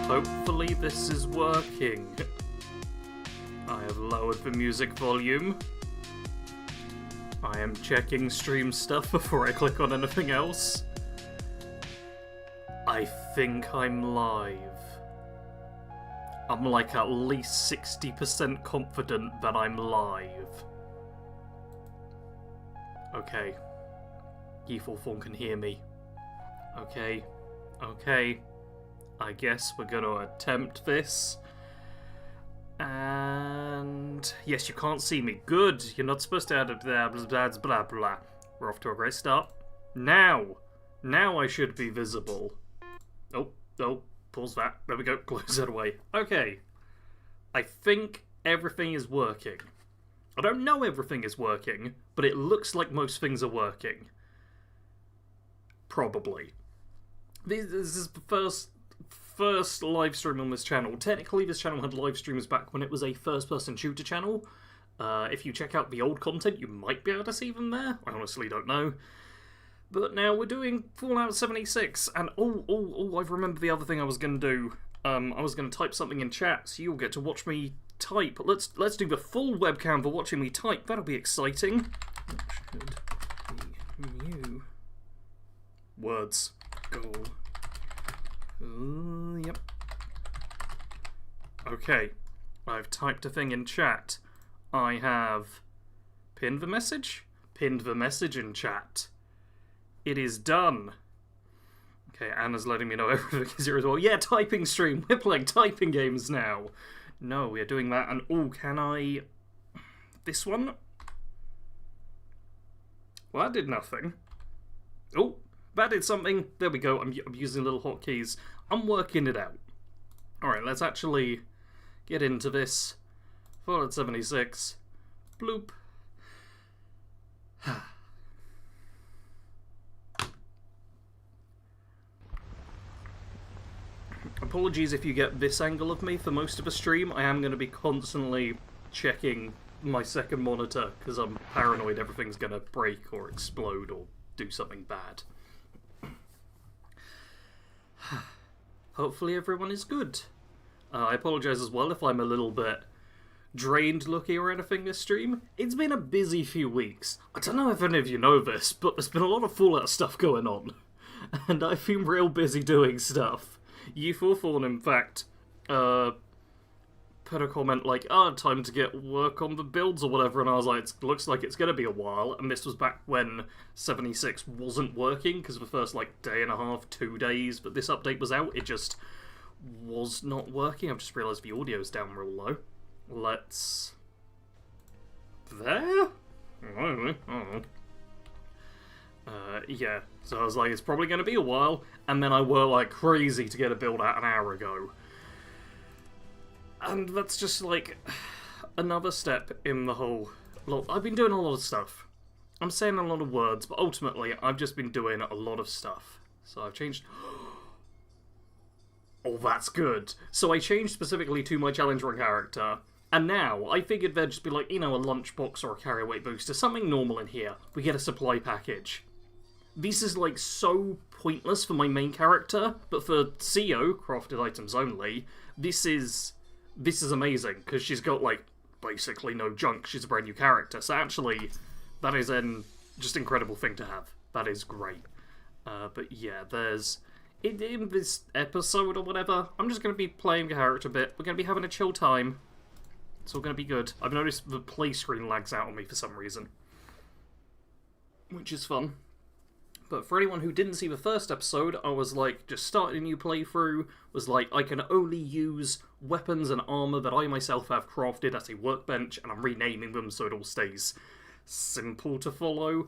Hopefully this is working. I have lowered the music volume. I am checking stream stuff before I click on anything else. I think I'm live. I'm like at least 60% confident that I'm live. Okay. Ye4Fawn can hear me. Okay. I guess we're gonna attempt this. And yes, you can't see me. Good. You're not supposed to add it there. Blah blah blah. We're off to a great start. Now I should be visible. Oh, pause that. There we go. Close that away. Okay. I think everything is working. I don't know everything is working, but it looks like most things are working. Probably. This is the first live stream on this channel. Technically, this channel had live streams back when it was a first-person shooter channel. If you check out the old content, you might be able to see them there. I honestly don't know. But now we're doing Fallout 76, and I've remembered the other thing I was going to do. I was going to type something in chat, so you'll get to watch me type. Let's do the full webcam for watching me type. That'll be exciting. What should be new? Words. Go. Yep. Okay. I've typed a thing in chat. I have pinned the message? Pinned the message in chat. It is done. Okay, Anna's letting me know everything is here as well. Yeah, typing stream. We're playing typing games now. No, we are doing that. And can I... This one? Well, that did nothing. Oh, that did something. There we go. I'm using little hotkeys. I'm working it out. Alright, let's actually get into this. Fallout 76. Bloop. Apologies if you get this angle of me for most of the stream. I am going to be constantly checking my second monitor because I'm paranoid everything's going to break or explode or do something bad. Hopefully everyone is good. I apologise as well if I'm a little bit drained looking or anything this stream. It's been a busy few weeks. I don't know if any of you know this, but there's been a lot of Fallout stuff going on. And I've been real busy doing stuff. Ye4Fawn, in fact, put a comment like, time to get work on the builds or whatever, and I was like, it looks like it's going to be a while, and this was back when 76 wasn't working, because the first, day and a half, 2 days that this update was out, it just was not working. I've just realised the audio's down real low. Let's... There? I don't know. Yeah, so I was like, it's probably going to be a while, and then I worked like crazy to get a build out an hour ago. And that's just another step in the whole... I've been doing a lot of stuff. I'm saying a lot of words, but ultimately I've just been doing a lot of stuff. So I've changed... Oh, that's good. So I changed specifically to my Challenger character, and now I figured there'd just be a lunchbox or a carry weight booster, something normal in here. We get a supply package. This is so pointless for my main character, but for CO, crafted items only, this is amazing, because she's got, basically no junk. She's a brand new character, so actually, that is an just incredible thing to have. That is great. But yeah, there's... In this episode or whatever, I'm just going to be playing the character a bit. We're going to be having a chill time. It's all going to be good. I've noticed the play screen lags out on me for some reason, which is fun. But for anyone who didn't see the first episode, I was just starting a new playthrough, was I can only use weapons and armour that I myself have crafted as a workbench, and I'm renaming them so it all stays simple to follow.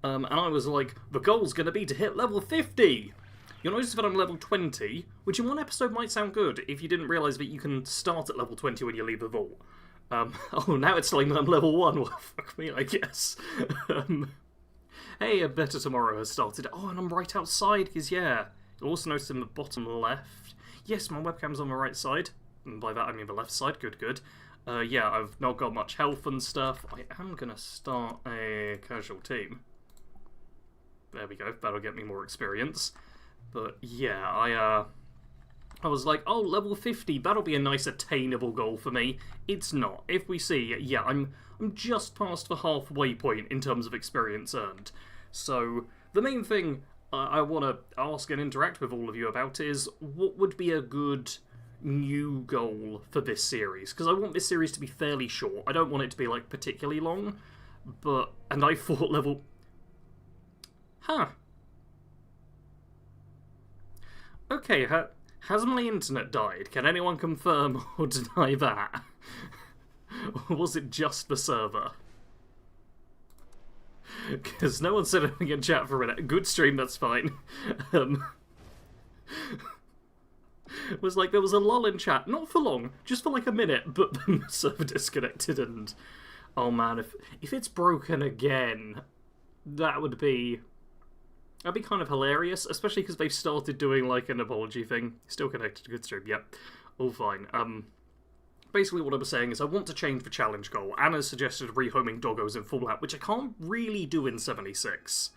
And I was like, the goal's going to be to hit level 50! You'll notice that I'm level 20, which in one episode might sound good if you didn't realise that you can start at level 20 when you leave the vault. Oh, now it's telling me I'm level 1. Well, fuck me, I guess. Hey, A Better Tomorrow has started. Oh, and I'm right outside, because, yeah. You'll also notice in the bottom left. Yes, my webcam's on the right side. And by that, I mean the left side. Good, good. Yeah, I've not got much health and stuff. I am going to start a casual team. There we go. That'll get me more experience. But, yeah, I was like, oh, level 50, that'll be a nice attainable goal for me. It's not. If we see, yeah, I'm just past the halfway point in terms of experience earned. So, the main thing I want to ask and interact with all of you about is, what would be a good new goal for this series? Because I want this series to be fairly short. I don't want it to be, like, particularly long, but... And I thought level... Huh. Okay, has my internet died? Can anyone confirm or deny that? Or was it just the server? Because no one said anything in chat for a minute. Good stream, that's fine. It was like there was a lull in chat, not for long, just for like a minute, but then the server disconnected and... Oh man, if it's broken again, that would be... That'd be kind of hilarious, especially because they've started doing, like, an apology thing. Still connected to good stream, yep. All fine. Basically what I was saying is I want to change the challenge goal. Anna's suggested rehoming doggos in Fallout, which I can't really do in 76.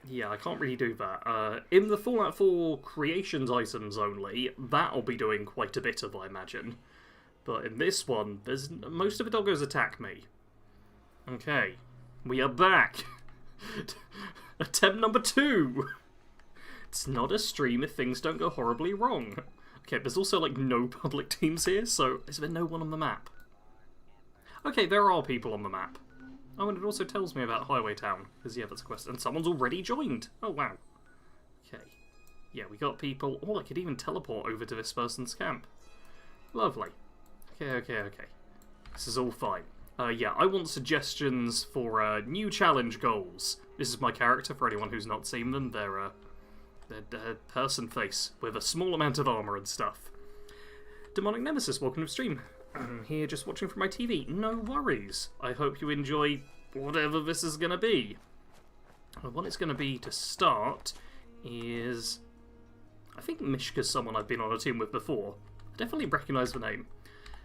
Yeah, I can't really do that. In the Fallout 4 creations items only, that'll be doing quite a bit of, I imagine. But in this one, most of the doggos attack me. Okay. We are back! Attempt number 2! It's not a stream if things don't go horribly wrong. Okay, there's also, like, no public teams here, so is there no one on the map? Okay, there are people on the map. Oh, and it also tells me about Highway Town, because, yeah, that's a quest. And someone's already joined! Oh, wow. Okay. Yeah, we got people. Oh, I could even teleport over to this person's camp. Lovely. Okay. This is all fine. Yeah, I want suggestions for new challenge goals. This is my character, for anyone who's not seen them. They're person face with a small amount of armour and stuff. Demonic Nemesis, welcome to stream. I'm here just watching from my TV. No worries. I hope you enjoy whatever this is going to be. Well, what it's going to be to start is... I think Mishka's someone I've been on a team with before. I definitely recognise the name.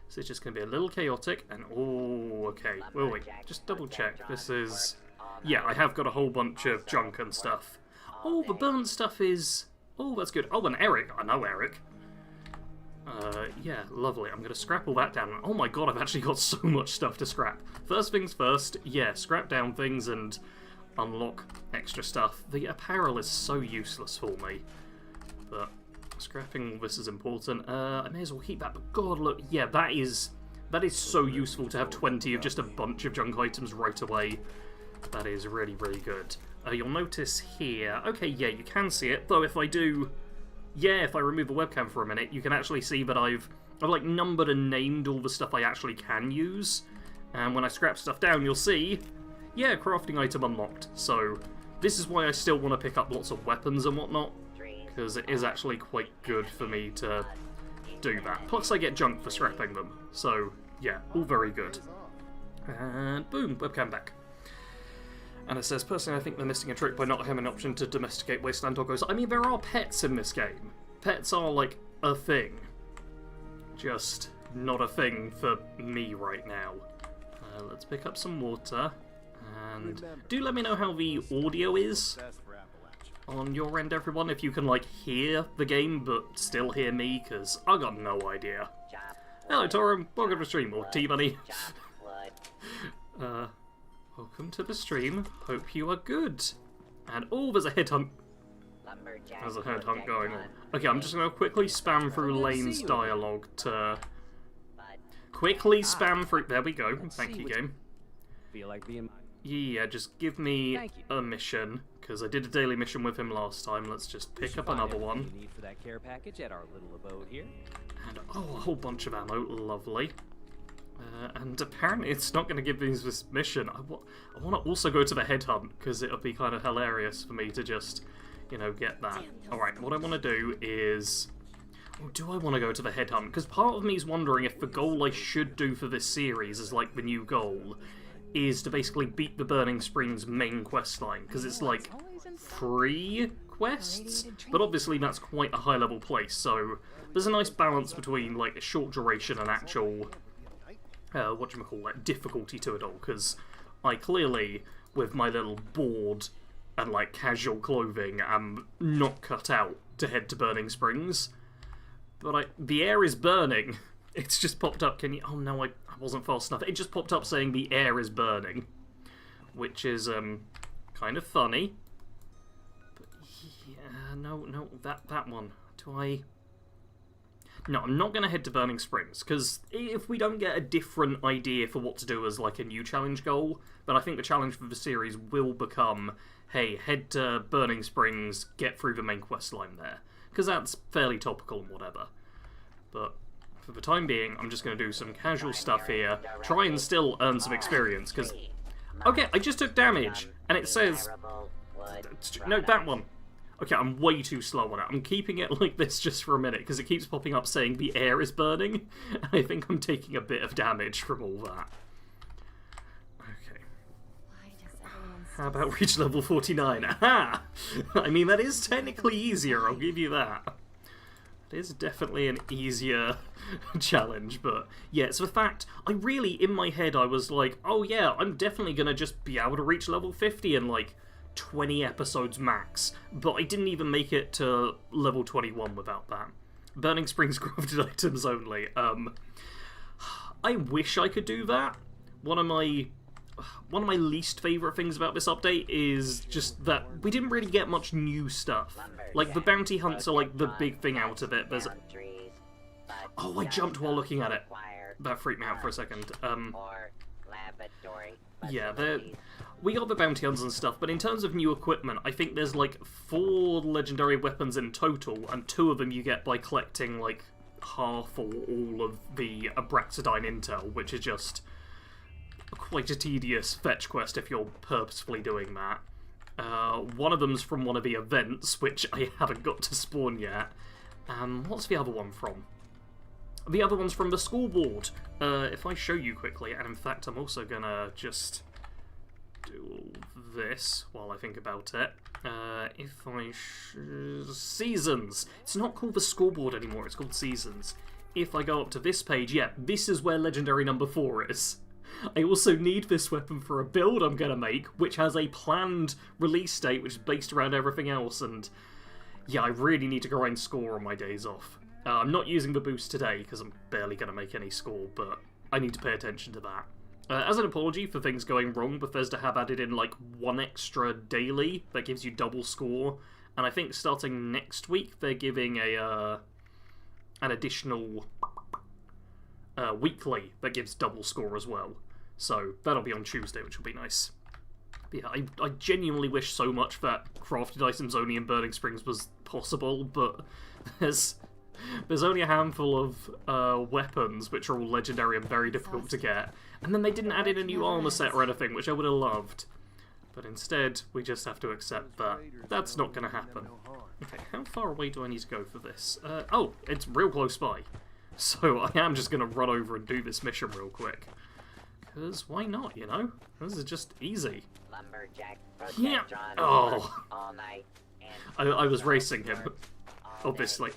So it's just going to be a little chaotic, and oh, okay. Well, wait, just double check. This is... Yeah, I have got a whole bunch of junk and stuff. Oh, the burnt stuff is... Oh, that's good. Oh, and Eric. I know Eric. Yeah, lovely. I'm going to scrap all that down. Oh my god, I've actually got so much stuff to scrap. First things first, yeah, scrap down things and unlock extra stuff. The apparel is so useless for me. But... Scrapping all this is important. I may as well keep that, but god, look, yeah, that is so useful to have 20 of just a bunch of junk items right away. That is really, really good. You'll notice here, okay, yeah, you can see it, though if I do, yeah, if I remove the webcam for a minute, you can actually see that I've like numbered and named all the stuff I actually can use, and when I scrap stuff down, you'll see, yeah, crafting item unlocked. So this is why I still want to pick up lots of weapons and whatnot, because it is actually quite good for me to do that. Plus I get junk for scrapping them. So, yeah, all very good. And boom, webcam back. And it says, personally I think they're missing a trick by not having an option to domesticate wasteland doggos. I mean, there are pets in this game. Pets are, like, a thing. Just not a thing for me right now. Let's pick up some water. And do let me know how the audio is on your end, everyone, if you can, like, hear the game but still hear me, because I got no idea. Hello, Torum. Welcome to the stream, or T-Bunny. Welcome to the stream. Hope you are good. And, oh, there's a headhunt. There's a headhunt going on. Okay, I'm just going to quickly spam through Lane's dialogue to... Quickly spam through... There we go. Thank you, game. Yeah, just give me a mission, because I did a daily mission with him last time. Let's just pick up another one. And, oh, a whole bunch of ammo. Lovely. And apparently it's not going to give me this mission. I want to also go to the headhunt, because it'll be kind of hilarious for me to just, you know, get that. Alright, what I want to do is... Oh, do I want to go to the headhunt? Because part of me is wondering if the goal I should do for this series is, like, the new goal, is to basically beat the Burning Springs main questline, because it's, like, 3 quests, but obviously that's quite a high-level place, so there's a nice balance between, like, a short duration and actual... difficulty to it all, because I clearly, with my little board and, like, casual clothing, am not cut out to head to Burning Springs. But the air is burning. It's just popped up. Can you... Oh, no, I wasn't fast enough. It just popped up saying the air is burning. Which is, kind of funny. But, yeah, no, that one. Do I... No, I'm not going to head to Burning Springs, because if we don't get a different idea for what to do as, like, a new challenge goal, then I think the challenge for the series will become, hey, head to Burning Springs, get through the main quest line there. Because that's fairly topical and whatever. But for the time being, I'm just going to do some casual stuff here, try and still earn some experience, because... Okay, I just took damage, and it says... No, that one. Okay, I'm way too slow on it. I'm keeping it like this just for a minute, because it keeps popping up saying the air is burning, and I think I'm taking a bit of damage from all that. Okay. How about reach level 49? Aha! I mean, that is technically easier, I'll give you that. It is definitely an easier challenge, but yeah, it's the fact, I really, in my head, I was like, oh yeah, I'm definitely gonna just be able to reach level 50 in like 20 episodes max, but I didn't even make it to level 21 without that. Burning Springs crafted items only. I wish I could do that. One of my least favourite things about this update is just that we didn't really get much new stuff. Like, the bounty hunts are like the big thing out of it. There's... Oh, I jumped while looking at it. That freaked me out for a second. Yeah, we got the bounty hunts and stuff, but in terms of new equipment, I think there's like 4 legendary weapons in total, and 2 of them you get by collecting like half or all of the Abraxadine intel, which is just quite a tedious fetch quest if you're purposefully doing that. One of them's from one of the events, which I haven't got to spawn yet. What's the other one from? The other one's from the school board. If I show you quickly, and in fact I'm also gonna just do all this while I think about it. If I... Seasons! It's not called the school board anymore, it's called Seasons. If I go up to this page, yeah, this is where legendary number 4 is. I also need this weapon for a build I'm gonna make, which has a planned release date, which is based around everything else, and yeah, I really need to grind score on my days off. I'm not using the boost today, because I'm barely gonna make any score, but I need to pay attention to that. As an apology for things going wrong, Bethesda have added in like 1 extra daily that gives you double score, and I think starting next week they're giving an additional weekly that gives double score as well. So that'll be on Tuesday, which will be nice. But yeah, I genuinely wish so much that crafted items only in Burning Springs was possible, but there's only a handful of weapons which are all legendary and very difficult to get. And then they didn't add in a new armor set or anything, which I would have loved. But instead, we just have to accept that that's not going to happen. Okay, how far away do I need to go for this? Oh, it's real close by. So I am just going to run over and do this mission real quick. Because why not, you know? This is just easy. Yeah! Oh! I was racing him, obviously.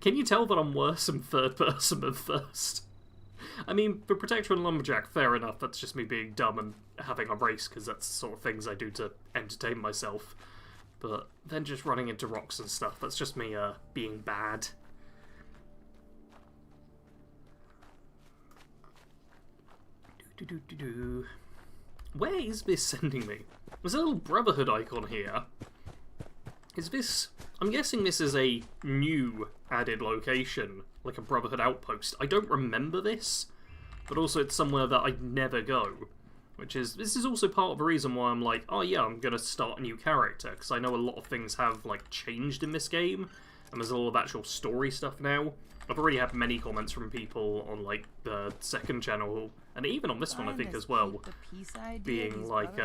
Can you tell that I'm worse in third person than first? I mean, for Protector and Lumberjack, fair enough, that's just me being dumb and having a race, because that's the sort of things I do to entertain myself. But then just running into rocks and stuff, that's just me being bad. Where is this sending me? There's a little Brotherhood icon here. Is this... I'm guessing this is a new added location, like a Brotherhood outpost. I don't remember this, but also it's somewhere that I'd never go. Which is... This is also part of the reason why I'm like, oh yeah, I'm gonna start a new character, because I know a lot of things have, like, changed in this game, and there's a lot of actual story stuff now. I've already had many comments from people on, like, the second channel, and even on this one, I think, as well, being like,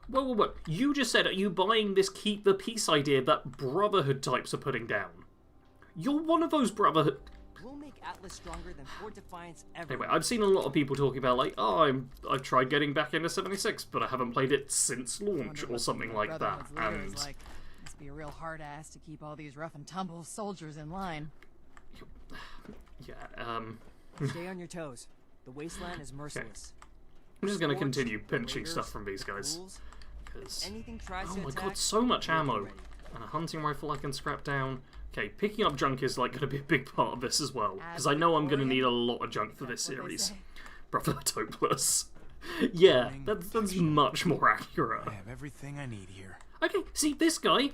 Whoa, you just said, are you buying this keep the peace idea that Brotherhood types are putting down? You're one of those Brotherhood... We'll make Atlas stronger than Fort Defiance ever. Anyway, I've seen a lot of people talking about, like, oh, I've tried getting back into 76, but I haven't played it since launch, or something like that, and... Must be a real hard ass to keep all these rough and tumble soldiers in line. Yeah, Stay on your toes. The wasteland is merciless. Okay. I'm just gonna continue pinching stuff from these guys. Because... Oh my god, so much ammo. And a hunting rifle I can scrap down. Okay, picking up junk is like going to be a big part of this as well, because I know I'm going to need a lot of junk for this series. Brother Topeless. Yeah, that's much more accurate. I have everything I need here. Okay, see, this guy,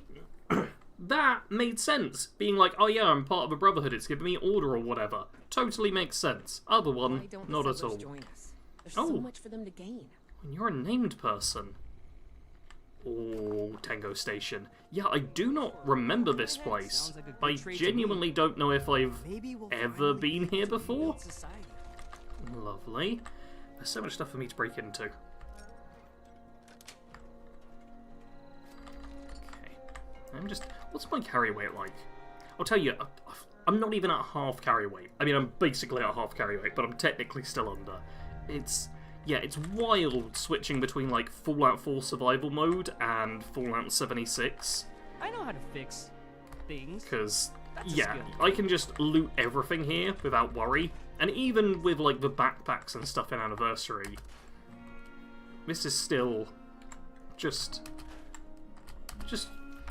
that made sense. Being like, oh yeah, I'm part of a brotherhood, it's giving me order or whatever. Totally makes sense. Other Why one, don't the not at settlers all. join us? There's Oh. so much for them to gain. When you're a named person. Oh, Tango Station. Yeah, I do not remember this place. Sounds like a good I trade to me. genuinely don't know if I've Maybe we'll ever finally been get here to before. rebuild society. Lovely. There's so much stuff for me to break into. Okay. What's my carry weight like? I'll tell you, I'm not even at half carry weight. I mean, I'm basically at half carry weight, but I'm technically still under. It's wild switching between, like, Fallout 4 survival mode and Fallout 76. I know how to fix things. Because, That's a yeah, skill. I can just loot everything here without worry. And even with, like, the backpacks and stuff in Anniversary, this is still just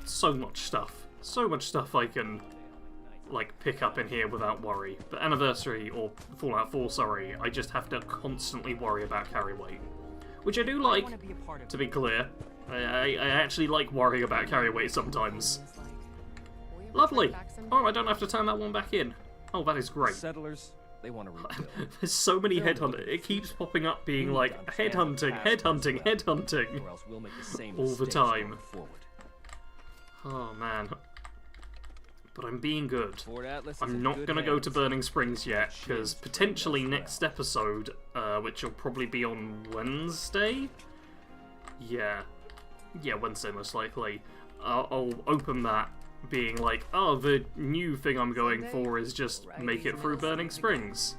so much stuff. So much stuff I can, like, pick up in here without worry. But Anniversary, or Fallout 4, sorry, I just have to constantly worry about carry weight. Which I do I like, want to be a part of to be clear. I actually like worrying about carry weight sometimes. Lovely! Oh, I don't have to turn that one back in. Oh, that is great. settlers. They want to rebuild. There's so many headhunters. It keeps popping up being like, headhunting, headhunting, headhunting. Or else we'll make the same All the mistakes time. going forward. Oh, man. But I'm being good. Fort Atlas is I'm in not good going to go to hands. Burning Springs yet, because Cheers. potentially next episode, which will probably be on Wednesday? Yeah. Yeah, Wednesday most likely. I'll open that being like, oh, the new thing I'm going for is just make it through Burning Springs.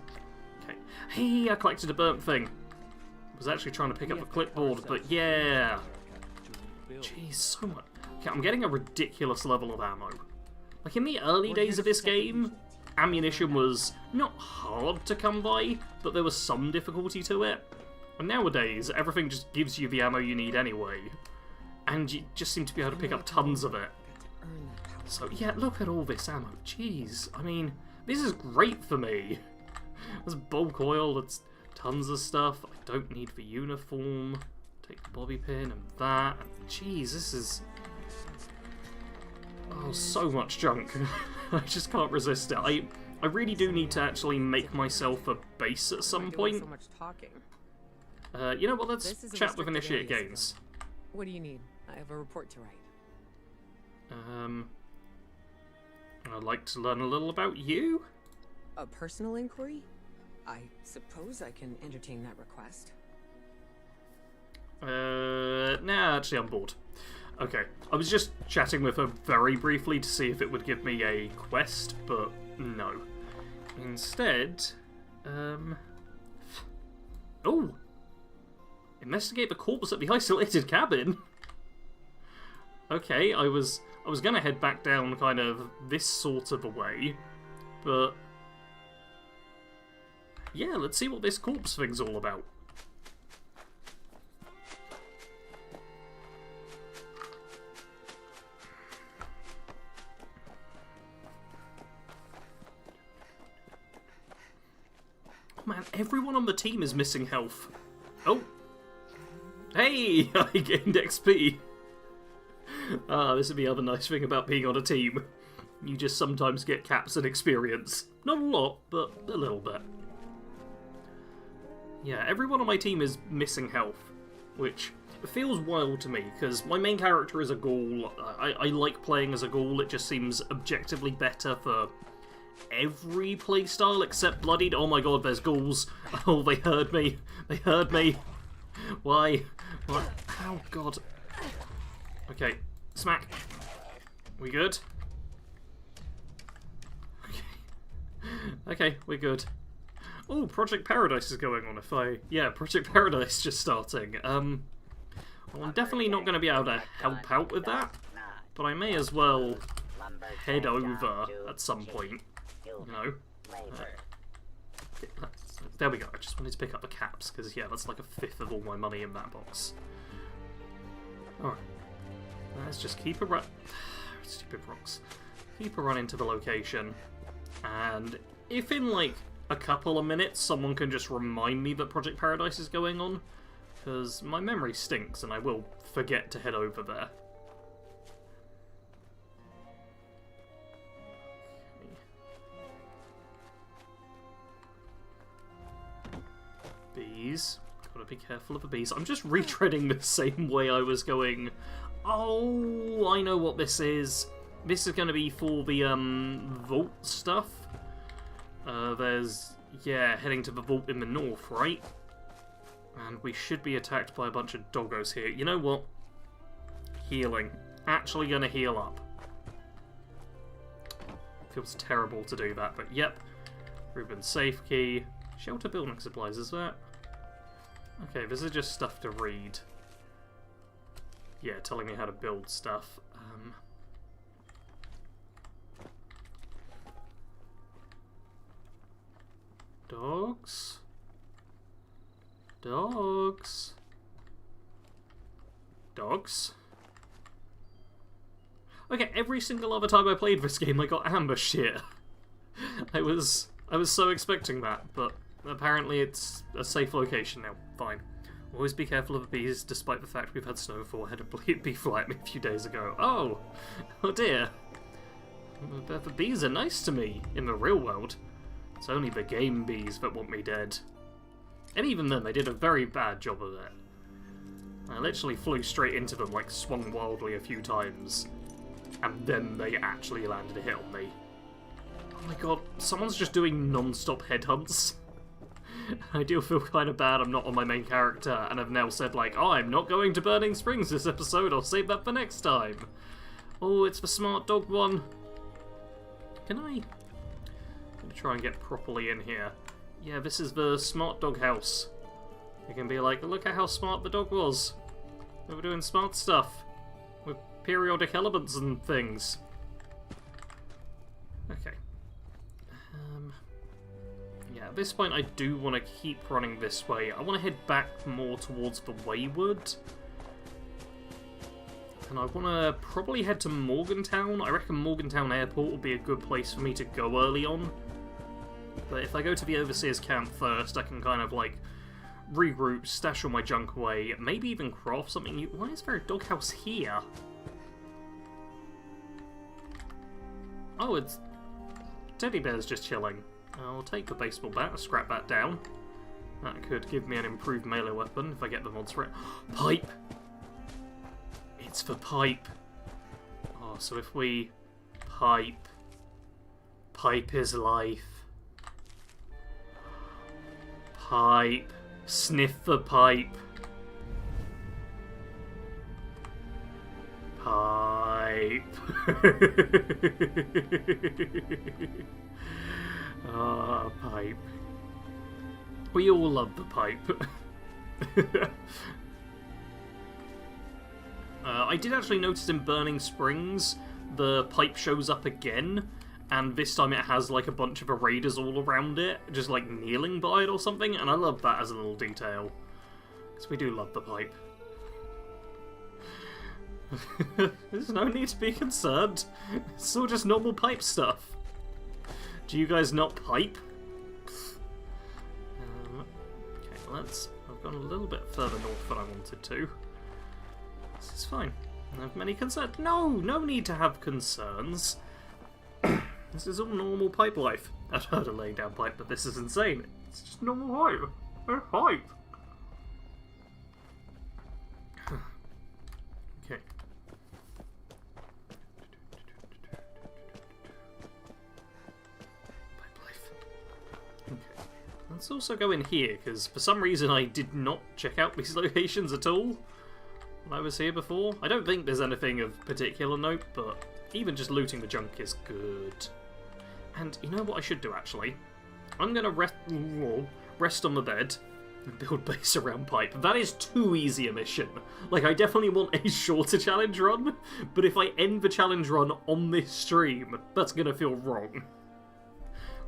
Okay. Hey, I collected a burnt thing. I was actually trying to pick up a clipboard, but yeah. Jeez, so much. Okay, I'm getting a ridiculous level of ammo. Like, in the early days of this game, ammunition was not hard to come by, but there was some difficulty to it. And nowadays, everything just gives you the ammo you need anyway. And you just seem to be able to pick up tons of it. So, yeah, look at all this ammo. Jeez, I mean, this is great for me. There's bulk oil, that's tons of stuff. I don't need the uniform. Take the bobby pin and that. Jeez, this is... oh, so much junk. I just can't resist it. I really do need to actually make myself a base at some point. So much talking. You know what, let's This is a chat with restricted Initiate area Games. What do you need? I have a report to write. I'd like to learn a little about you. A personal inquiry? I suppose I can entertain that request. Nah, actually I'm bored. Okay, I was just chatting with her very briefly to see if it would give me a quest, but no. Instead, oh! Investigate the corpse at the isolated cabin? Okay, I was gonna head back down kind of this sort of a way, but... yeah, let's see what this corpse thing's all about. Oh man, everyone on the team is missing health. Oh! Hey! I gained XP! Ah, this is the other nice thing about being on a team. You just sometimes get caps and experience. Not a lot, but a little bit. Yeah, everyone on my team is missing health, which feels wild to me, because my main character is a ghoul. I like playing as a ghoul, it just seems objectively better for every playstyle except Bloodied. Oh my god, there's ghouls. Oh, they heard me. They heard me. Why? What? Oh god. Okay, smack. We good? Okay, we're good. Oh, Project Paradise is going on. Yeah, Project Paradise just starting. Well, I'm definitely not going to be able to help out with that, but I may as well head over at some point. You know. There we go. I just wanted to pick up the caps because yeah, that's like a fifth of all my money in that box. All right. Let's just keep Stupid rocks. Keep a run into the location. And if in, like, a couple of minutes someone can just remind me that Project Paradise is going on, because my memory stinks and I will forget to head over there. Bees. Gotta be careful of the bees. I'm just retreading the same way I was going. Oh, I know what this is. This is gonna be for the, vault stuff. There's, yeah, heading to the vault in the north, right? And we should be attacked by a bunch of doggos here. You know what? Healing. Actually gonna heal up. Feels terrible to do that, but yep. Ruben's safe key. Shelter building supplies, is that? Okay, this is just stuff to read. Yeah, telling me how to build stuff. Dogs? Dogs? Dogs? Okay, every single other time I played this game I got ambushed here. I was so expecting that, but apparently it's a safe location now. Fine. Always be careful of the bees, despite the fact we've had snowfall. Had a bee fly at me a few days ago. Oh! Oh dear. The bees are nice to me in the real world. It's only the game bees that want me dead. And even then, they did a very bad job of it. I literally flew straight into them, like swung wildly a few times. And then they actually landed a hit on me. Oh my god, someone's just doing non-stop headhunts. I do feel kind of bad I'm not on my main character, and I've now said like, oh, I'm not going to Burning Springs this episode, I'll save that for next time. Oh, it's the smart dog one. Can I... I'm gonna try and get properly in here. Yeah, this is the smart dog house. You can be like, look at how smart the dog was. They were doing smart stuff. With periodic elements and things. Okay. Yeah, at this point I do want to keep running this way. I want to head back more towards the Wayward. And I want to probably head to Morgantown. I reckon Morgantown Airport would be a good place for me to go early on. But if I go to the Overseer's camp first, I can kind of, like, regroup, stash all my junk away, maybe even craft something new. Why is there a doghouse here? Oh, it's... Teddy Bear's just chilling. I'll take the baseball bat, scrap that down. That could give me an improved melee weapon if I get the mods for it. Pipe! It's for pipe. Oh, so if we... Pipe. Pipe is life. Pipe. Sniff the pipe. Pipe. Ah, pipe. We all love the pipe. I did actually notice in Burning Springs, the pipe shows up again, and this time it has like a bunch of raiders all around it, just like kneeling by it or something, and I love that as a little detail. Because we do love the pipe. There's no need to be concerned. It's all just normal pipe stuff. Do you guys not pipe? Okay, I've gone a little bit further north than I wanted to. This is fine. I don't have many concerns. No need to have concerns. This is all normal pipe life. I've heard of laying down pipe, but this is insane. It's just normal pipe. They're pipe. Okay. Pipe life. Okay. Let's also go in here, because for some reason I did not check out these locations at all when I was here before. I don't think there's anything of particular note, but even just looting the junk is good. And you know what I should do, actually? I'm going to rest on the bed and build base around pipe. That is too easy a mission. Like, I definitely want a shorter challenge run, but if I end the challenge run on this stream, that's going to feel wrong.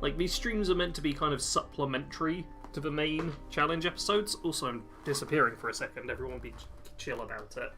Like, these streams are meant to be kind of supplementary to the main challenge episodes. Also, I'm disappearing for a second. Everyone be chill about it.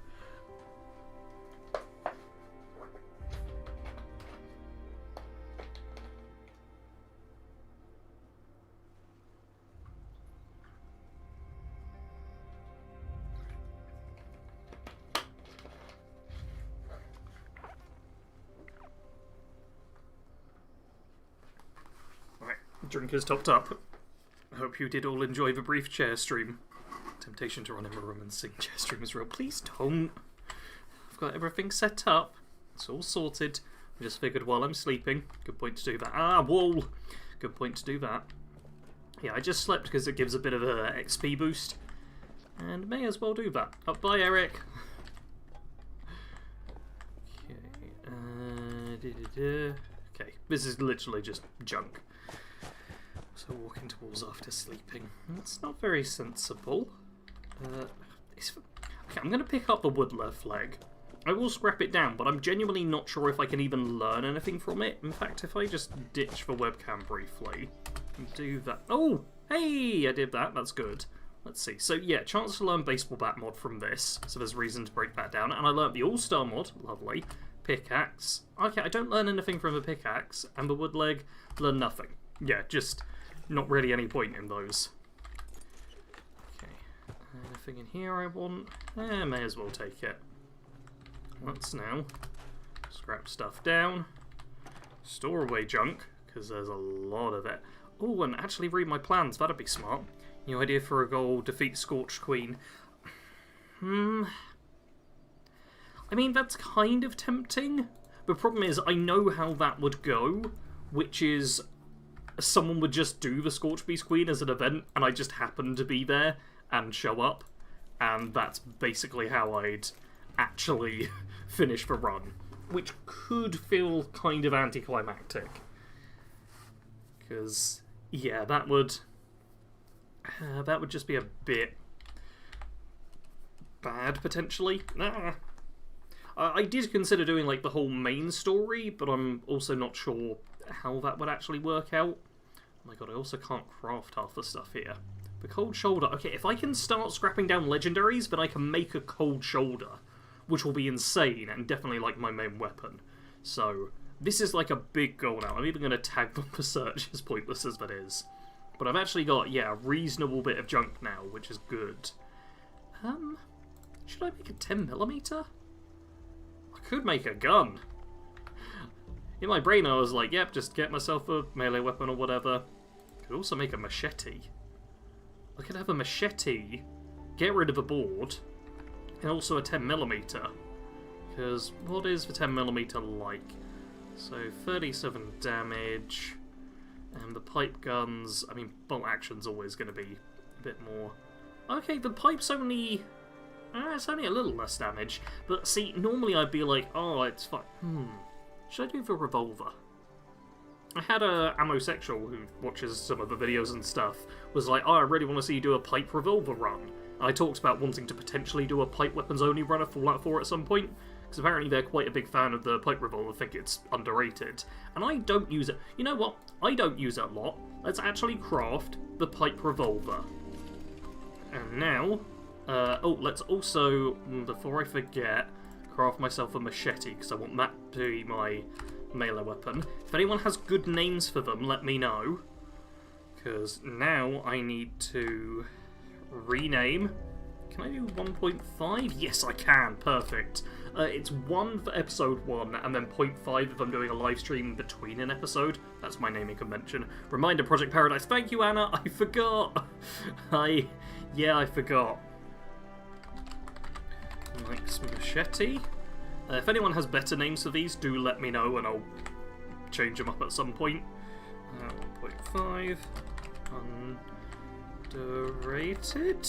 drink is topped up. I hope you did all enjoy the brief chair stream. Temptation to run in my room and sing chair stream is real. Please don't. I've got everything set up. It's all sorted. I just figured while I'm sleeping, good point to do that. Ah, wall! Good point to do that. Yeah, I just slept because it gives a bit of a XP boost. And may as well do that. Oh, bye, Eric! Okay, okay, this is literally just junk. So walking to walls after sleeping. That's not very sensible. Okay, I'm going to pick up the wood left leg. I will scrap it down, but I'm genuinely not sure if I can even learn anything from it. In fact, if I just ditch the webcam briefly and do that... Oh! Hey! I did that. That's good. Let's see. So, yeah, chance to learn baseball bat mod from this. So there's reason to break that down. And I learnt the all-star mod. Lovely. Pickaxe. Okay, I don't learn anything from the pickaxe. And the wood leg, learn nothing. Yeah, just not really any point in those. Okay. Anything in here I want? May as well take it. Let's now scrap stuff down, store away junk, because there's a lot of it. Oh, and actually read my plans, that'd be smart. New idea for a goal, defeat Scorched Queen. I mean, that's kind of tempting. The problem is, I know how that would go, which is someone would just do the Scorched Beast Queen as an event, and I just happen to be there and show up, and that's basically how I'd actually finish the run, which could feel kind of anticlimactic. Because, yeah, that would just be a bit bad, potentially. I did consider doing, like, the whole main story, but I'm also not sure how that would actually work out. Oh my god, I also can't craft half the stuff here. The cold shoulder. Okay, if I can start scrapping down legendaries, then I can make a cold shoulder, which will be insane and definitely like my main weapon. So this is like a big goal now. I'm even going to tag them for search, as pointless as that is. But I've actually got, yeah, a reasonable bit of junk now, which is good. Should I make a 10mm? I could make a gun. In my brain I was like, yep, just get myself a melee weapon or whatever. Could also make a machete. I could have a machete, get rid of a board, and also a 10mm. Because what is the 10mm like? So 37 damage, and the pipe guns, I mean, bolt action's always going to be a bit more. Okay, the pipe's only... it's only a little less damage. But see, normally I'd be like, oh, it's fine. Should I do the revolver? I had a Ammosexual who watches some of the videos and stuff, was like, oh, I really want to see you do a pipe revolver run. And I talked about wanting to potentially do a pipe weapons only run of Fallout 4 at some point, because apparently they're quite a big fan of the pipe revolver, think it's underrated. And I don't use it. You know what? I don't use it a lot. Let's actually craft the pipe revolver. And now, let's also, before I forget, craft myself a machete, because I want that to be my melee weapon. If anyone has good names for them, let me know. Because now I need to rename. Can I do 1.5? Yes, I can. Perfect. It's 1 for episode 1, and then 0.5 if I'm doing a live stream between an episode. That's my naming convention. Reminder, Project Paradise. Thank you, Anna. I forgot. Yeah, I forgot. Mike's machete. If anyone has better names for these, do let me know and I'll change them up at some point. 1.5. Underrated.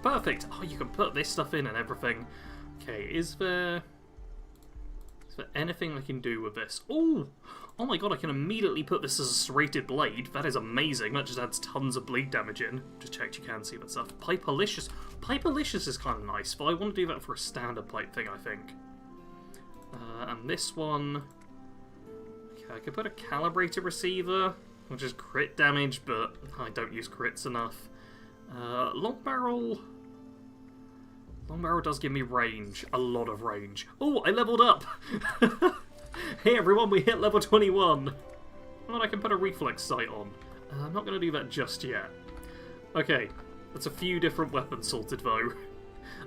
Perfect! Oh, you can put this stuff in and everything. Okay, is there anything I can do with this? Oh! Oh my god, I can immediately put this as a serrated blade. That is amazing. That just adds tons of bleed damage in. Just checked you can see that stuff. Piperlicious. Piperlicious is kind of nice, but I want to do that for a standard pipe thing, I think. And this one... Okay, I could put a calibrated receiver, which is crit damage, but I don't use crits enough. Long barrel... Long barrel does give me range. A lot of range. Oh, I leveled up! Hey everyone, we hit level 21! And I can put a reflex sight on. I'm not going to do that just yet. Okay, that's a few different weapons sorted though.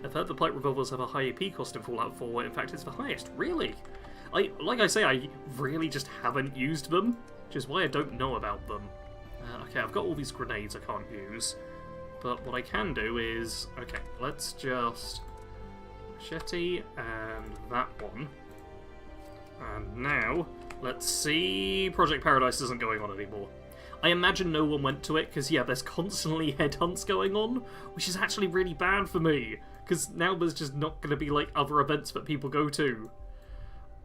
I've heard the pipe revolvers have a high AP cost in Fallout 4, in fact it's the highest. Really? Like I say, I really just haven't used them, which is why I don't know about them. Okay, I've got all these grenades I can't use, but what I can do is... Okay, let's just... Machete and that one. And now, let's see... Project Paradise isn't going on anymore. I imagine no one went to it, because yeah, there's constantly headhunts going on, which is actually really bad for me, because now there's just not going to be, like, other events that people go to.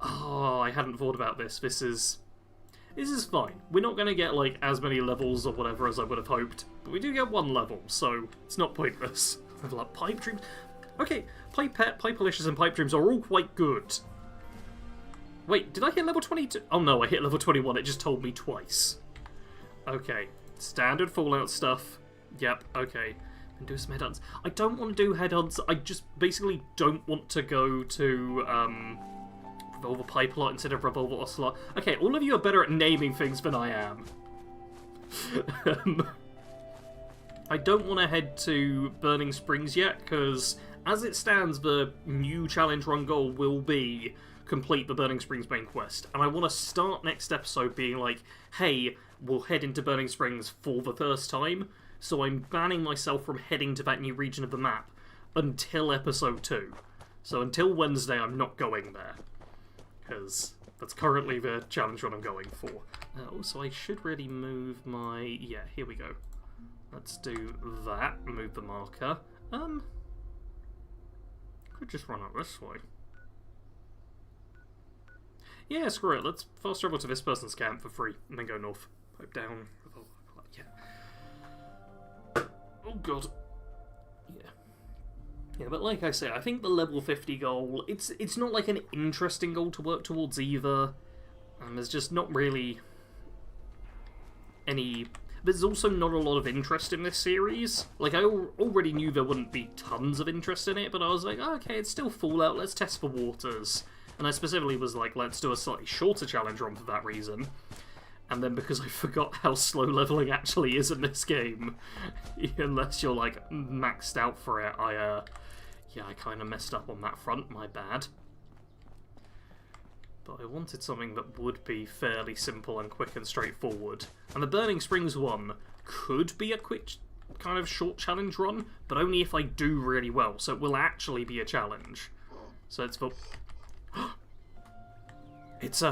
Oh, I hadn't thought about this. This is fine. We're not going to get, like, as many levels or whatever as I would have hoped, but we do get one level, so it's not pointless. Level up Pipe Dreams. Okay, Pipe Policious and Pipe Dreams are all quite good. Wait, did I hit level 22? Oh no, I hit level 21. It just told me twice. Okay, standard Fallout stuff. Yep, okay. And do some headhunts. I don't want to do headhunts. I just basically don't want to go to Revolver Pipe a lot instead of Revolver Ocelot. Okay, all of you are better at naming things than I am. I don't want to head to Burning Springs yet, because as it stands, the new challenge run goal will be complete the Burning Springs main quest. And I want to start next episode being like, hey, we'll head into Burning Springs for the first time, so I'm banning myself from heading to that new region of the map until episode 2. So until Wednesday, I'm not going there, because that's currently the challenge run I'm going for. Also, I should really move my... Yeah, here we go. Let's do that, move the marker. Could just run up this way. Yeah, screw it, let's fast travel to this person's camp for free, and then go north. Pipe down, yeah. Oh god. Yeah, but like I say, I think the level 50 goal, it's not like an interesting goal to work towards either. And there's just not really any... There's also not a lot of interest in this series. Like, I already knew there wouldn't be tons of interest in it, but I was like, oh, okay, it's still Fallout, let's test the waters. And I specifically was like, let's do a slightly shorter challenge run for that reason. And then because I forgot how slow leveling actually is in this game, unless you're like maxed out for it, I kind of messed up on that front, my bad. But I wanted something that would be fairly simple and quick and straightforward. And the Burning Springs one could be a quick kind of short challenge run, but only if I do really well, so it will actually be a challenge. So it's for... It's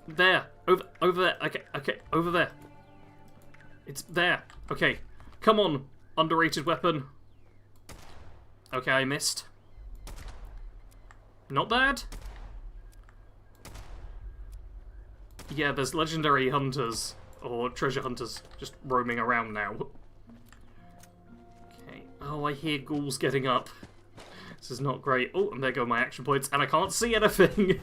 there, over there, okay, over there. It's there, okay, come on, underrated weapon. Okay, I missed. Not bad. Yeah, there's legendary hunters, or treasure hunters, just roaming around now. Okay, oh, I hear ghouls getting up. This is not great. Oh, and there go my action points, and I can't see anything!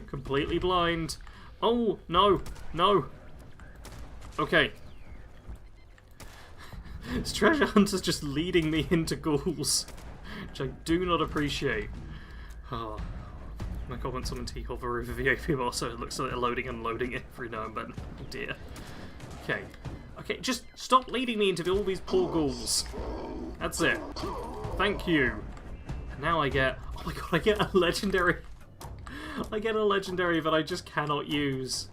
Completely blind. Oh, no, no. Okay. This treasure hunter's just leading me into ghouls, which I do not appreciate. Oh. My comments on T hover over the AP bar, so it looks like they're loading and unloading it every now and then. Oh dear. Okay. Okay, just stop leading me into all these poor ghouls. That's it. Thank you. And now I get... Oh my god, I get a legendary... I get a legendary that I just cannot use.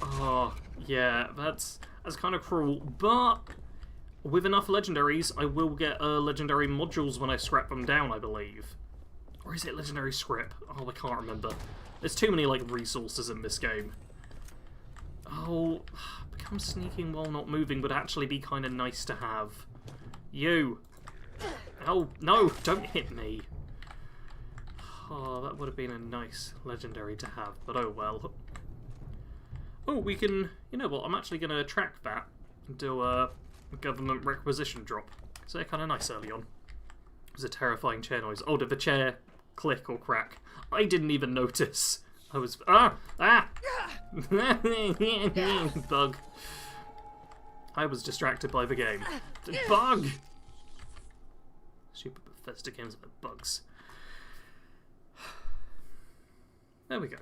Oh, yeah, that's kind of cruel. But with enough legendaries, I will get legendary modules when I scrap them down, I believe. Or is it legendary script? Oh, I can't remember. There's too many, like, resources in this game. Oh, become sneaking while not moving would actually be kind of nice to have. You! Oh, no! Don't hit me! Oh, that would have been a nice legendary to have, but oh well. Oh, we can... You know what, I'm actually going to track that and do a government requisition drop. So they're kind of nice early on. It was a terrifying chair noise. Oh, did the chair click or crack? I didn't even notice. I was... Ah! Ah! Bug. I was distracted by the game. Bug! Stupid Bethesda games about bugs. There we go.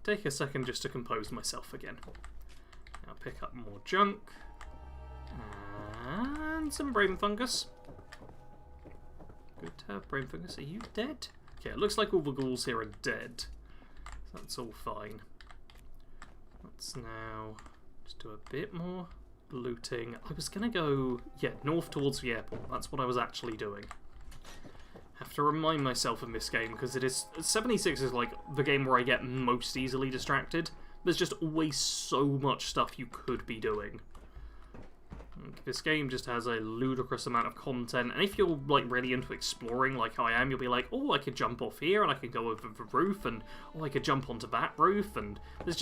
Take a second just to compose myself again. Now pick up more junk. And some brain fungus. Good to have brain fungus. Are you dead? Okay, it looks like all the ghouls here are dead. So that's all fine. Let's now just do a bit more looting. I was gonna go, yeah, north towards the airport. That's what I was actually doing. Have to remind myself in this game, because it is 76 is like the game where I get most easily distracted. There's just always so much stuff you could be doing. This game just has a ludicrous amount of content, and if you're like really into exploring like I am, you'll be like, oh, I could jump off here and I can go over the roof, and oh, I could jump onto that roof, and there's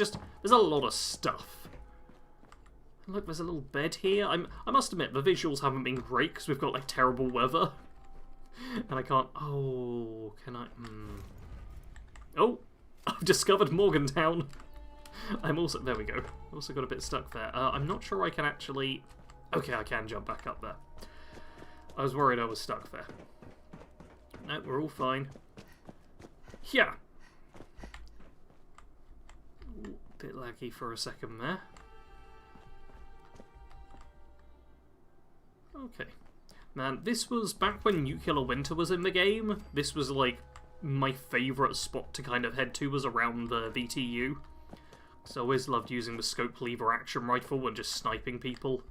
a lot of stuff. Look, there's a little bed here. I must admit, the visuals haven't been great because we've got like terrible weather. And I can't... Oh, can I... Oh, I've discovered Morgantown. I'm also... There we go. Also got a bit stuck there. I'm not sure I can actually... Okay, I can jump back up there. I was worried I was stuck there. No, we're all fine. Yeah. Ooh, bit laggy for a second there. Okay. Man, this was back when Nuclear Winter was in the game. This was like my favourite spot to kind of head to, was around the VTU. So I always loved using the scope lever action rifle and just sniping people.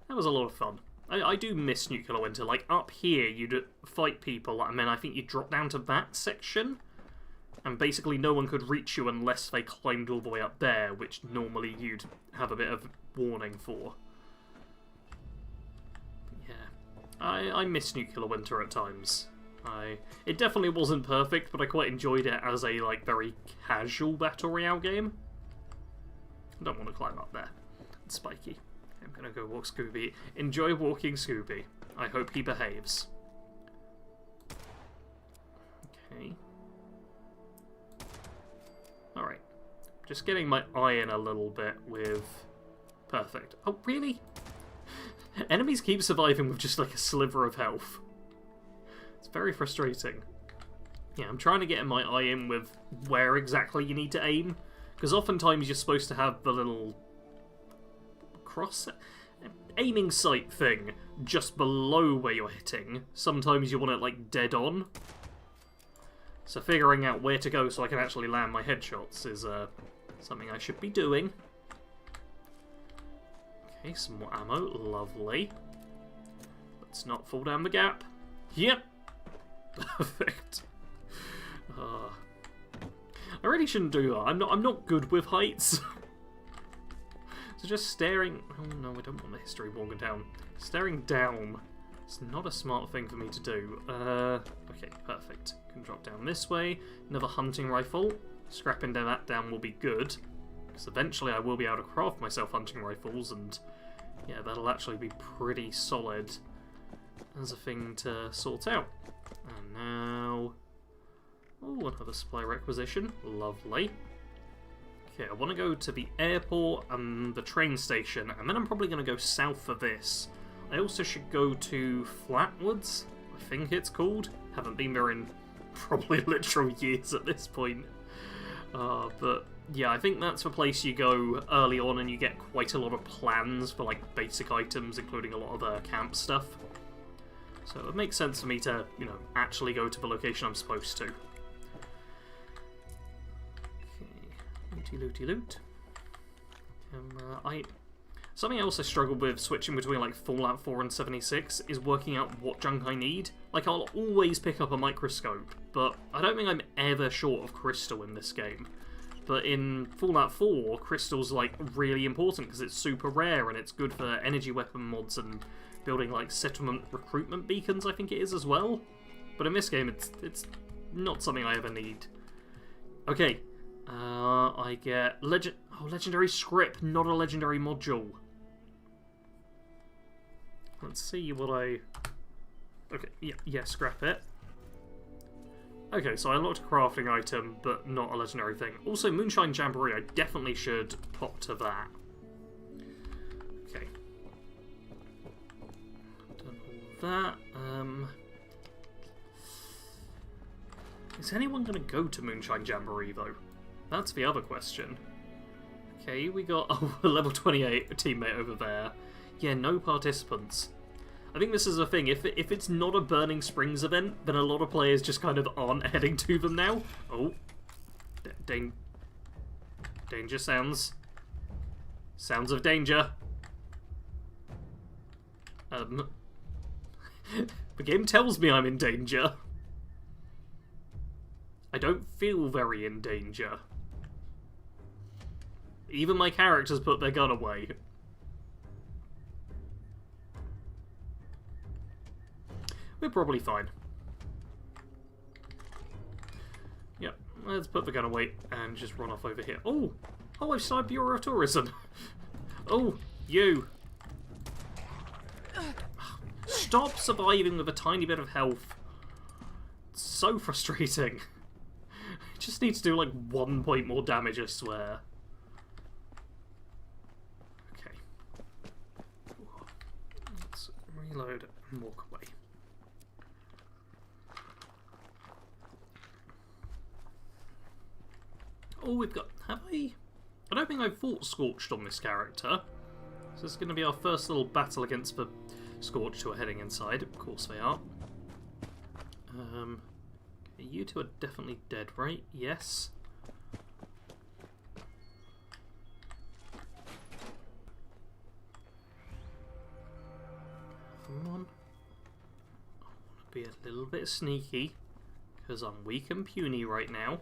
That was a lot of fun. I do miss Nuclear Winter. Like, up here, you'd fight people, and then I think you'd drop down to that section, and basically no one could reach you unless they climbed all the way up there, which normally you'd have a bit of warning for. I miss Nuclear Winter at times. It definitely wasn't perfect, but I quite enjoyed it as a like very casual Battle Royale game. I don't want to climb up there. It's spiky. I'm gonna go walk Scooby. Enjoy walking Scooby. I hope he behaves. Okay. Alright. Just getting my eye in a little bit with... Perfect. Oh, really? Enemies keep surviving with just like a sliver of health. It's very frustrating. Yeah, I'm trying to get my eye in with where exactly you need to aim, because oftentimes you're supposed to have the little aiming sight thing just below where you're hitting. Sometimes you want it like dead on. So figuring out where to go so I can actually land my headshots is something I should be doing. Okay, some more ammo. Lovely. Let's not fall down the gap. Yep. Perfect. I really shouldn't do that. I'm not good with heights. So just staring... Oh no, I don't want the history of Morgantown. Staring down. It's not a smart thing for me to do. Okay, perfect. Can drop down this way. Another hunting rifle. Scrapping that down will be good. Because eventually I will be able to craft myself hunting rifles, and yeah, that'll actually be pretty solid as a thing to sort out. And now... Oh, another supply requisition. Lovely. Okay, I want to go to the airport and the train station, and then I'm probably going to go south of this. I also should go to Flatwoods, I think it's called. Haven't been there in probably literal years at this point. But yeah, I think that's the place you go early on, and you get quite a lot of plans for like basic items, including a lot of camp stuff. So it makes sense for me to, you know, actually go to the location I'm supposed to. Okay, looty loot. Something else I struggled with switching between like Fallout 4 and 76 is working out what junk I need. Like, I'll always pick up a microscope, but I don't think I'm ever short of crystal in this game. But in Fallout 4, crystal's like really important because it's super rare and it's good for energy weapon mods and building like settlement recruitment beacons, I think it is as well. But in this game, it's not something I ever need. Okay, I get legendary script, not a legendary module. Let's see what I... Okay, yeah, scrap it. Okay, so I unlocked a crafting item, but not a legendary thing. Also, Moonshine Jamboree, I definitely should pop to that. Okay. Done all that. Is anyone going to go to Moonshine Jamboree, though? That's the other question. Okay, we got a level 28 teammate over there. Yeah, no participants. I think this is a thing. If it's not a Burning Springs event, then a lot of players just kind of aren't heading to them now. Oh. Danger sounds. Sounds of danger. The game tells me I'm in danger. I don't feel very in danger. Even my characters put their gun away. We're probably fine. Yep, let's put the gun away and just run off over here. Oh! Oh, I've started Bureau of Tourism. Oh, you. Stop surviving with a tiny bit of health. It's so frustrating. I just need to do like 1 point more damage, I swear. Okay. Let's reload and walk away. Oh, we've got... Have I don't think I've fought Scorched on this character. So this is going to be our first little battle against the Scorched who are heading inside. Of course they are. Okay, you two are definitely dead, right? Yes. Come on. I want to be a little bit sneaky, because I'm weak and puny right now.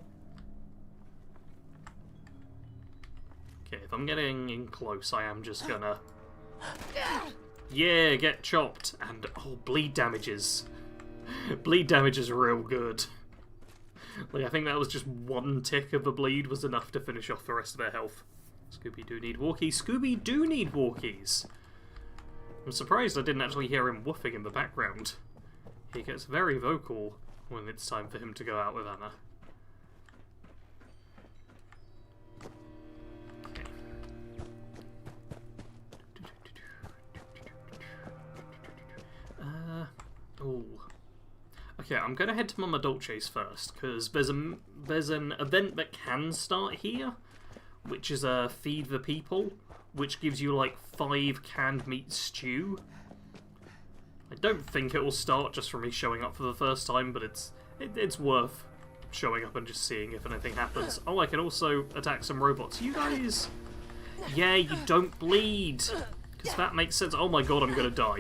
Okay, if I'm getting in close, I am just gonna... Yeah, get chopped. And, oh, bleed damages. Bleed damage is real good. Like, I think that was just 1 tick of the bleed was enough to finish off the rest of their health. Scooby-Doo need walkies. Scooby-Doo need walkies! I'm surprised I didn't actually hear him woofing in the background. He gets very vocal when it's time for him to go out with Anna. Oh. Okay, I'm gonna head to Mama Dolce's first, because there's an event that can start here, which is a Feed the People, which gives you like 5 canned meat stew. I don't think it will start just from me showing up for the first time, but it's worth showing up and just seeing if anything happens. Oh, I can also attack some robots. You guys... Yeah, you don't bleed! Because that makes sense. Oh my god, I'm gonna die.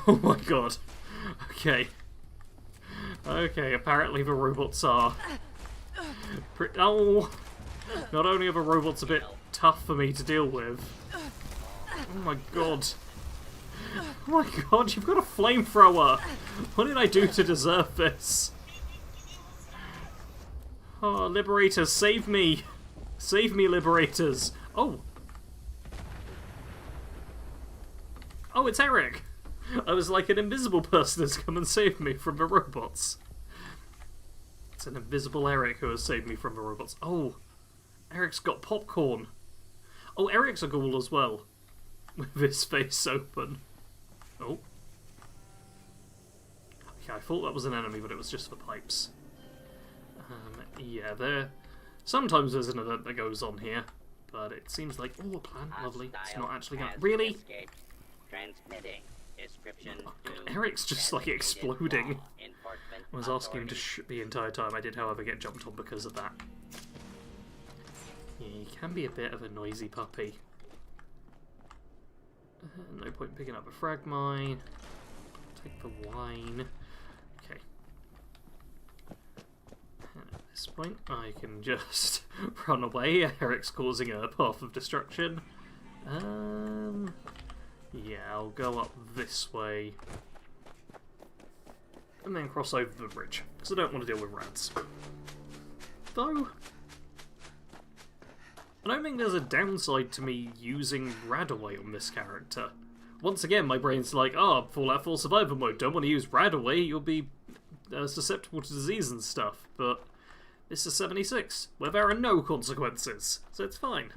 Oh my god. Okay. Okay, apparently the robots are... Oh! Not only are the robots a bit tough for me to deal with... Oh my god. Oh my god, you've got a flamethrower! What did I do to deserve this? Oh, Liberators, save me! Save me, Liberators! Oh! Oh, it's Eric! I was like, an invisible person has come and saved me from the robots. It's an invisible Eric who has saved me from the robots. Oh, Eric's got popcorn. Oh, Eric's a ghoul as well. With his face open. Oh. Okay, I thought that was an enemy, but it was just the pipes. Yeah, sometimes there's an event that goes on here, but it seems like... Oh, a plant, lovely. It's not actually going... Really? Transmitting. Oh, God, Eric's just like exploding. I was asking him to shoot the entire time. I did, however, get jumped on because of that. Yeah, he can be a bit of a noisy puppy. No point picking up a frag mine. Take the wine. Okay. And at this point, I can just run away. Eric's causing a path of destruction. Yeah, I'll go up this way. And then cross over the bridge, because I don't want to deal with rats. Though, I don't think there's a downside to me using Radaway on this character. Once again, my brain's like, oh, Fallout 4 survival mode, don't want to use Radaway, you'll be susceptible to disease and stuff. But this is 76, where there are no consequences, so it's fine.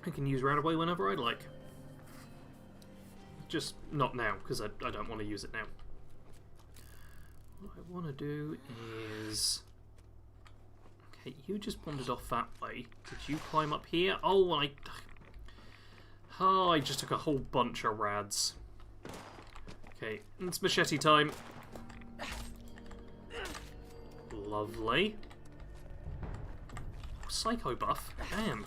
I can use Radaway whenever I like. Just not now, because I don't want to use it now. What I want to do is... Okay, you just wandered off that way. Did you climb up here? Oh, Oh, I just took a whole bunch of rads. Okay, it's machete time. Lovely. Psycho buff? Damn.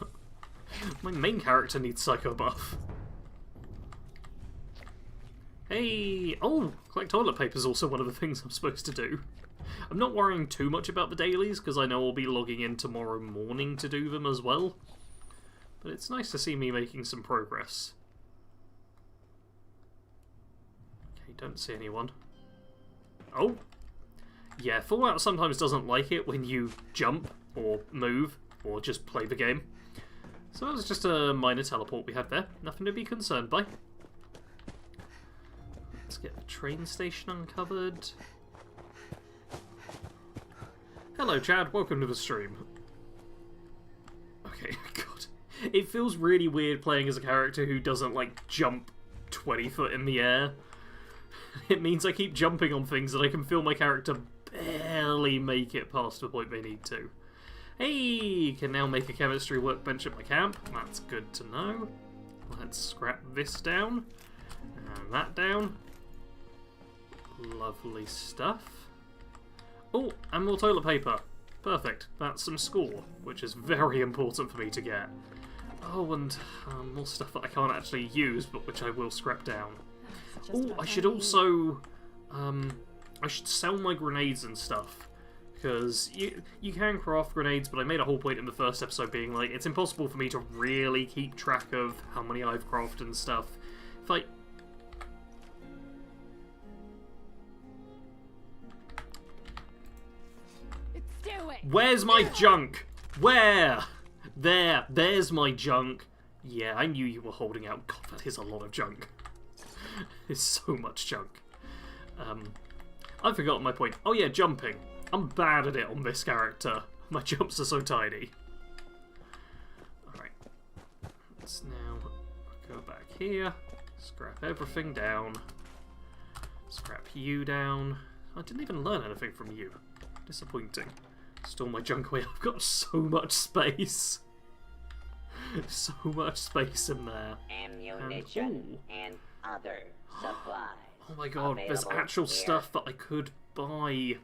My main character needs psycho buff. Hey! Oh! Collect toilet paper is also one of the things I'm supposed to do. I'm not worrying too much about the dailies, because I know I'll be logging in tomorrow morning to do them as well. But it's nice to see me making some progress. Okay, don't see anyone. Oh! Yeah, Fallout sometimes doesn't like it when you jump, or move, or just play the game. So that was just a minor teleport we had there. Nothing to be concerned by. Let's get the train station uncovered. Hello, Chad. Welcome to the stream. Okay, God. It feels really weird playing as a character who doesn't, like, jump 20 foot in the air. It means I keep jumping on things and I can feel my character barely make it past the point they need to. Hey, can now make a chemistry workbench at my camp. That's good to know. Let's scrap this down. And that down. Lovely stuff. Oh, and more toilet paper. Perfect. That's some score, which is very important for me to get. Oh, and more stuff that I can't actually use, but which I will scrap down. Oh, I should also... I should sell my grenades and stuff. Because you can craft grenades, but I made a whole point in the first episode being like, it's impossible for me to really keep track of how many I've crafted and stuff. If I... Where's my junk? Where? There's my junk. Yeah, I knew you were holding out. God, that is a lot of junk. It's so much junk. I've forgotten my point. Oh yeah, jumping. I'm bad at it on this character. My jumps are so tiny. Alright. Let's now go back here. Scrap everything down. Scrap you down. I didn't even learn anything from you. Disappointing. Store my junk away. I've got so much space. So much space in there. Ammunition and other supplies. Oh my god, there's actual stuff that I could buy.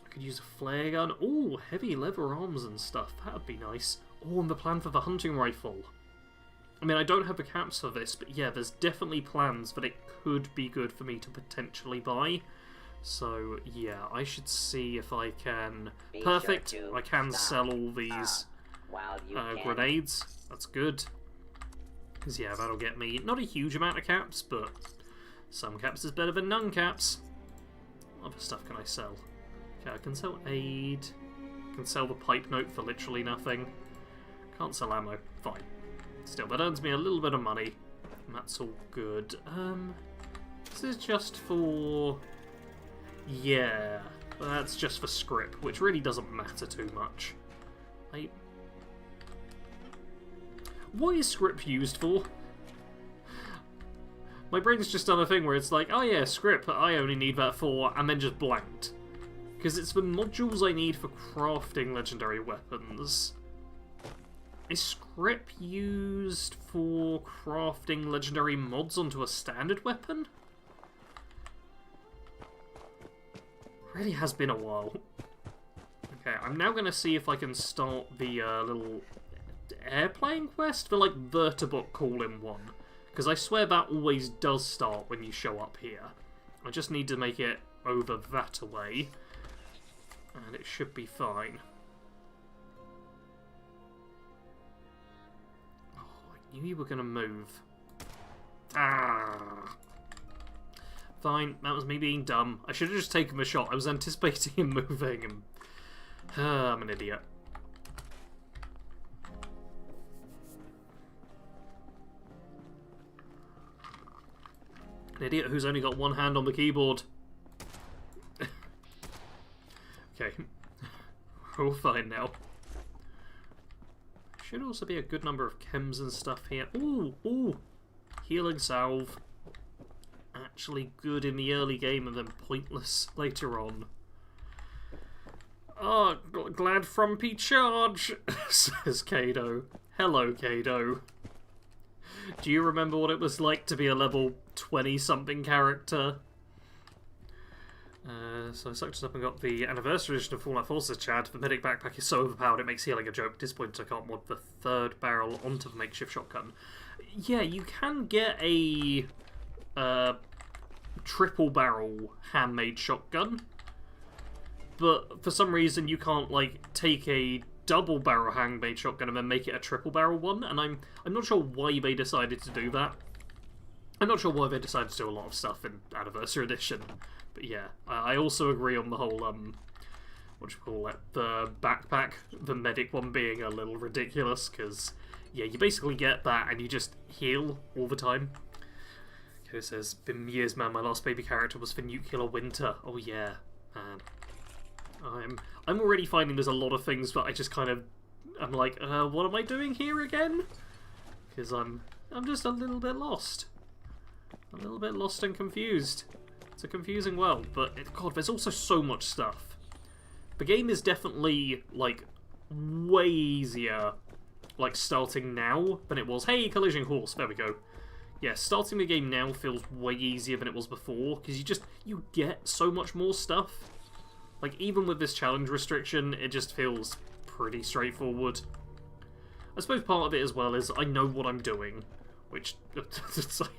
I could use a flare gun. Oh, heavy leather arms and stuff. That'd be nice. Oh, and the plan for the hunting rifle. I mean, I don't have the caps for this, but yeah, there's definitely plans that it could be good for me to potentially buy. So, yeah, I should see if I can... Perfect! I can sell all these grenades. That's good. Because, yeah, that'll get me not a huge amount of caps, but some caps is better than none caps. What other stuff can I sell? Okay, I can sell aid. I can sell the pipe note for literally nothing. Can't sell ammo. Fine. Still, that earns me a little bit of money. And that's all good. This is just for... Yeah, that's just for script, which really doesn't matter too much. What is script used for? My brain's just done a thing where it's like, oh yeah, script, I only need that for, and then just blanked. Because it's the modules I need for crafting legendary weapons. Is script used for crafting legendary mods onto a standard weapon? Really has been a while. Okay, I'm now going to see if I can start the little airplane quest for, like, Vertibot Call-in-1. Because I swear that always does start when you show up here. I just need to make it over that away. And it should be fine. Oh, I knew you were going to move. Ah. Fine, that was me being dumb. I should have just taken the shot. I was anticipating him moving and... I'm an idiot. An idiot who's only got one hand on the keyboard. Okay. We're all fine now. Should also be a good number of chems and stuff here. Ooh, ooh! Healing salve. Actually good in the early game and then pointless later on. Oh, glad Frumpy charge, says Kado. Hello, Kado. Do you remember what it was like to be a level 20-something character? So I sucked it up and got the anniversary edition of Fallout Forces, Chad. The medic backpack is so overpowered it makes healing a joke. Disappointed I can't mod the third barrel onto the makeshift shotgun. Yeah, you can get a triple barrel handmade shotgun, but for some reason you can't like take a double barrel handmade shotgun and then make it a triple barrel one, and I'm not sure why they decided to do that. I'm not sure why they decided to do a lot of stuff in Anniversary Edition, but yeah, I also agree on the whole what do you call it, the backpack, the medic one being a little ridiculous, because yeah, you basically get that and you just heal all the time. Okay, it says, been years, man, my last baby character was for Nuclear Winter. Oh yeah, man. I'm already finding there's a lot of things that I just kind of, I'm like, what am I doing here again? Because I'm just a little bit lost. A little bit lost and confused. It's a confusing world, but God, there's also so much stuff. The game is definitely, like, way easier, like, starting now than it was. Hey, collision course, there we go. Yeah, starting the game now feels way easier than it was before, because you get so much more stuff. Like, even with this challenge restriction, it just feels pretty straightforward. I suppose part of it as well is I know what I'm doing, which, it's like,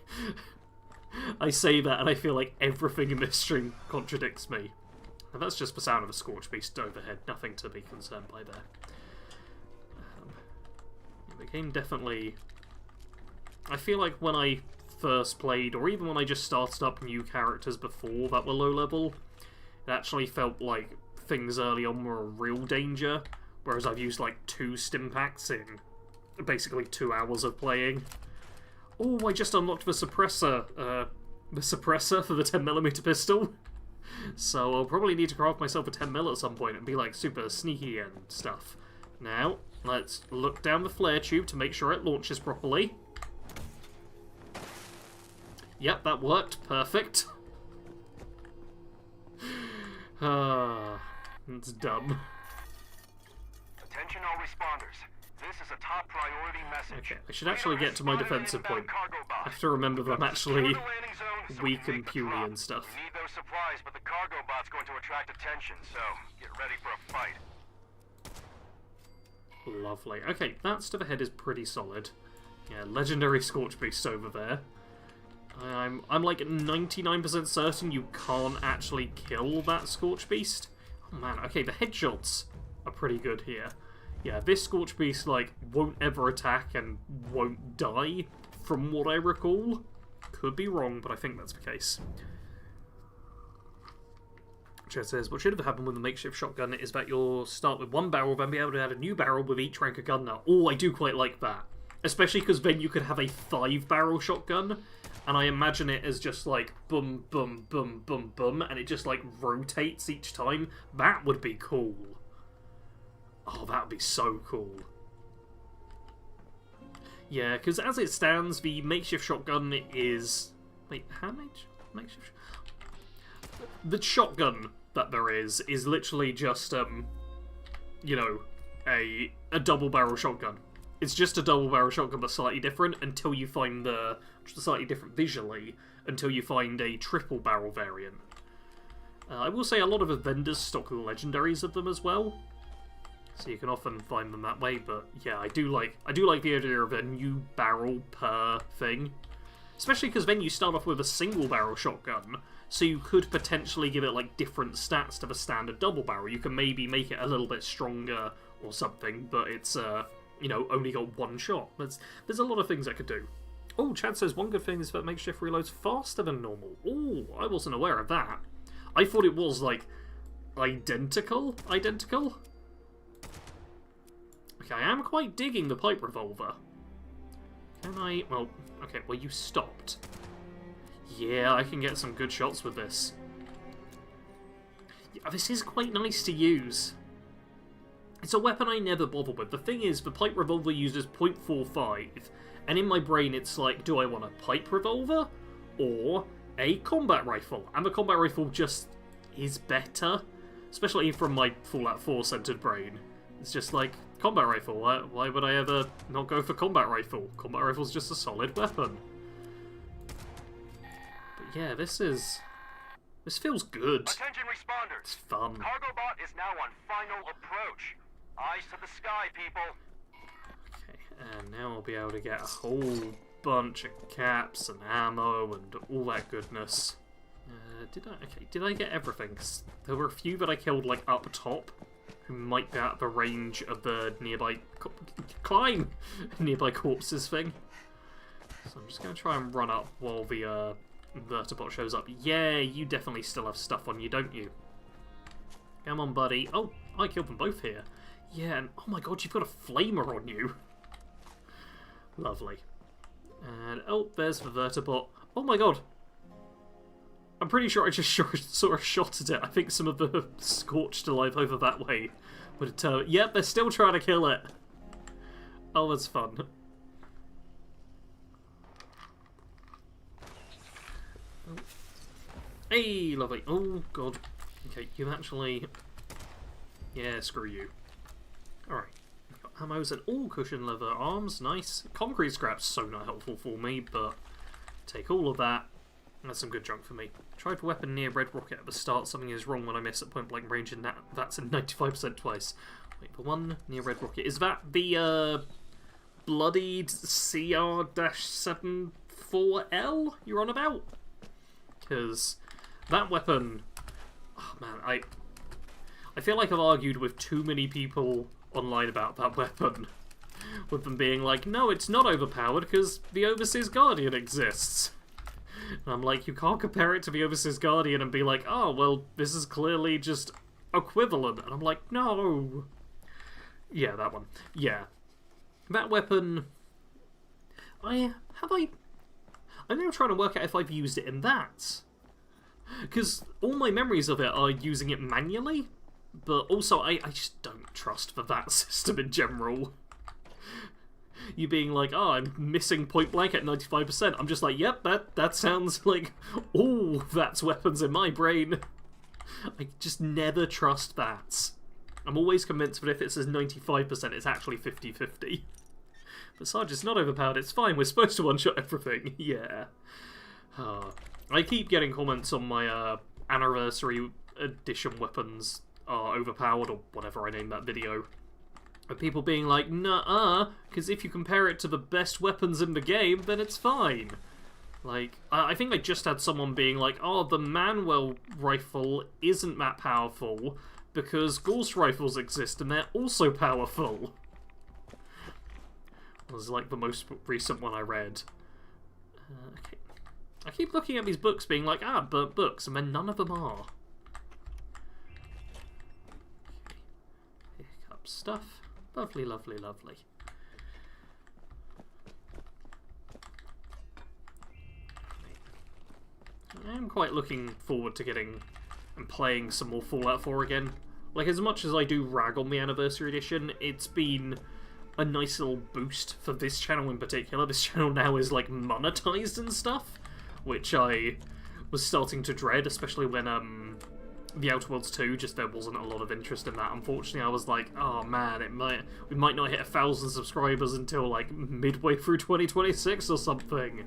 I say that and I feel like everything in this stream contradicts me. And that's just the sound of a Scorch Beast overhead, nothing to be concerned by there. The game definitely... I feel like when I first played, or even when I just started up new characters before that were low level, it actually felt like things early on were a real danger, whereas I've used like 2 stim packs in basically 2 hours of playing. Oh, I just unlocked the suppressor for the 10mm pistol. So I'll probably need to craft myself a 10mm at some point and be like super sneaky and stuff. Now, let's look down the flare tube to make sure it launches properly. Yep, that worked. Perfect. It's dumb. Attention all responders. This is a top priority message. Okay, I should actually get to my defensive point. I have to remember that I'm actually weak and puny and stuff. We need those supplies, but the cargo bot's going to attract attention, so get ready for a fight. Lovely. Okay, that stuff ahead is pretty solid. Yeah, legendary Scorch Beast over there. I'm like 99% certain you can't actually kill that Scorch Beast. Oh man, okay, the headshots are pretty good here. Yeah, this Scorch Beast, like, won't ever attack and won't die, from what I recall. Could be wrong, but I think that's the case. Chat says, what should have happened with the makeshift shotgun is that you'll start with 1 barrel, then be able to add a new barrel with each rank of gun now. Oh, I do quite like that. Especially because then you could have a 5-barrel shotgun, and I imagine it as just like boom, boom, boom, boom, boom, and it just like rotates each time. That would be cool. Oh, that would be so cool. Yeah, because as it stands, the makeshift shotgun is... Wait, how makeshift? The shotgun that there is literally just, you know, a double-barrel shotgun. It's just a double-barrel shotgun, but slightly different until you find the... slightly different visually, until you find a triple-barrel variant. I will say a lot of the vendors stock legendaries of them as well. So you can often find them that way, but yeah, I do like the idea of a new barrel per thing. Especially because then you start off with a single barrel shotgun, so you could potentially give it like different stats to the standard double barrel. You can maybe make it a little bit stronger or something, but it's you know, only got 1 shot. There's a lot of things I could do. Oh, Chad says one good thing is that makeshift reloads faster than normal. Oh, I wasn't aware of that. I thought it was like identical. Okay, I am quite digging the pipe revolver. Can I... Well, okay, well you stopped. Yeah, I can get some good shots with this. Yeah, this is quite nice to use. It's a weapon I never bother with. The thing is, the pipe revolver uses .45, and in my brain it's like, do I want a pipe revolver or a combat rifle? And the combat rifle just is better, especially from my Fallout 4 centered brain. It's just like, combat rifle. Why would I ever not go for combat rifle? Combat rifle's just a solid weapon. But yeah, this feels good. Attention responders. It's fun. Cargobot is now on final approach. Eyes to the sky, people. Okay, and now I'll be able to get a whole bunch of caps and ammo and all that goodness. Did I get everything? 'Cause there were a few that I killed like up top, who might be out of the range of the nearby nearby corpses thing. So I'm just gonna try and run up while the Vertibot shows up. Yeah, you definitely still have stuff on you, don't you? Come on, buddy. Oh, I killed them both here. Yeah, and oh my god, you've got a flamer on you. Lovely. And oh, there's the Vertibot. Oh my god. I'm pretty sure I just sort of shot at it. I think some of the Scorched alive over that way would have turned. Yep, they're still trying to kill it. Oh, that's fun. Oh. Hey, lovely. Oh, god. Okay, you actually... Yeah, screw you. Alright. Ammos and all cushion leather arms. Nice. Concrete scrap's so not helpful for me, but take all of that. That's some good junk for me. Tried to weapon near Red Rocket at the start. Something is wrong when I miss at point blank range, and that's a 95% twice. Wait for one near Red Rocket. Is that the bloodied CR-74L you're on about? Because that weapon... Oh man, I feel like I've argued with too many people online about that weapon. With them being like, no, it's not overpowered because the Overseer's Guardian exists. And I'm like, you can't compare it to the Overseer's Guardian and be like, oh, well, this is clearly just equivalent. And I'm like, no. Yeah, that one. Yeah. That weapon... I'm now trying to work out if I've used it in that. Because all my memories of it are using it manually. But also, I just don't trust that system in general. You being like, oh, I'm missing point blank at 95%. I'm just like, yep, that sounds like all that's weapons in my brain. I just never trust that. I'm always convinced that if it says 95%, it's actually 50-50. But Sarge, it's not overpowered, it's fine, we're supposed to one-shot everything. Yeah. I keep getting comments on my anniversary edition weapons are overpowered, or whatever I named that video. Of people being like, nuh-uh, because if you compare it to the best weapons in the game, then it's fine. Like, I think I just had someone being like, oh, the Manuel rifle isn't that powerful because Gauss rifles exist and they're also powerful. Was like the most recent one I read. Okay. I keep looking at these books being like, but books, and then none of them are. Okay. Pick up stuff. Lovely, lovely, lovely. I am quite looking forward to getting and playing some more Fallout 4 again. Like, as much as I do rag on the Anniversary Edition, it's been a nice little boost for this channel in particular. This channel now is, like, monetized and stuff, which I was starting to dread, especially when, The Outer Worlds 2, just there wasn't a lot of interest in that. Unfortunately, I was like, oh man, we might not hit 1,000 subscribers until, like, midway through 2026 or something.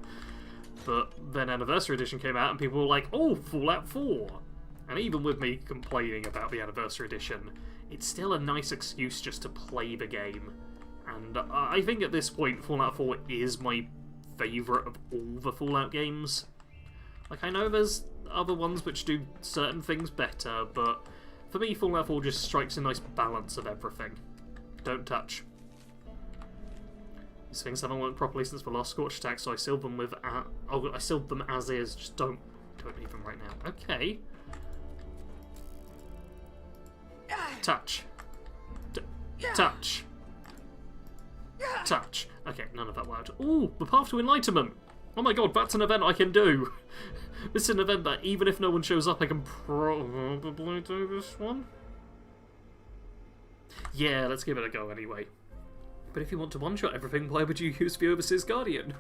But then Anniversary Edition came out and people were like, oh, Fallout 4! And even with me complaining about the Anniversary Edition, it's still a nice excuse just to play the game. And I think at this point, Fallout 4 is my favourite of all the Fallout games. Like, I know there's other ones which do certain things better, but for me, Fallout 4 just strikes a nice balance of everything. Don't touch. These things haven't worked properly since the last Scorched attack, so I sealed them with... I sealed them as is, just don't leave them right now. Okay. Touch. Touch. Touch. Okay, none of that worked. Ooh, the Path to Enlightenment! Oh my god, that's an event I can do! This is an event that even if no one shows up, I can probably do this one. Yeah, let's give it a go anyway. But if you want to one-shot everything, why would you use the Overseer's Guardian?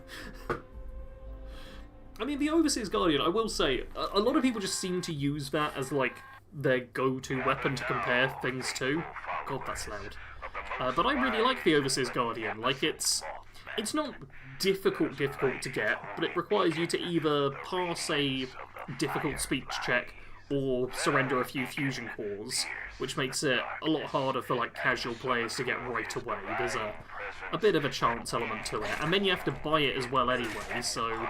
I mean, the Overseer's Guardian, I will say, a lot of people just seem to use that as, like, their go-to weapon to compare things to. God, that's loud. But I really like the Overseer's Guardian. Like, it's not difficult to get, but it requires you to either pass a difficult speech check or surrender a few fusion cores, which makes it a lot harder for like casual players to get right away. There's a bit of a chance element to it, and then you have to buy it as well anyway, so,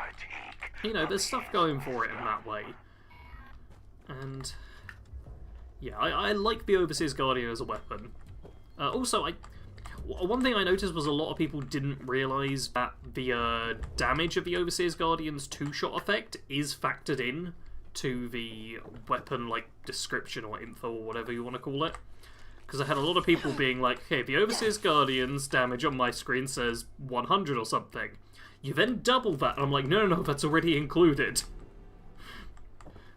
you know, there's stuff going for it in that way. And yeah, I like the Overseer's Guardian as a weapon. Also, one thing I noticed was a lot of people didn't realise that the damage of the Overseer's Guardian's two-shot effect is factored in to the weapon, like, description or info or whatever you want to call it. Because I had a lot of people being like, hey, the Overseer's Guardian's damage on my screen says 100 or something. You then double that, and I'm like, no, that's already included.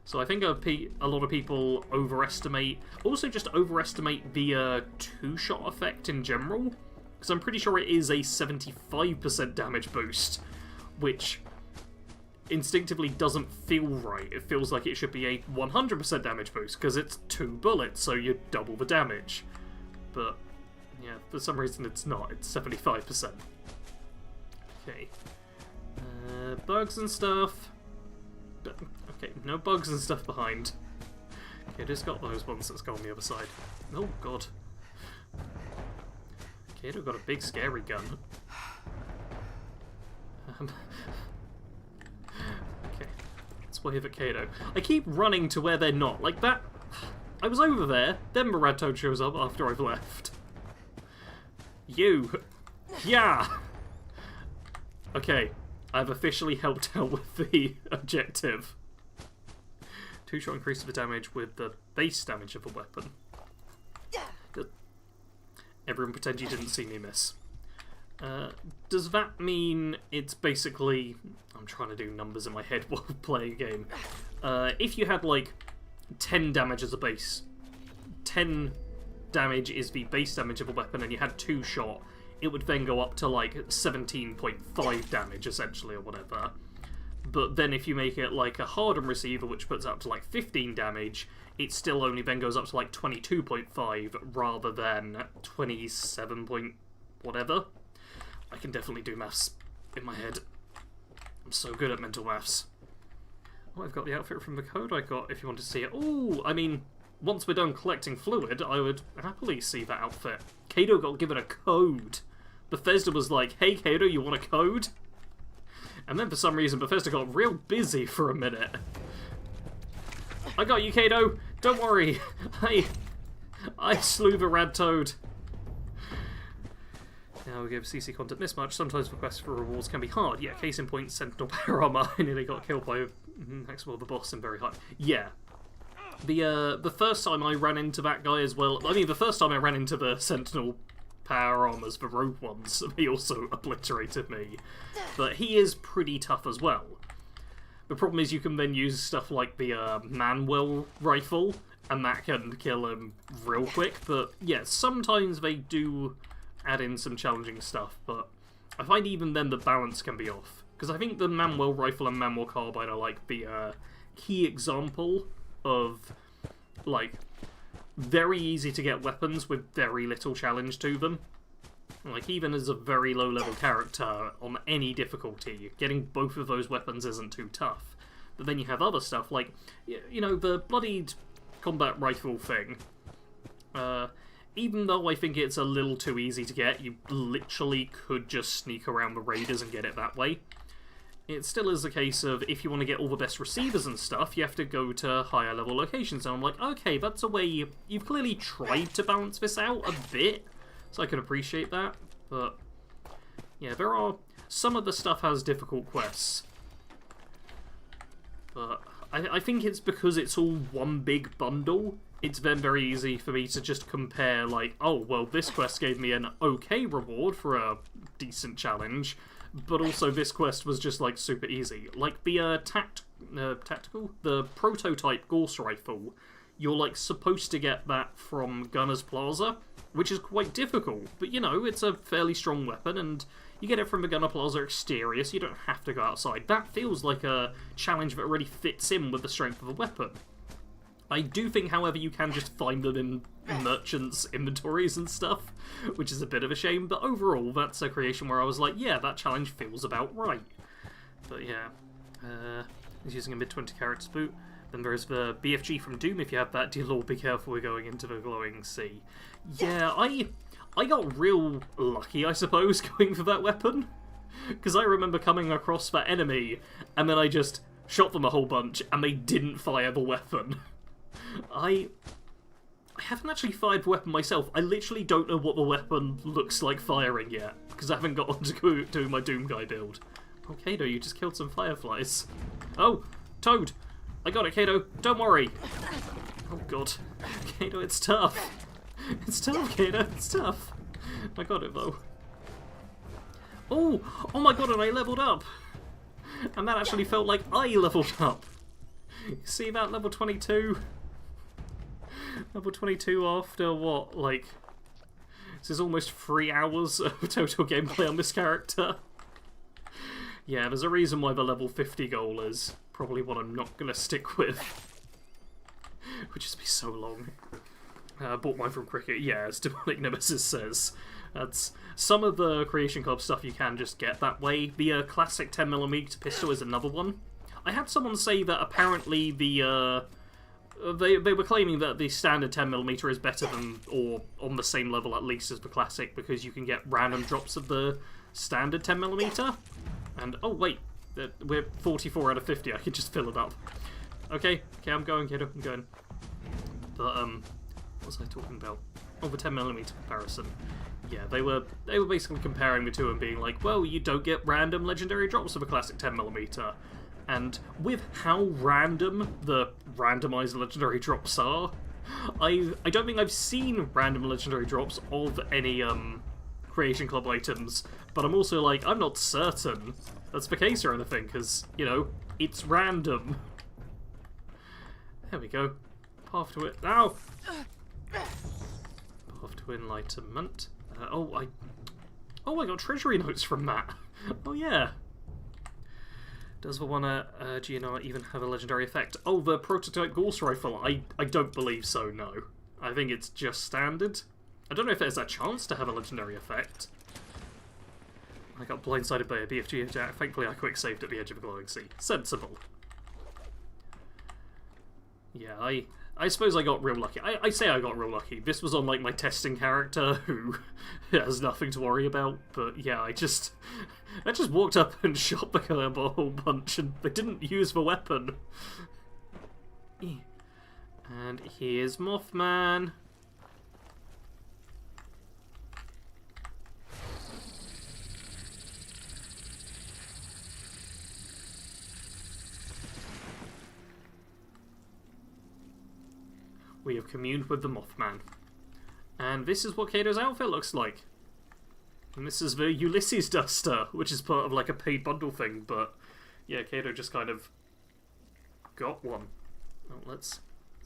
So I think a lot of people overestimate the two-shot effect in general, because I'm pretty sure it is a 75% damage boost, which instinctively doesn't feel right. It feels like it should be a 100% damage boost, because it's 2 bullets, so you double the damage. But, yeah, for some reason it's not. It's 75%. Okay. Bugs and stuff. Okay, no bugs and stuff behind. Okay, just got those ones that's gone on the other side. Oh, God. Kato got a big scary gun. Okay, let's wave at Kato. I keep running to where they're not. Like that... I was over there, then Murad'Toad shows up after I've left. You! Yeah! Okay, I've officially helped out with the objective. Two-shot increase the damage with the base damage of a weapon. Good. Everyone pretend you didn't see me miss. Does that mean it's basically... I'm trying to do numbers in my head while playing a game. If you had, like, 10 damage as a base... 10 damage is the base damage of a weapon, and you had 2-shot, it would then go up to, like, 17.5 damage, essentially, or whatever. But then if you make it like a hardened receiver, which puts up to like 15 damage, it still only then goes up to like 22.5 rather than 27 point whatever. I can definitely do maths in my head. I'm so good at mental maths. Oh, I've got the outfit from the code I got, if you want to see it. Oh, I mean, once we're done collecting fluid, I would happily see that outfit. Kato got given a code. Bethesda was like, hey Kato, you want a code? And then for some reason Bethesda got real busy for a minute. I got you, Kato! Don't worry! I slew the Murad'Toad. Now we give CC content this much. Sometimes requests for rewards can be hard. Yeah, case in point, Sentinel Power Armor. I nearly got killed by Maxwell the boss in very high. Yeah. The first time I ran into that guy as well... I mean, the first time I ran into the Sentinel Power Armors, the rogue ones, he also obliterated me. But he is pretty tough as well. The problem is you can then use stuff like the Manuel rifle, and that can kill him real quick. But yeah, sometimes they do add in some challenging stuff, but I find even then the balance can be off. Because I think the Manuel rifle and Manuel carbine are like the key example of like very easy to get weapons with very little challenge to them. Like, even as a very low-level character, on any difficulty, getting both of those weapons isn't too tough. But then you have other stuff, like, you know, the bloodied combat rifle thing. Even though I think it's a little too easy to get, you literally could just sneak around the raiders and get it that way. It still is a case of, if you want to get all the best receivers and stuff, you have to go to higher level locations. And I'm like, okay, that's a way you've clearly tried to balance this out a bit, so I can appreciate that. But, yeah, there are... Some of the stuff has difficult quests. But I think it's because it's all one big bundle. It's then very easy for me to just compare, like, oh, well, this quest gave me an okay reward for a decent challenge, but also this quest was just, like, super easy. Like, the tactical? The prototype Gauss rifle, you're, like, supposed to get that from Gunner's Plaza, which is quite difficult, but, you know, it's a fairly strong weapon, and you get it from the Gunner Plaza exterior, so you don't have to go outside. That feels like a challenge that really fits in with the strength of the weapon. I do think, however, you can just find them in merchants' inventories and stuff, which is a bit of a shame, but overall, that's a creation where I was like, yeah, that challenge feels about right. But yeah, he's using a mid-20 character boot. Then there's the BFG from Doom, if you have that. Dear Lord, be careful, we're going into the glowing sea. Yeah, I got real lucky, I suppose, going for that weapon. Because I remember coming across that enemy, and then I just shot them a whole bunch, and they didn't fire the weapon. I haven't actually fired the weapon myself. I literally don't know what the weapon looks like firing yet, because I haven't got on to doing my Doom Guy build. Oh, Kado, you just killed some fireflies. Oh, Toad! I got it, Kado. Don't worry. Oh, God. Kado, it's tough. It's tough, Kado. It's tough. I got it, though. Oh! Oh my god, and I leveled up! And that actually felt like I leveled up. You see that? Level 22? Level 22 after, what, like... This is almost 3 hours of total gameplay on this character. Yeah, there's a reason why the level 50 goal is probably what I'm not going to stick with. Would just be so long. Bought mine from Cricket, yeah, as Demonic Nemesis says. That's some of the Creation Club stuff you can just get that way. The classic 10mm pistol is another one. I had someone say that apparently the they were claiming that the standard 10mm is better than, or on the same level at least as the classic, because you can get random drops of the standard 10mm. And oh wait, we're 44 out of 50. I can just fill it up. Okay, I'm going, kiddo. I'm going. But what was I talking about? Oh, the 10mm comparison. Yeah, they were basically comparing the two and being like, well, you don't get random legendary drops of a classic 10mm. And with how random the randomized legendary drops are, I don't think I've seen random legendary drops of any Creation Club items, but I'm also like, I'm not certain that's the case or anything, because, you know, it's random. There we go. Path to it. Ow! Path to enlightenment. Oh, I got treasury notes from that. Oh, yeah. Does the one GNR even have a legendary effect? Oh, the prototype Gauss rifle. I don't believe so, no. I think it's just standard. I don't know if there's a chance to have a legendary effect. I got blindsided by a BFG attack. Thankfully, I quick-saved at the edge of a glowing sea. Sensible. Yeah, I suppose I got real lucky. I say I got real lucky. This was on, like, my testing character, who has nothing to worry about. But, yeah, I just walked up and shot the guy a whole bunch, and they didn't use the weapon. And here's Mothman. We have communed with the Mothman. And this is what Kado's outfit looks like. And this is the Ulysses Duster, which is part of like a paid bundle thing, but yeah, Kado just kind of got one. Oh, let's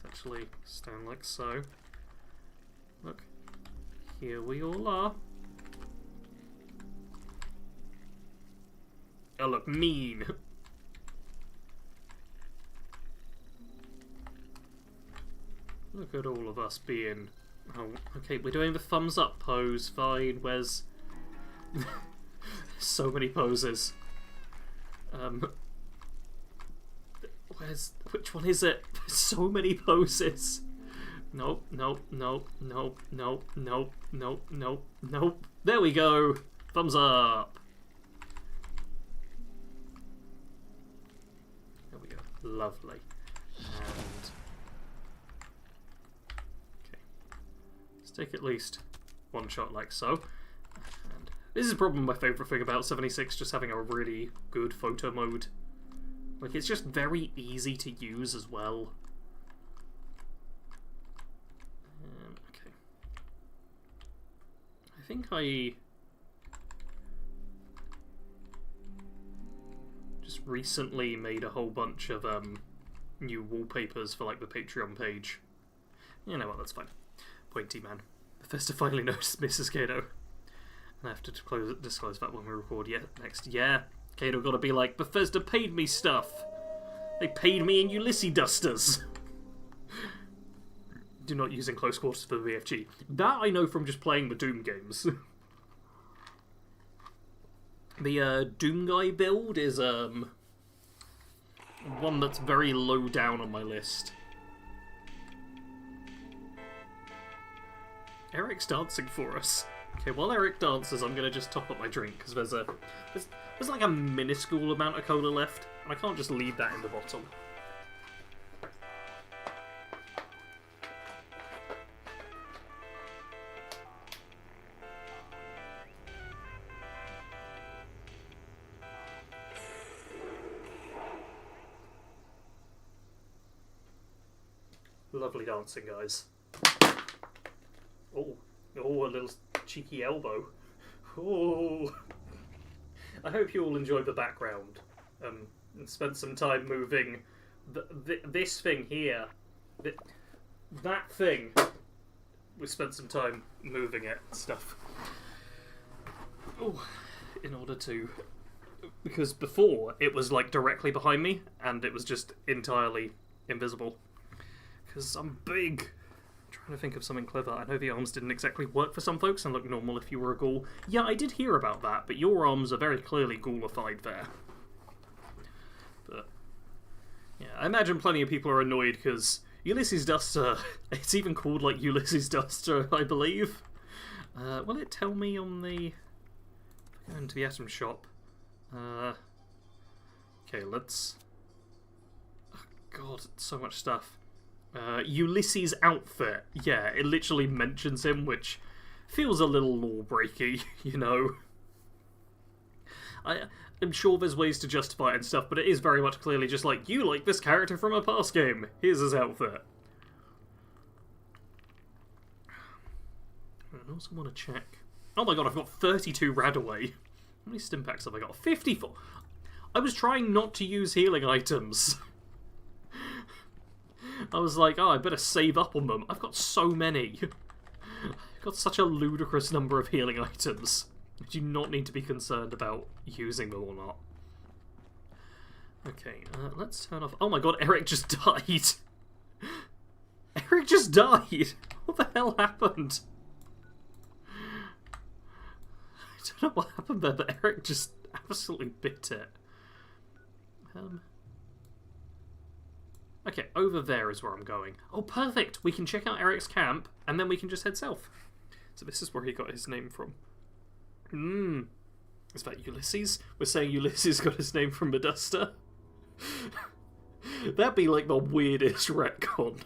actually stand like so. Look, here we all are. I look mean. Look at all of us being... Oh, okay, we're doing the thumbs up pose. Fine, where's... so many poses. Which one is it? There's so many poses. Nope, nope, nope, nope, nope, nope, nope, nope, nope. There we go. Thumbs up. There we go. Lovely. And... take at least one shot like so. And this is probably my favourite thing about 76, just having a really good photo mode. Like, it's just very easy to use as well. Okay. I think I just recently made a whole bunch of new wallpapers for like the Patreon page. You know what, that's fine. Pointy man. Bethesda finally noticed Mrs. Kado. And I have to disclose that when we record next. Yeah, Kado gotta be like, Bethesda paid me stuff. They paid me in Ulysses Dusters. do not use in close quarters for the BFG. That I know from just playing the Doom games. The Doom Guy build is one that's very low down on my list. Eric's dancing for us. Okay, while Eric dances, I'm gonna just top up my drink because there's like a minuscule amount of cola left, and I can't just leave that in the bottle. Lovely dancing, guys. Oh, a little cheeky elbow. Oh. I hope you all enjoyed the background and spent some time moving this thing here. That thing. We spent some time moving it and stuff. Oh, in order to... Because before, it was like directly behind me and it was just entirely invisible. Because I'm big. I'm trying to think of something clever. I know the arms didn't exactly work for some folks and look normal if you were a ghoul. Yeah, I did hear about that, but your arms are very clearly ghoulified there. But, yeah, I imagine plenty of people are annoyed because Ulysses Duster, it's even called like Ulysses Duster, I believe. Will it tell me on the... Go into the Atom Shop. Okay, let's... Oh, God, so much stuff. Ulysses' outfit. Yeah, it literally mentions him, which feels a little law-breaky, you know. I'm sure there's ways to justify it and stuff, but it is very much clearly just like, you like this character from a past game. Here's his outfit. I also want to check. Oh my god, I've got 32 Radaway. How many Stimpaks have I got? 54. I was trying not to use healing items. I was like, oh, I better save up on them. I've got so many. I've got such a ludicrous number of healing items. I do not need to be concerned about using them or not. Okay, let's turn off... Oh my god, Eric just died. Eric just died. What the hell happened? I don't know what happened there, but Eric just absolutely bit it. Okay, over there is where I'm going. Oh, perfect! We can check out Eric's camp, and then we can just head south. So this is where he got his name from. Is that Ulysses? We're saying Ulysses got his name from Medusta? That'd be like the weirdest retcon.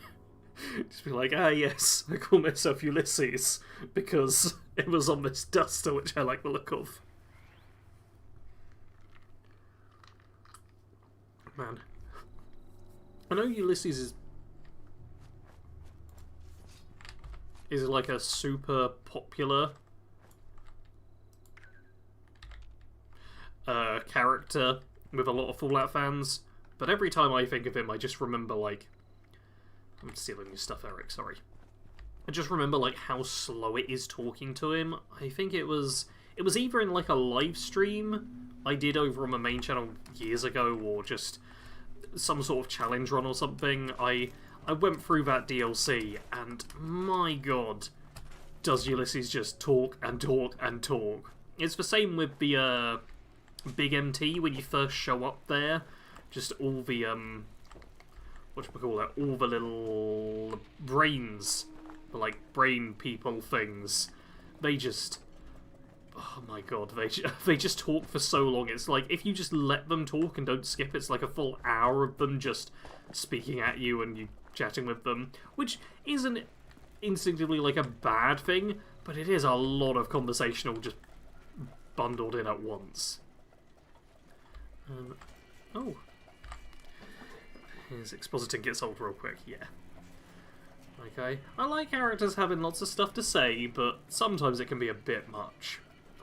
Just be like, ah yes, I call myself Ulysses, because it was on this duster, which I like the look of. Man. I know Ulysses is like a super popular character with a lot of Fallout fans, but every time I think of him, I just remember, like... I'm stealing your stuff, Eric, sorry. I just remember, like, how slow it is talking to him. I think it was either in, like, a live stream I did over on my main channel years ago, or just some sort of challenge run or something. I went through that DLC, and my god, does Ulysses just talk and talk and talk. It's the same with the Big MT when you first show up there. Just all the whatchamacallit, all the little brains, the like brain people things. They just, oh my god, they just talk for so long. It's like if you just let them talk and don't skip, it's like a full hour of them just speaking at you and you chatting with them, which isn't instinctively like a bad thing, but it is a lot of conversational just bundled in at once. Oh. His expositing gets old real quick, yeah. Okay. I like characters having lots of stuff to say, but sometimes it can be a bit much.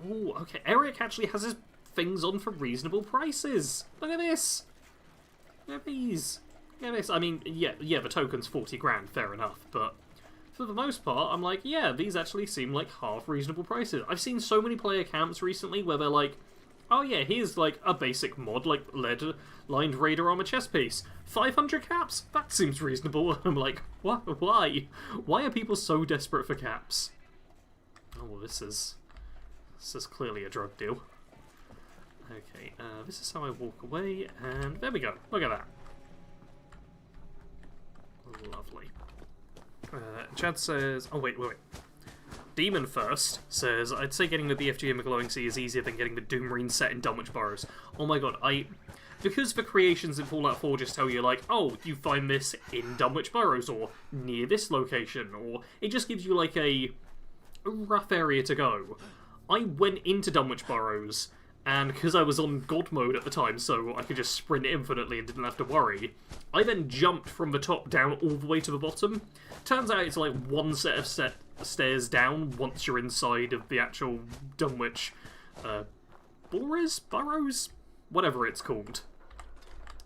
Oh, okay. Eric actually has his things on for reasonable prices. Look at this. Look at these. Look at this. I mean, yeah, the token's 40 grand, fair enough, but for the most part, I'm like, yeah, these actually seem like half reasonable prices. I've seen so many player camps recently where they're like Oh yeah, here's like a basic mod, like lead-lined Raider armor chest piece. 500 caps? That seems reasonable. I'm like, what? Why? Why are people so desperate for caps? Oh, well, this is clearly a drug deal. Okay, this is how I walk away, and there we go. Look at that. Lovely. Chad says... Oh, wait. Demon First says, I'd say getting the BFG in the Glowing Sea is easier than getting the Doom Marine set in Dunwich Burrows. Oh my god, because the creations in Fallout 4 just tell you, like, oh, you find this in Dunwich Burrows, or near this location, or it just gives you, like, a rough area to go. I went into Dunwich Burrows, and because I was on God mode at the time, so I could just sprint infinitely and didn't have to worry, I then jumped from the top down all the way to the bottom. Turns out it's like one set of stairs down once you're inside of the actual Dunwich Burrows? Whatever it's called.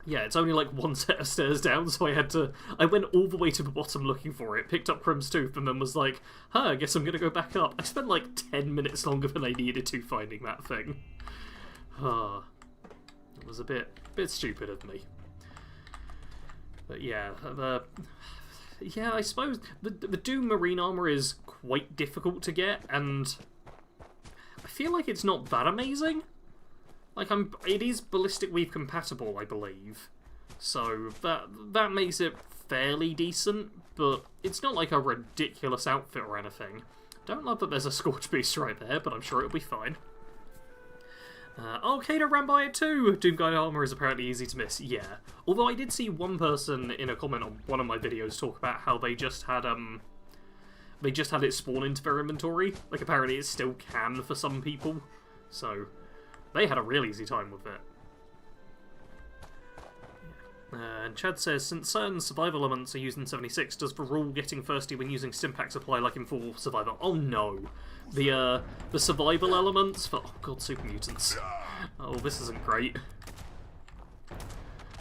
Yeah, it's only like one set of stairs down, so I went all the way to the bottom looking for it, picked up Crim's Tooth, and then was like, I guess I'm gonna go back up. I spent like 10 minutes longer than I needed to finding that thing. It was a bit stupid of me. But yeah, yeah, I suppose the Doom Marine armor is quite difficult to get, and I feel like it's not that amazing. Like, it is Ballistic Weave compatible, I believe, so that makes it fairly decent, but it's not like a ridiculous outfit or anything. Don't love that there's a Scorch Beast right there, but I'm sure it'll be fine. Kato ran by it too! Doomguide armor is apparently easy to miss. Yeah. Although I did see one person in a comment on one of my videos talk about how they just had it spawn into their inventory. Like, apparently it still can for some people. So, they had a real easy time with it. And Chad says, since certain survival elements are used in 76, does the rule getting thirsty when using Stimpack apply like in full survival? Oh no. The survival elements for... Oh god, super mutants. Oh, this isn't great.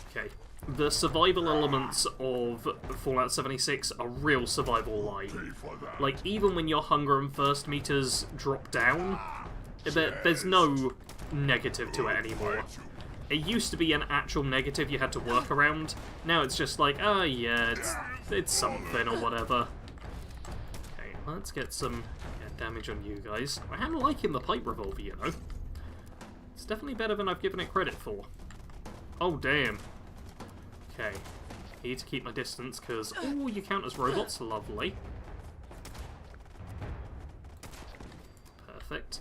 Okay. The survival elements of Fallout 76 are real survival light. Like, even when your hunger and thirst meters drop down, there's no negative to it anymore. It used to be an actual negative you had to work around. Now it's just like, oh yeah, it's something or whatever. Okay, let's get some damage on you guys. I am liking the pipe revolver, you know. It's definitely better than I've given it credit for. Oh, damn. Okay. Need to keep my distance, because... Oh, you count as robots. Lovely. Perfect.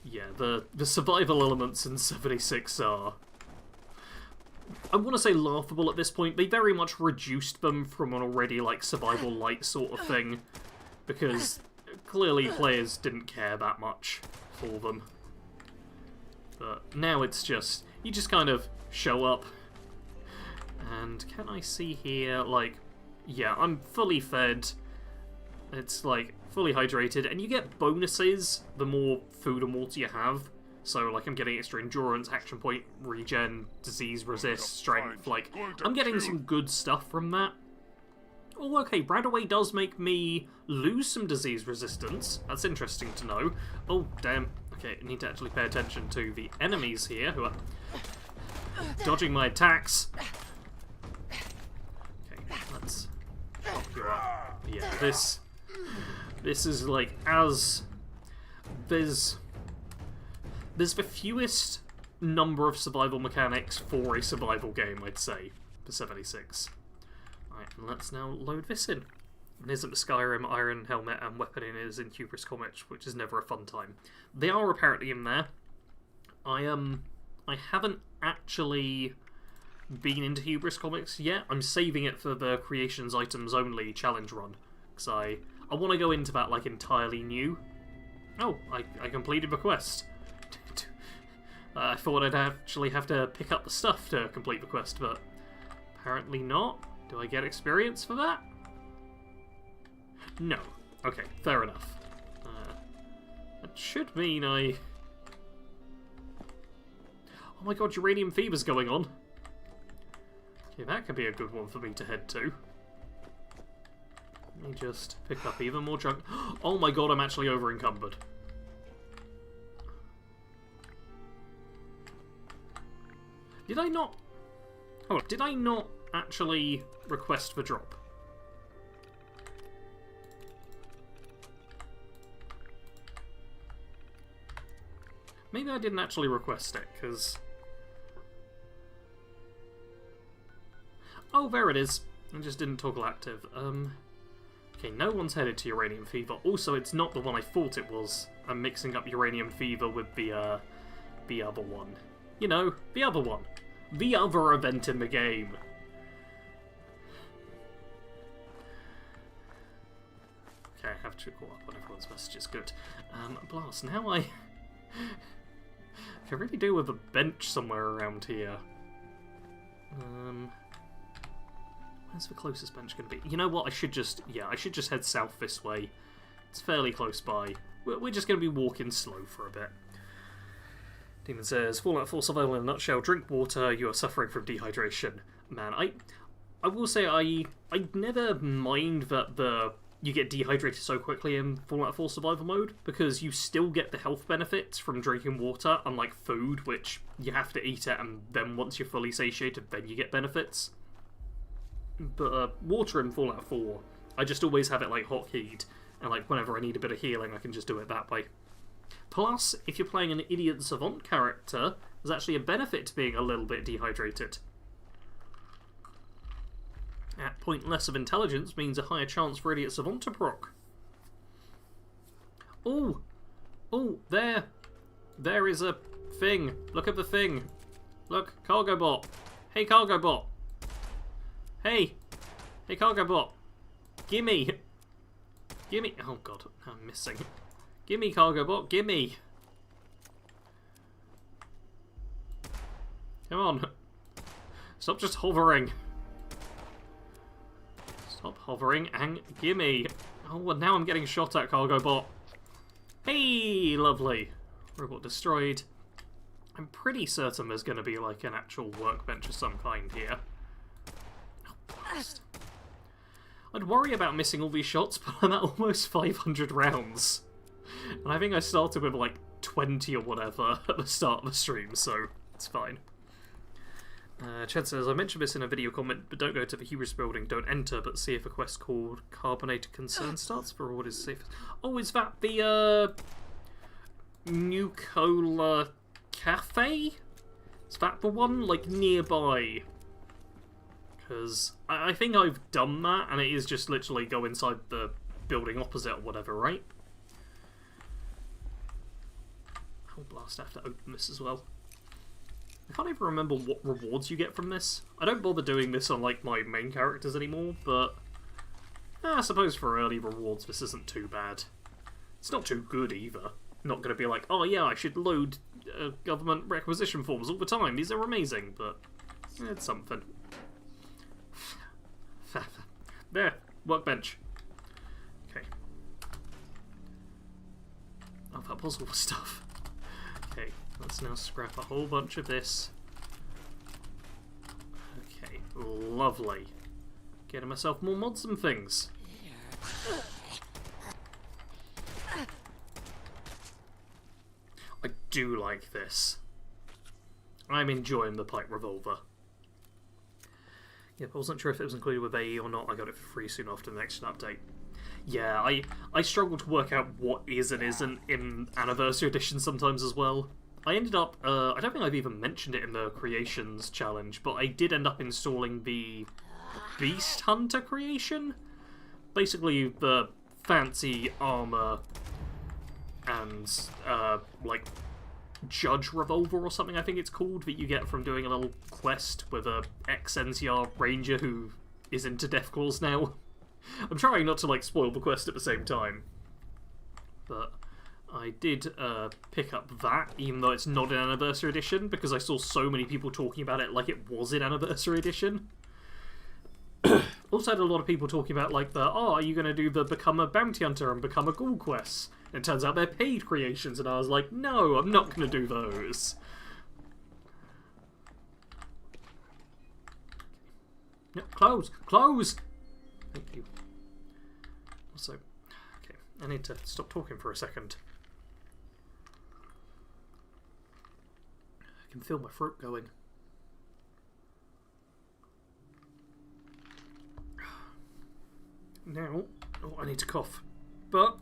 Yeah, the survival elements in 76 are... I want to say laughable at this point. They very much reduced them from an already, like, survival light sort of thing. Because clearly players didn't care that much for them. But now it's just... You just kind of show up. And can I see here, like... Yeah, I'm fully fed. It's, like, fully hydrated. And you get bonuses the more food and water you have. So, like, I'm getting extra endurance, action point, regen, disease resist, strength. Like, I'm getting some good stuff from that. Oh, okay, Radaway does make me lose some disease resistance. That's interesting to know. Oh, damn. Okay, I need to actually pay attention to the enemies here who are dodging my attacks. Okay, let's chop you up. Yeah, this is, like, as... There's the fewest number of survival mechanics for a survival game, I'd say, for 76. Alright, and let's now load this in. It isn't the Skyrim, Iron Helmet, and weapon in is in Hubris Comics, which is never a fun time. They are apparently in there. I haven't actually been into Hubris Comics yet. I'm saving it for the Creations Items Only challenge run, because I want to go into that, like, entirely new. Oh, I completed the quest. I thought I'd actually have to pick up the stuff to complete the quest, but apparently not. Do I get experience for that? No. Okay, fair enough. That should mean I... Oh my god, Uranium Fever's going on. Okay, that could be a good one for me to head to. Let me just pick up even more junk. Oh my god, I'm actually over encumbered. Did I not... Hold on, did I not actually request for drop? Maybe I didn't actually request it, because... Oh, there it is. I just didn't toggle active. Okay, no one's headed to Uranium Fever. Also, it's not the one I thought it was. I'm mixing up Uranium Fever with the other one. You know, the other one. The other event in the game. Okay, I have to call up on everyone's messages. Good. Blast, now I can really do with a bench somewhere around here. Where's the closest bench going to be? You know what? I should just head south this way. It's fairly close by. We're just going to be walking slow for a bit. Demon says, Fallout 4 survival in a nutshell. Drink water. You are suffering from dehydration. Man, I will say I never mind that you get dehydrated so quickly in Fallout 4 survival mode, because you still get the health benefits from drinking water, unlike food, which you have to eat it, and then once you're fully satiated, then you get benefits. But water in Fallout 4, I just always have it like hotkeyed, and like whenever I need a bit of healing, I can just do it that way. Plus, if you're playing an Idiot Savant character, there's actually a benefit to being a little bit dehydrated. At point less of intelligence means a higher chance for Idiot Savant to proc. Oh! Oh, there! There is a thing. Look at the thing. Look, Cargo Bot. Hey, Cargo Bot. Hey! Hey, Cargo Bot. Gimme! Gimme! Oh god, I'm missing. Gimme, Cargo Bot, gimme! Come on. Stop just hovering. Stop hovering and gimme. Oh, well, now I'm getting shot at, Cargo Bot. Hey, lovely. Robot destroyed. I'm pretty certain there's going to be like an actual workbench of some kind here. I'd worry about missing all these shots, but I'm at almost 500 rounds. And I think I started with like 20 or whatever at the start of the stream, so it's fine. Chad says, I mentioned this in a video comment, but don't go to the Hubris building, don't enter, but see if a quest called Carbonated Concern starts for what is safe. Oh, is that the, Nucola Cafe? Is that the one, like, nearby? Because I think I've done that, and it is just literally go inside the building opposite or whatever, right? Oh, blast, I have to open this as well. I can't even remember what rewards you get from this. I don't bother doing this on, like, my main characters anymore, but I suppose for early rewards this isn't too bad. It's not too good either. Not going to be like, oh yeah, I should load government requisition forms all the time. These are amazing, but it's something. There, workbench. Okay. Oh, that was all the stuff. Okay, let's now scrap a whole bunch of this. Okay, lovely. Getting myself more mods and things. I do like this. I'm enjoying the pipe revolver. Yep, I wasn't sure if it was included with AE or not. I got it for free soon after the next update. Yeah, I struggle to work out what is and isn't in Anniversary Edition sometimes as well. I ended up, I don't think I've even mentioned it in the Creations challenge, but I did end up installing the Beast Hunter creation. Basically, the fancy armor and, like, Judge Revolver or something I think it's called, that you get from doing a little quest with a ex-NCR ranger who is into Deathclaws now. I'm trying not to, like, spoil the quest at the same time. But I did pick up that, even though it's not in Anniversary Edition, because I saw so many people talking about it like it was in Anniversary Edition. Also had a lot of people talking about, like, oh, are you going to do the Become a Bounty Hunter and Become a Ghoul quests? And it turns out they're paid creations, and I was like, no, I'm not going to do those. No, close! Close! Thank you. Also, okay, I need to stop talking for a second. I can feel my throat going. now... Oh, I need to cough. But...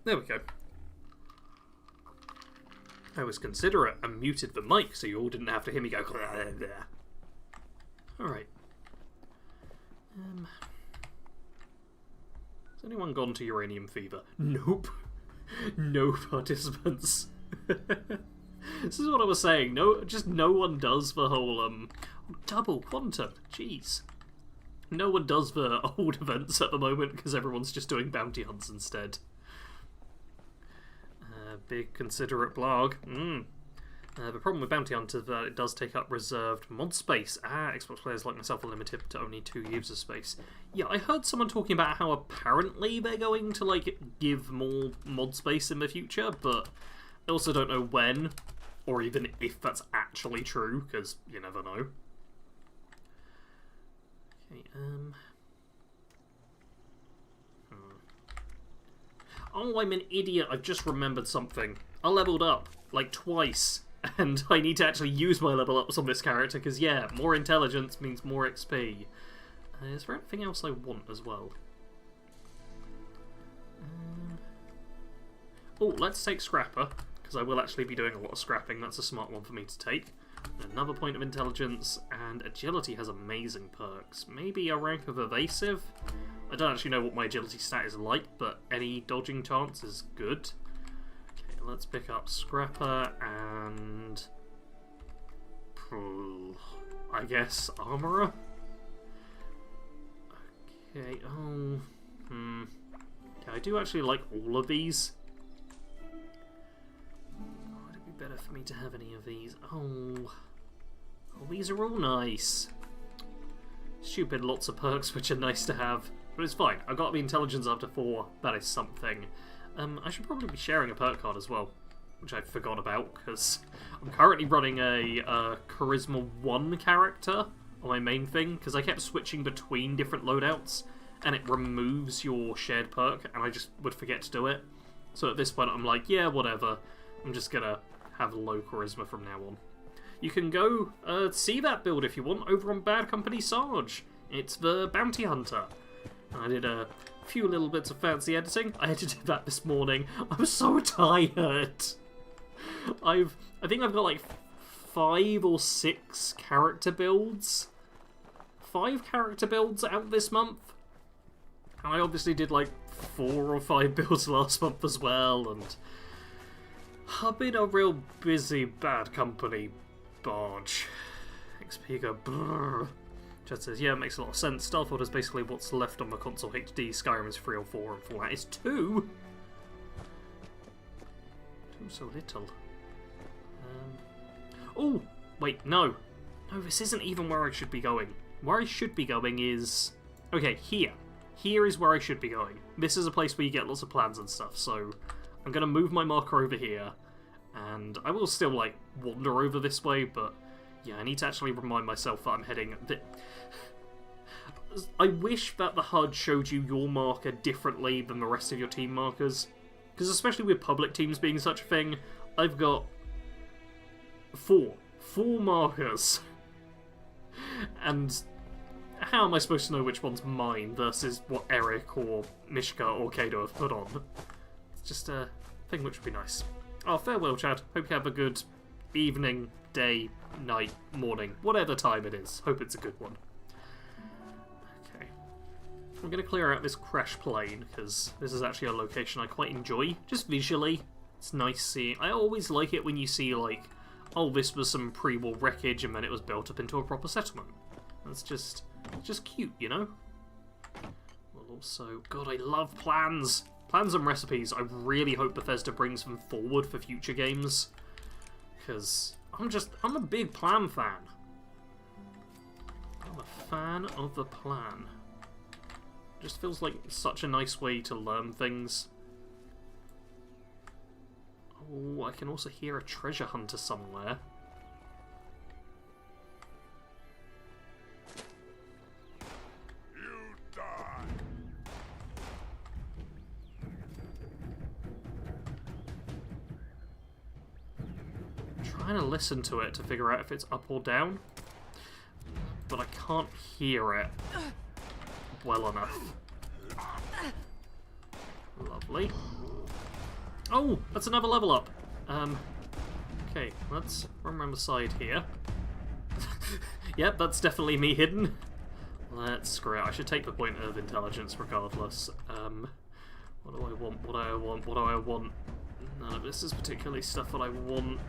There we go. I was considerate and muted the mic so you all didn't have to hear me go... Alright. Has anyone gone to Uranium Fever? Nope. No participants. This is what I was saying. No one does the whole double quantum. Jeez. No one does the old events at the moment because everyone's just doing bounty hunts instead. Big considerate blog. The problem with Bounty Hunter is that it does take up reserved mod space. Xbox players like myself are limited to only 2 user space. Yeah, I heard someone talking about how apparently they're going to, like, give more mod space in the future, but I also don't know when, or even if that's actually true, because you never know. Okay, Oh, I'm an idiot. I've just remembered something. I leveled up, like, twice. And I need to actually use my level ups on this character, because, yeah, more intelligence means more XP. Is there anything else I want as well? Oh, let's take Scrapper, because I will actually be doing a lot of scrapping. That's a smart one for me to take. Another point of intelligence, and Agility has amazing perks. Maybe a rank of Evasive? I don't actually know what my Agility stat is like, but any dodging chance is good. Okay, let's pick up Scrapper and... I guess Armorer? Okay, Okay, I do actually like all of these. Would it be better for me to have any of these? Oh, these are all nice. Stupid lots of perks which are nice to have. But it's fine. I got the intelligence up to 4. That is something. I should probably be sharing a perk card as well, which I forgot about, because I'm currently running a Charisma 1 character on my main thing, because I kept switching between different loadouts, and it removes your shared perk, and I just would forget to do it. So at this point I'm like, yeah, whatever. I'm just gonna have low Charisma from now on. You can go see that build if you want over on Bad Company Sarge. It's the Bounty Hunter. I did a few little bits of fancy editing. I edited that this morning. I'm so tired. I think I've got like 5 or 6 character builds. 5 character builds out this month. And I obviously did like 4 or 5 builds last month as well, and I've been a real busy Bad Company barge. XP go brrr. Chad says, yeah, it makes a lot of sense. Starfield is basically what's left on the console HD. Skyrim is 3 or 4, and Fallout is 2. 2 so little. Oh, wait, no. No, this isn't even where I should be going. Where I should be going is... Okay, here. Here is where I should be going. This is a place where you get lots of plans and stuff, so I'm going to move my marker over here, and I will still, like, wander over this way, but... Yeah, I need to actually remind myself that I'm heading... I wish that the HUD showed you your marker differently than the rest of your team markers. Because especially with public teams being such a thing, I've got 4 markers. And how am I supposed to know which one's mine versus what Eric or Mishka or Kado have put on? It's just a thing which would be nice. Oh, farewell, Chad. Hope you have a good evening, day, night, morning, whatever time it is. Hope it's a good one. Okay. I'm going to clear out this crash plane, because this is actually a location I quite enjoy, just visually. It's nice seeing... I always like it when you see, like, oh, this was some pre-war wreckage, and then it was built up into a proper settlement. That's just cute, you know? Well, also... God, I love plans! Plans and recipes. I really hope Bethesda brings them forward for future games. Because I'm a big plan fan. I'm a fan of the plan. Just feels like such a nice way to learn things. Oh, I can also hear a treasure hunter somewhere. You die. trying to listen to it to figure out if it's up or down, but I can't hear it well enough. Lovely. Oh, that's another level up. Okay, let's run around the side here. Yep, that's definitely me hidden. Let's screw it. I should take the point of intelligence regardless. What do I want? What do I want? What do I want? None of this is particularly stuff that I want.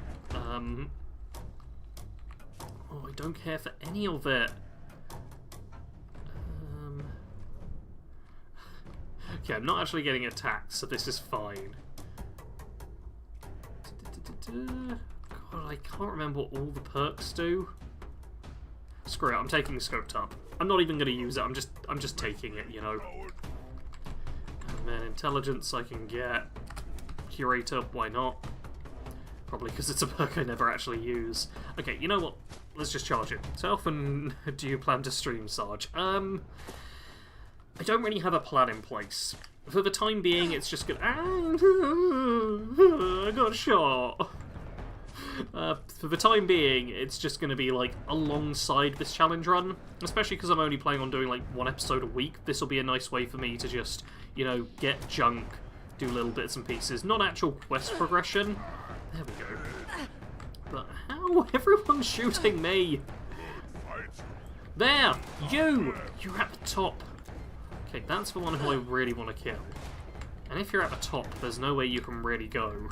Oh, I don't care for any of it. Okay, I'm not actually getting attacked, so this is fine. God, I can't remember what all the perks do. Screw it, I'm taking the scoped up. I'm not even going to use it, I'm just taking it, you know. And then intelligence I can get. Curator, why not? Probably because it's a perk I never actually use. Okay, you know what? Let's just charge it. So how often do you plan to stream, Sarge? I don't really have a plan in place. For the time being, it's just gonna... I got shot. For the time being, it's just going to be, like, alongside this challenge run. Especially because I'm only planning on doing, like, 1 episode a week. This will be a nice way for me to just, you know, get junk, do little bits and pieces. Not actual quest progression. There we go. But how? Everyone's shooting me! There! You! You're at the top. Okay, that's the one who I really want to kill. And if you're at the top, there's no way you can really go.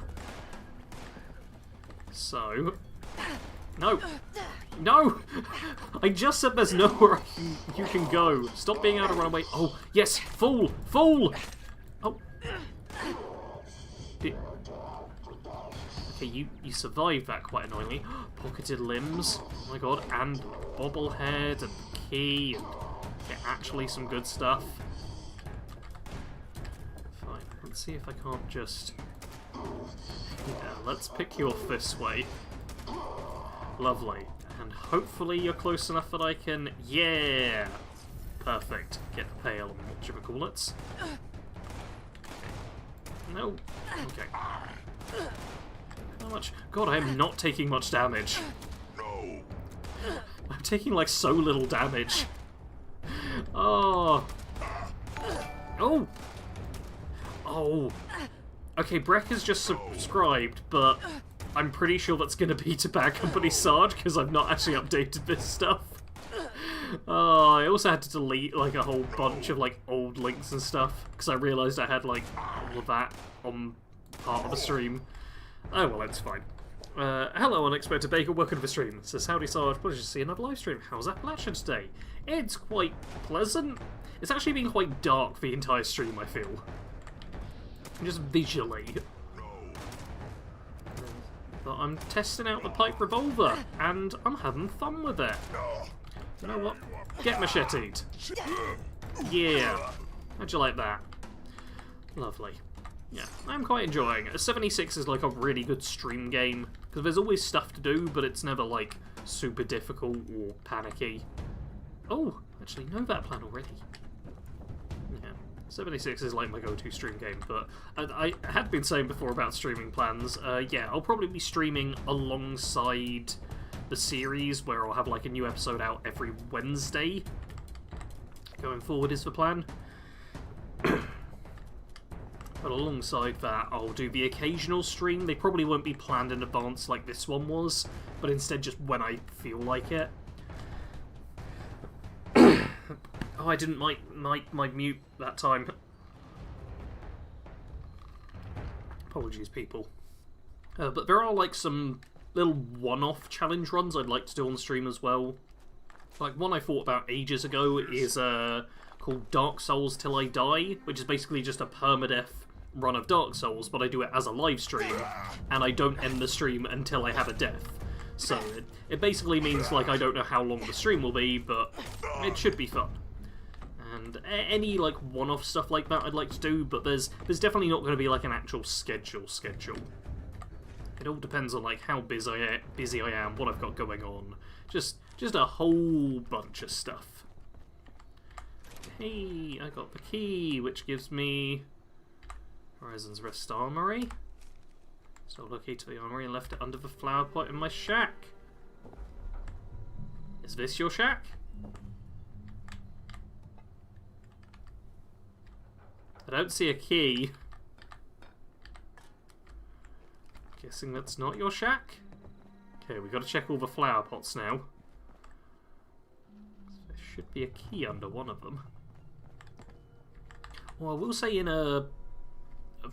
So... No! No! I just said there's nowhere you can go. Stop being able to run away. Oh, yes! Fool! Fool! Oh. Okay, you survived that quite annoyingly. Pocketed limbs. Oh my god. And bobblehead and key and actually some good stuff. Fine. Let's see if I can't just... Yeah, let's pick you off this way. Lovely. And hopefully you're close enough that I can... Yeah! Perfect. Get the pail and whatchamacallits. No. Okay. How much? God, I am not taking much damage. No. I'm taking like so little damage. Oh. Oh. Oh. Okay, Breck has just subscribed, but I'm pretty sure that's going to be to Bad Company Sarge because I've not actually updated this stuff. Oh, I also had to delete like a whole bunch of like old links and stuff because I realised I had like all of that on part of the stream. Oh well, that's fine. Hello, Unexpected Baker, welcome to the stream. It says, howdy Sarge, pleasure to see another live stream. How's Appalachia today? It's quite pleasant. It's actually been quite dark the entire stream, I feel. Just visually. But I'm testing out the pipe revolver, and I'm having fun with it. You know what? Get macheted. Yeah. How'd you like that? Lovely. Yeah, I'm quite enjoying it. 76 is like a really good stream game, because there's always stuff to do, but it's never like super difficult or panicky. Oh, actually know that plan already. Yeah, 76 is like my go-to stream game, but I had been saying before about streaming plans, yeah, I'll probably be streaming alongside the series, where I'll have like a new episode out every Wednesday. Going forward is the plan. But alongside that, I'll do the occasional stream. They probably won't be planned in advance like this one was, but instead just when I feel like it. Oh, I didn't mic mute that time. Apologies, people. But there are like some little one-off challenge runs I'd like to do on the stream as well. Like one I thought about ages ago is called Dark Souls Till I Die, which is basically just a permadeath run of Dark Souls, but I do it as a live stream, and I don't end the stream until I have a death. So it basically means like I don't know how long the stream will be, but it should be fun. And any like one-off stuff like that I'd like to do, but there's definitely not going to be like an actual schedule. It all depends on like how busy I am, what I've got going on, just a whole bunch of stuff. Hey, I got the key, which gives me Horizon's Rest Armory. Stole the key to the armory and left it under the flower pot in my shack. Is this your shack? I don't see a key. Guessing that's not your shack? Okay, we've got to check all the flower pots now. There should be a key under one of them. Well, I will say in a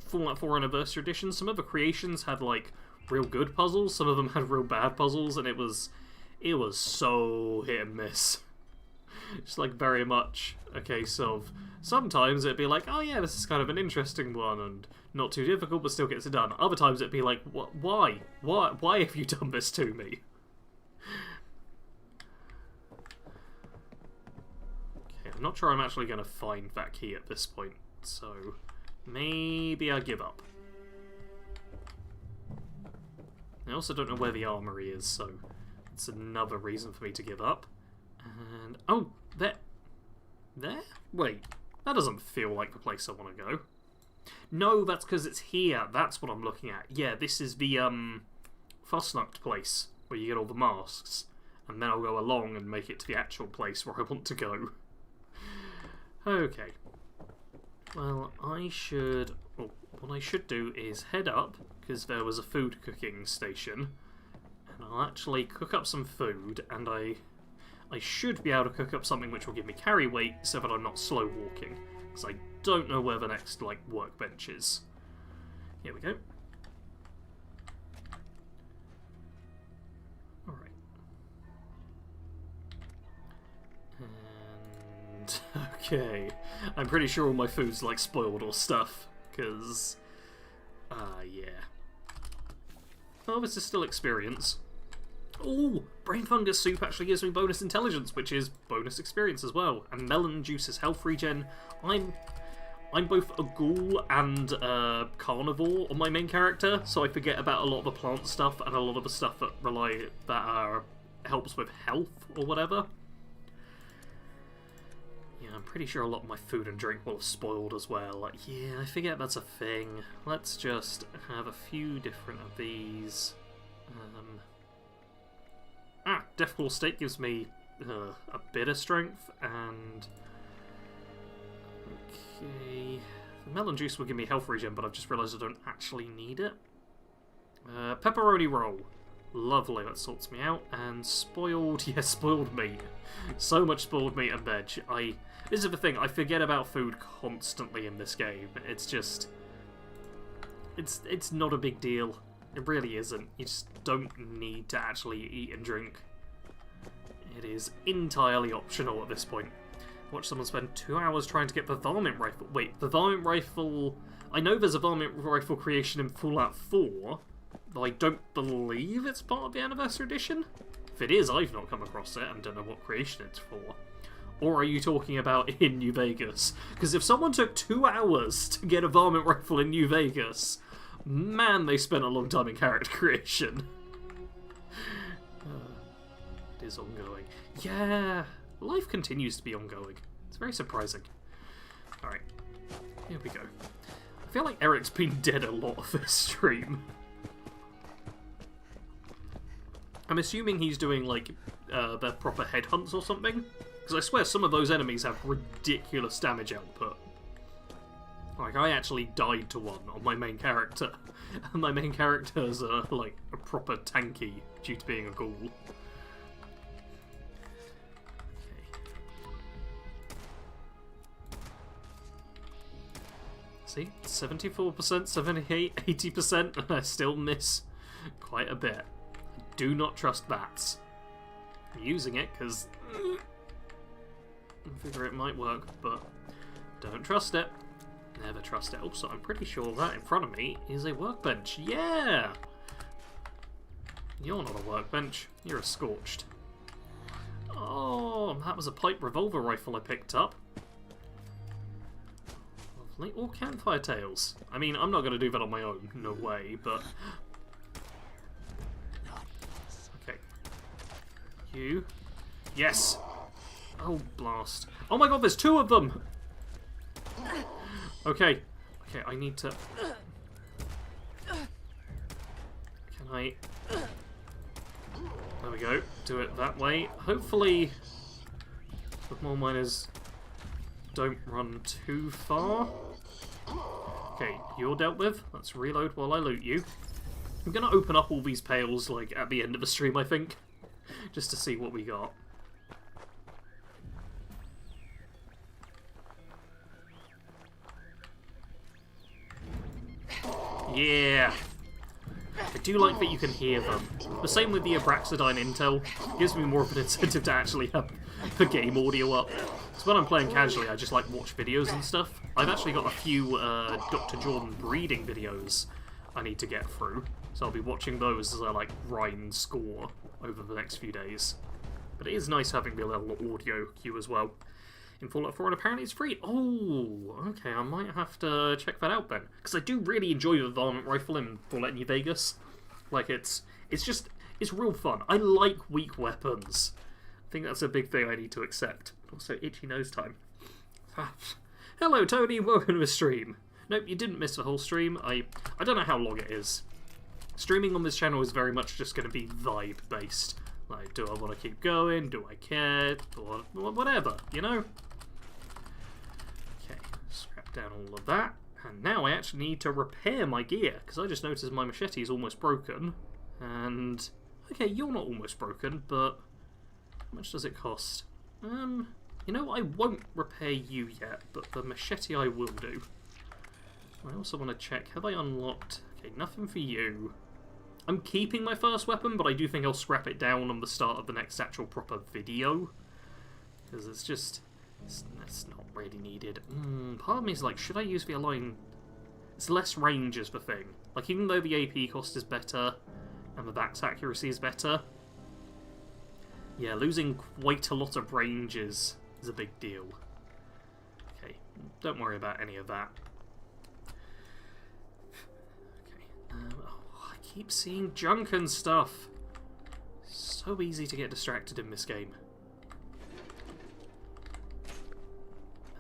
Fallout 4 Anniversary Edition, some of the creations had like real good puzzles, some of them had real bad puzzles, and it was so hit and miss. Just like very much a case of sometimes it'd be like, oh yeah, this is kind of an interesting one and not too difficult, but still gets it done. Other times it'd be like, why have you done this to me? Okay, I'm not sure I'm actually going to find that key at this point, so maybe I give up. I also don't know where the armory is, so it's another reason for me to give up. And oh, there? Wait, that doesn't feel like the place I want to go. No, that's because it's here. That's what I'm looking at. Yeah, this is the Fastnacht place where you get all the masks, and then I'll go along and make it to the actual place where I want to go. Okay. Well, what I should do is head up, because there was a food cooking station, and I'll actually cook up some food, and I should be able to cook up something which will give me carry weight so that I'm not slow walking, because I don't know where the next workbench is. Here we go. Alright. And okay. I'm pretty sure all my food's spoiled or stuff, because yeah. Oh, this is still experience. Ooh, brain fungus soup actually gives me bonus intelligence, which is bonus experience as well. And melon juice is health regen. I'm both a ghoul and a carnivore on my main character, so I forget about a lot of the plant stuff and a lot of the stuff that helps with health or whatever. Yeah, I'm pretty sure a lot of my food and drink will have spoiled as well. Yeah, I forget that's a thing. Let's just have a few different of these. Deathfall State gives me a bit of strength, and okay, the melon juice will give me health regen, but I've just realised I don't actually need it. Pepperoni roll, lovely, that sorts me out. And spoiled, yeah, spoiled meat. So much spoiled meat and veg. This is the thing, I forget about food constantly in this game. It's just, it's not a big deal. It really isn't. You just don't need to actually eat and drink. It is entirely optional at this point. Watch someone spend 2 hours trying to get the varmint rifle. Wait, the varmint rifle... I know there's a varmint rifle creation in Fallout 4, but I don't believe it's part of the Anniversary Edition. If it is, I've not come across it and don't know what creation it's for. Or are you talking about in New Vegas? Because if someone took 2 hours to get a varmint rifle in New Vegas, man, they spent a long time in character creation. It is ongoing. Yeah, life continues to be ongoing. It's very surprising. Alright, here we go. I feel like Eric's been dead a lot of this stream. I'm assuming he's doing, the proper headhunts or something. Because I swear some of those enemies have ridiculous damage output. I actually died to one on my main character. And my main character's, a proper tanky due to being a ghoul. See, 74%, 78, 80%, and I still miss quite a bit. I do not trust bats. I'm using it because I figure it might work, but don't trust it. Never trust it. Also, I'm pretty sure that in front of me is a workbench. Yeah! You're not a workbench. You're a scorched. Oh, that was a pipe revolver rifle I picked up. Lovely. Or campfire tales. I mean, I'm not going to do that on my own. No way, but... Okay. You. Yes! Oh, blast. Oh my god, there's 2 of them! Okay. Okay, I need to... Right. There we go. Do it that way. Hopefully the mole miners don't run too far. Okay, you're dealt with. Let's reload while I loot you. I'm gonna open up all these pails, like, at the end of the stream, I think. Just to see what we got. Yeah! I do like that you can hear them. The same with the Abraxadine intel. It gives me more of an incentive to actually have the game audio up. So when I'm playing casually, I just like watch videos and stuff. I've actually got a few Dr. Jordan breeding videos I need to get through. So I'll be watching those as I like grind score over the next few days. But it is nice having the little audio cue as well. In Fallout 4, and apparently it's free. Oh, okay, I might have to check that out then. Because I do really enjoy the Varmint Rifle in Fallout New Vegas. Like, it's real fun. I like weak weapons. I think that's a big thing I need to accept. Also, itchy nose time. Hello, Tony, welcome to the stream. Nope, you didn't miss the whole stream. I don't know how long it is. Streaming on this channel is very much just going to be vibe-based. Like, do I want to keep going? Do I care? Or whatever, you know? Okay, scrap down all of that. And now I actually need to repair my gear, because I just noticed my machete is almost broken. And, okay, you're not almost broken, but how much does it cost? You know, I won't repair you yet, but the machete I will do. I also want to check, have I unlocked... Okay, nothing for you. I'm keeping my first weapon, but I do think I'll scrap it down on the start of the next actual proper video. Because it's just... It's not really needed. Part of me is like, should I use the Align? It's less range is the thing. Like, even though the AP cost is better, and the back's accuracy is better, yeah, losing quite a lot of range is a big deal. Okay, don't worry about any of that. I keep seeing junk and stuff. So easy to get distracted in this game.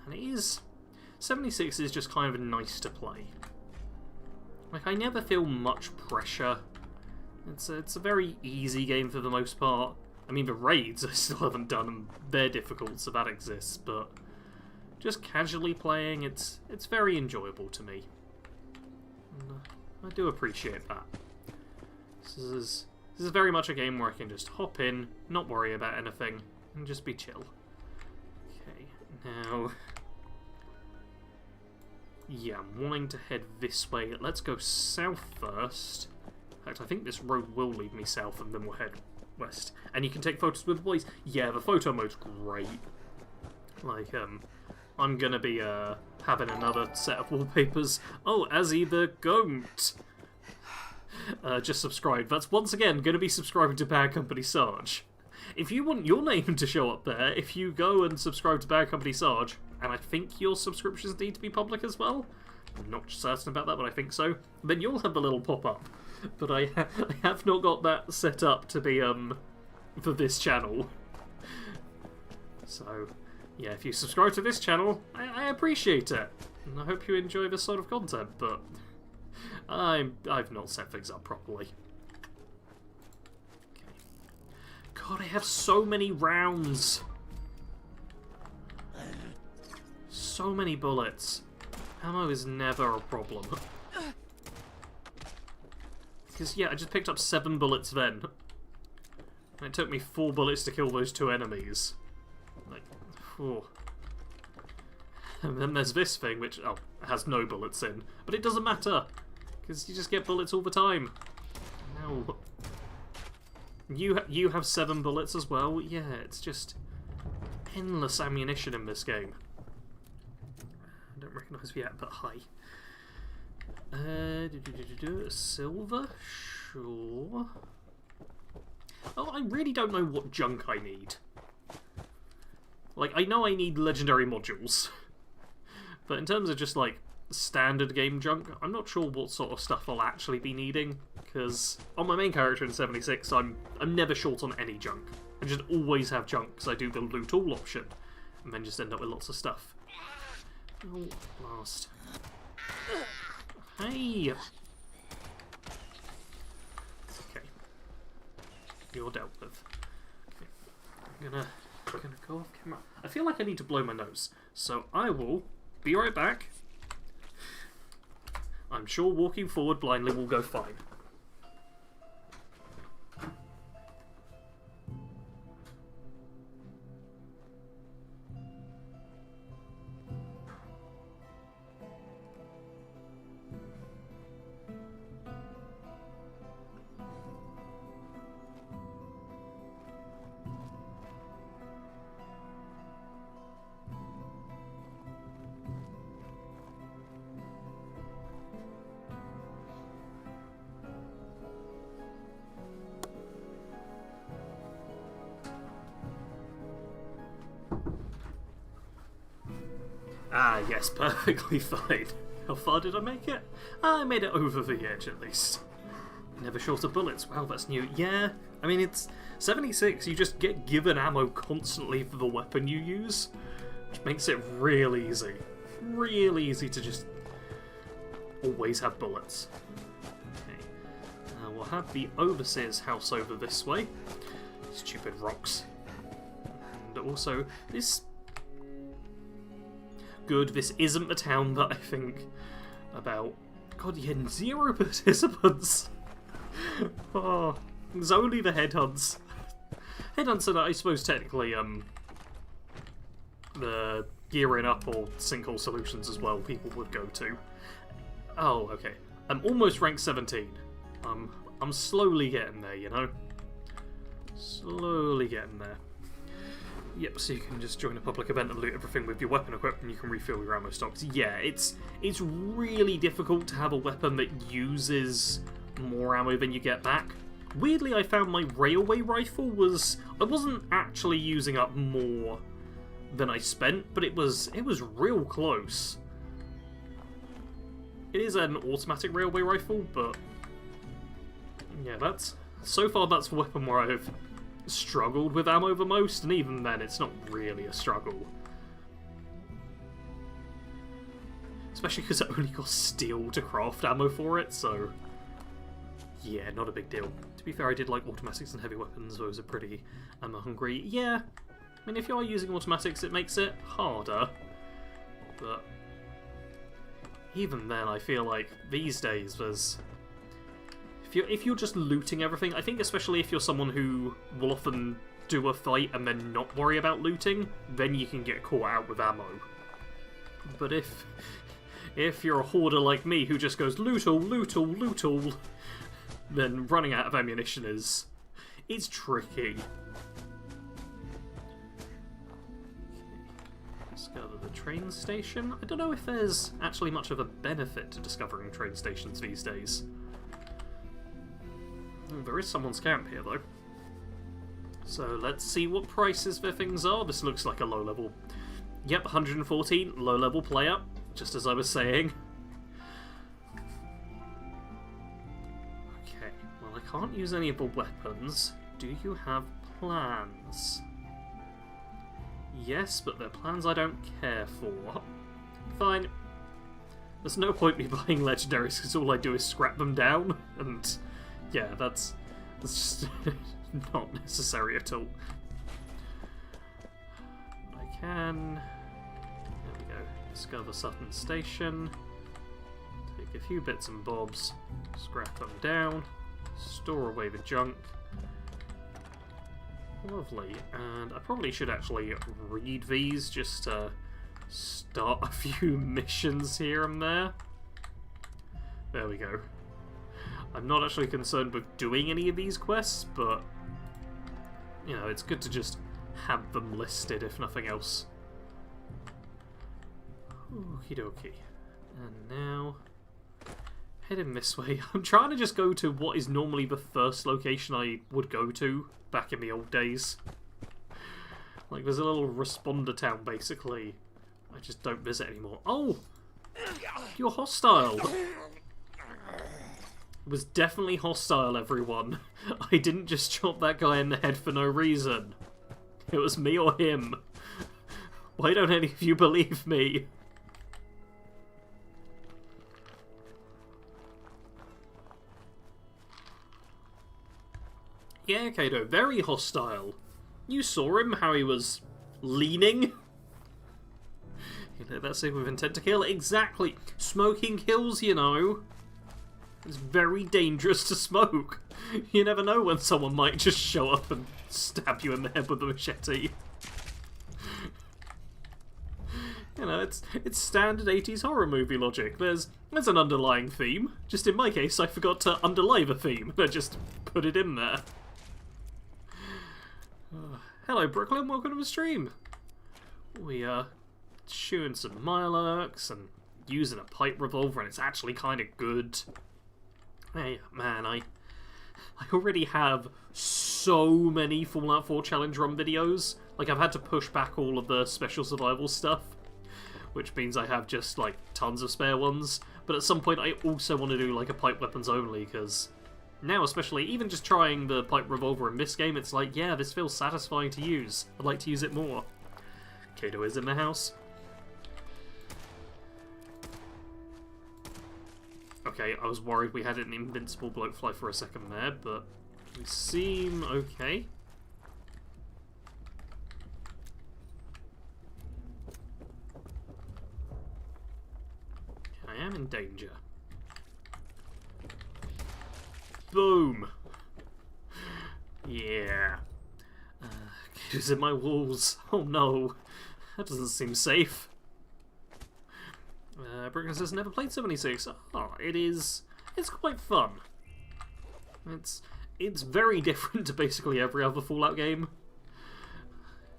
And it is... 76 is just kind of nice to play. Like, I never feel much pressure. It's a very easy game for the most part. I mean, the raids I still haven't done, and they're difficult, so that exists, but just casually playing, it's very enjoyable to me. And, I do appreciate that. This is very much a game where I can just hop in, not worry about anything, and just be chill. Okay, now... Yeah, I'm wanting to head this way. Let's go south first. In fact, I think this road will lead me south, and then we'll head west. And you can take photos with the boys. Yeah, the photo mode's great. Like, I'm gonna be, having another set of wallpapers. Oh, Azzy the Goat! Just subscribe. That's once again gonna be subscribing to Bad Company Sarge. If you want your name to show up there, if you go and subscribe to Bad Company Sarge, and I think your subscriptions need to be public as well, I'm not certain about that, but I think so, then you'll have a little pop-up. But I have not got that set up to be, for this channel. So... yeah, if you subscribe to this channel, I appreciate it. And I hope you enjoy this sort of content, but I've not set things up properly. Okay. God, I have so many rounds. So many bullets. Ammo is never a problem. Because, yeah, I just picked up 7 bullets then. And it took me 4 bullets to kill those 2 enemies. Like, oh. And then there's this thing, which has no bullets in. But it doesn't matter, because you just get bullets all the time. No. You have 7 bullets as well? Yeah, it's just endless ammunition in this game. I don't recognise the app, but hi. Silver? Sure. Oh, I really don't know what junk I need. Like, I know I need legendary modules. But in terms of just, like, standard game junk, I'm not sure what sort of stuff I'll actually be needing. Because on my main character in 76, I'm never short on any junk. I just always have junk, because I do the loot all option. And then just end up with lots of stuff. Oh, blast. Hey! You're dealt with. Okay. I'm gonna go off camera. I feel like I need to blow my nose, so I will be right back. I'm sure walking forward blindly will go fine. Ah, yes, perfectly fine. How far did I make it? I made it over the edge, at least. Never short of bullets. Wow, that's new. Yeah, I mean, it's 76. You just get given ammo constantly for the weapon you use, which makes it real easy. Real easy to just always have bullets. Okay. We'll have the Overseer's house over this way. Stupid rocks. And also, this... Good, this isn't the town that I think about. God, you had 0 participants! Oh, there's only the headhunts. Headhunts are, I suppose, technically, the gearing up or sinkhole solutions as well people would go to. Oh, okay. I'm almost rank 17. I'm slowly getting there, you know? Slowly getting there. Yep, so you can just join a public event and loot everything with your weapon equipped and you can refill your ammo stocks. Yeah, it's really difficult to have a weapon that uses more ammo than you get back. Weirdly, I found my railway rifle I wasn't actually using up more than I spent, but it was real close. It is an automatic railway rifle, but yeah, so far that's the weapon where I've struggled with ammo the most, and even then it's not really a struggle. Especially because it only costs steel to craft ammo for it, so yeah, not a big deal. To be fair, I did like automatics and heavy weapons, those are pretty ammo hungry. Yeah, I mean if you are using automatics it makes it harder, but even then I feel like these days there's... If you're just looting everything, I think especially if you're someone who will often do a fight and then not worry about looting, then you can get caught out with ammo. But if you're a hoarder like me who just goes loot all, loot all, loot all, then running out of ammunition it's tricky. Discover the train station. I don't know if there's actually much of a benefit to discovering train stations these days. There is someone's camp here, though. So let's see what prices their things are. This looks like a low level... Yep, 114, low level player, just as I was saying. Okay, well I can't use any of the weapons. Do you have plans? Yes, but they're plans I don't care for. Fine. There's no point me buying legendaries because all I do is scrap them down, and... yeah, that's just not necessary at all. I can... there we go. Discover Sutton Station. Take a few bits and bobs. Scrap them down. Store away the junk. Lovely. And I probably should actually read these just to start a few missions here and there. There we go. I'm not actually concerned with doing any of these quests, but, you know, it's good to just have them listed, if nothing else. Okie dokie. And now, heading this way. I'm trying to just go to what is normally the first location I would go to back in the old days. Like, there's a little responder town, basically. I just don't visit anymore. Oh! You're hostile! It was definitely hostile, everyone. I didn't just chop that guy in the head for no reason. It was me or him. Why don't any of you believe me? Yeah, Kato, very hostile. You saw him, how he was leaning. You know, that's it with intent to kill. Exactly. Smoking kills, you know. It's very dangerous to smoke. You never know when someone might just show up and stab you in the head with a machete. You know, it's standard 80s horror movie logic. There's an underlying theme. Just in my case, I forgot to underlie the theme. I just put it in there. Hello, Brooklyn. Welcome to the stream. We are shooting some Mirelurks and using a pipe revolver, and it's actually kind of good. Hey, man, I already have so many Fallout 4 challenge run videos. Like, I've had to push back all of the special survival stuff, which means I have just, like, tons of spare ones. But at some point I also want to do, like, a pipe weapons only, because now especially, even just trying the pipe revolver in this game, it's like, yeah, this feels satisfying to use. I'd like to use it more. Kato is in the house. Okay, I was worried we had an invincible bloatfly for a second there, but we seem okay. I am in danger. Boom! Yeah. Who's in my walls? Oh no. That doesn't seem safe. Brooklyn says, never played 76. Oh, it's quite fun. It's very different to basically every other Fallout game.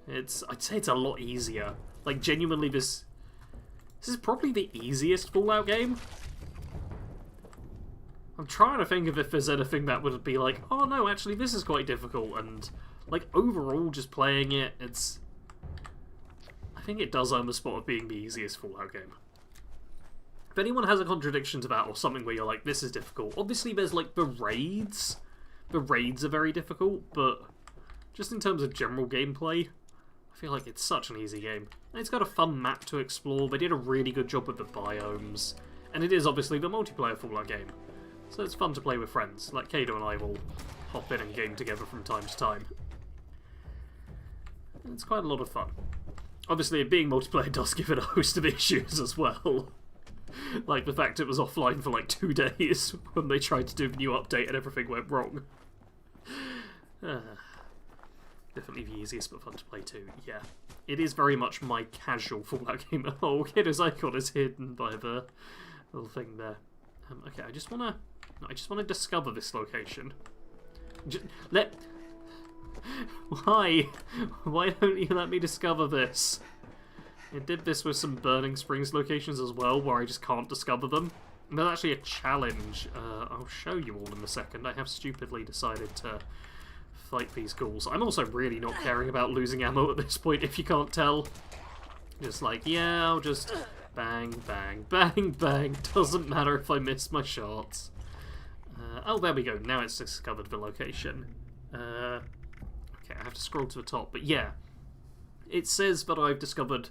I'd say it's a lot easier. Like, genuinely, this is probably the easiest Fallout game. I'm trying to think of if there's anything that would be like, oh no, actually this is quite difficult, and like overall just playing it, I think it does earn the spot of being the easiest Fallout game. If anyone has a contradiction to that or something where you're like, this is difficult, obviously there's like the raids. The raids are very difficult, but just in terms of general gameplay, I feel like it's such an easy game. And it's got a fun map to explore, they did a really good job with the biomes, and it is obviously the multiplayer Fallout game. So it's fun to play with friends, like Kato and I will hop in and game together from time to time. It's quite a lot of fun. Obviously, being multiplayer does give it a host of issues as well. Like the fact it was offline for like 2 days when they tried to do the new update and everything went wrong. Definitely the easiest but fun to play too, yeah. It is very much my casual Fallout game. Oh, Kiddo's icon is hidden by the little thing there. Okay, I just wanna discover this location. Why? Why don't you let me discover this? I did this with some Burning Springs locations as well, where I just can't discover them. And there's actually a challenge. I'll show you all in a second. I have stupidly decided to fight these ghouls. I'm also really not caring about losing ammo at this point, if you can't tell. Just like, yeah, I'll just bang, bang, bang, bang. Doesn't matter if I miss my shots. Oh, there we go. Now it's discovered the location. Okay, I have to scroll to the top. But yeah, it says that I've discovered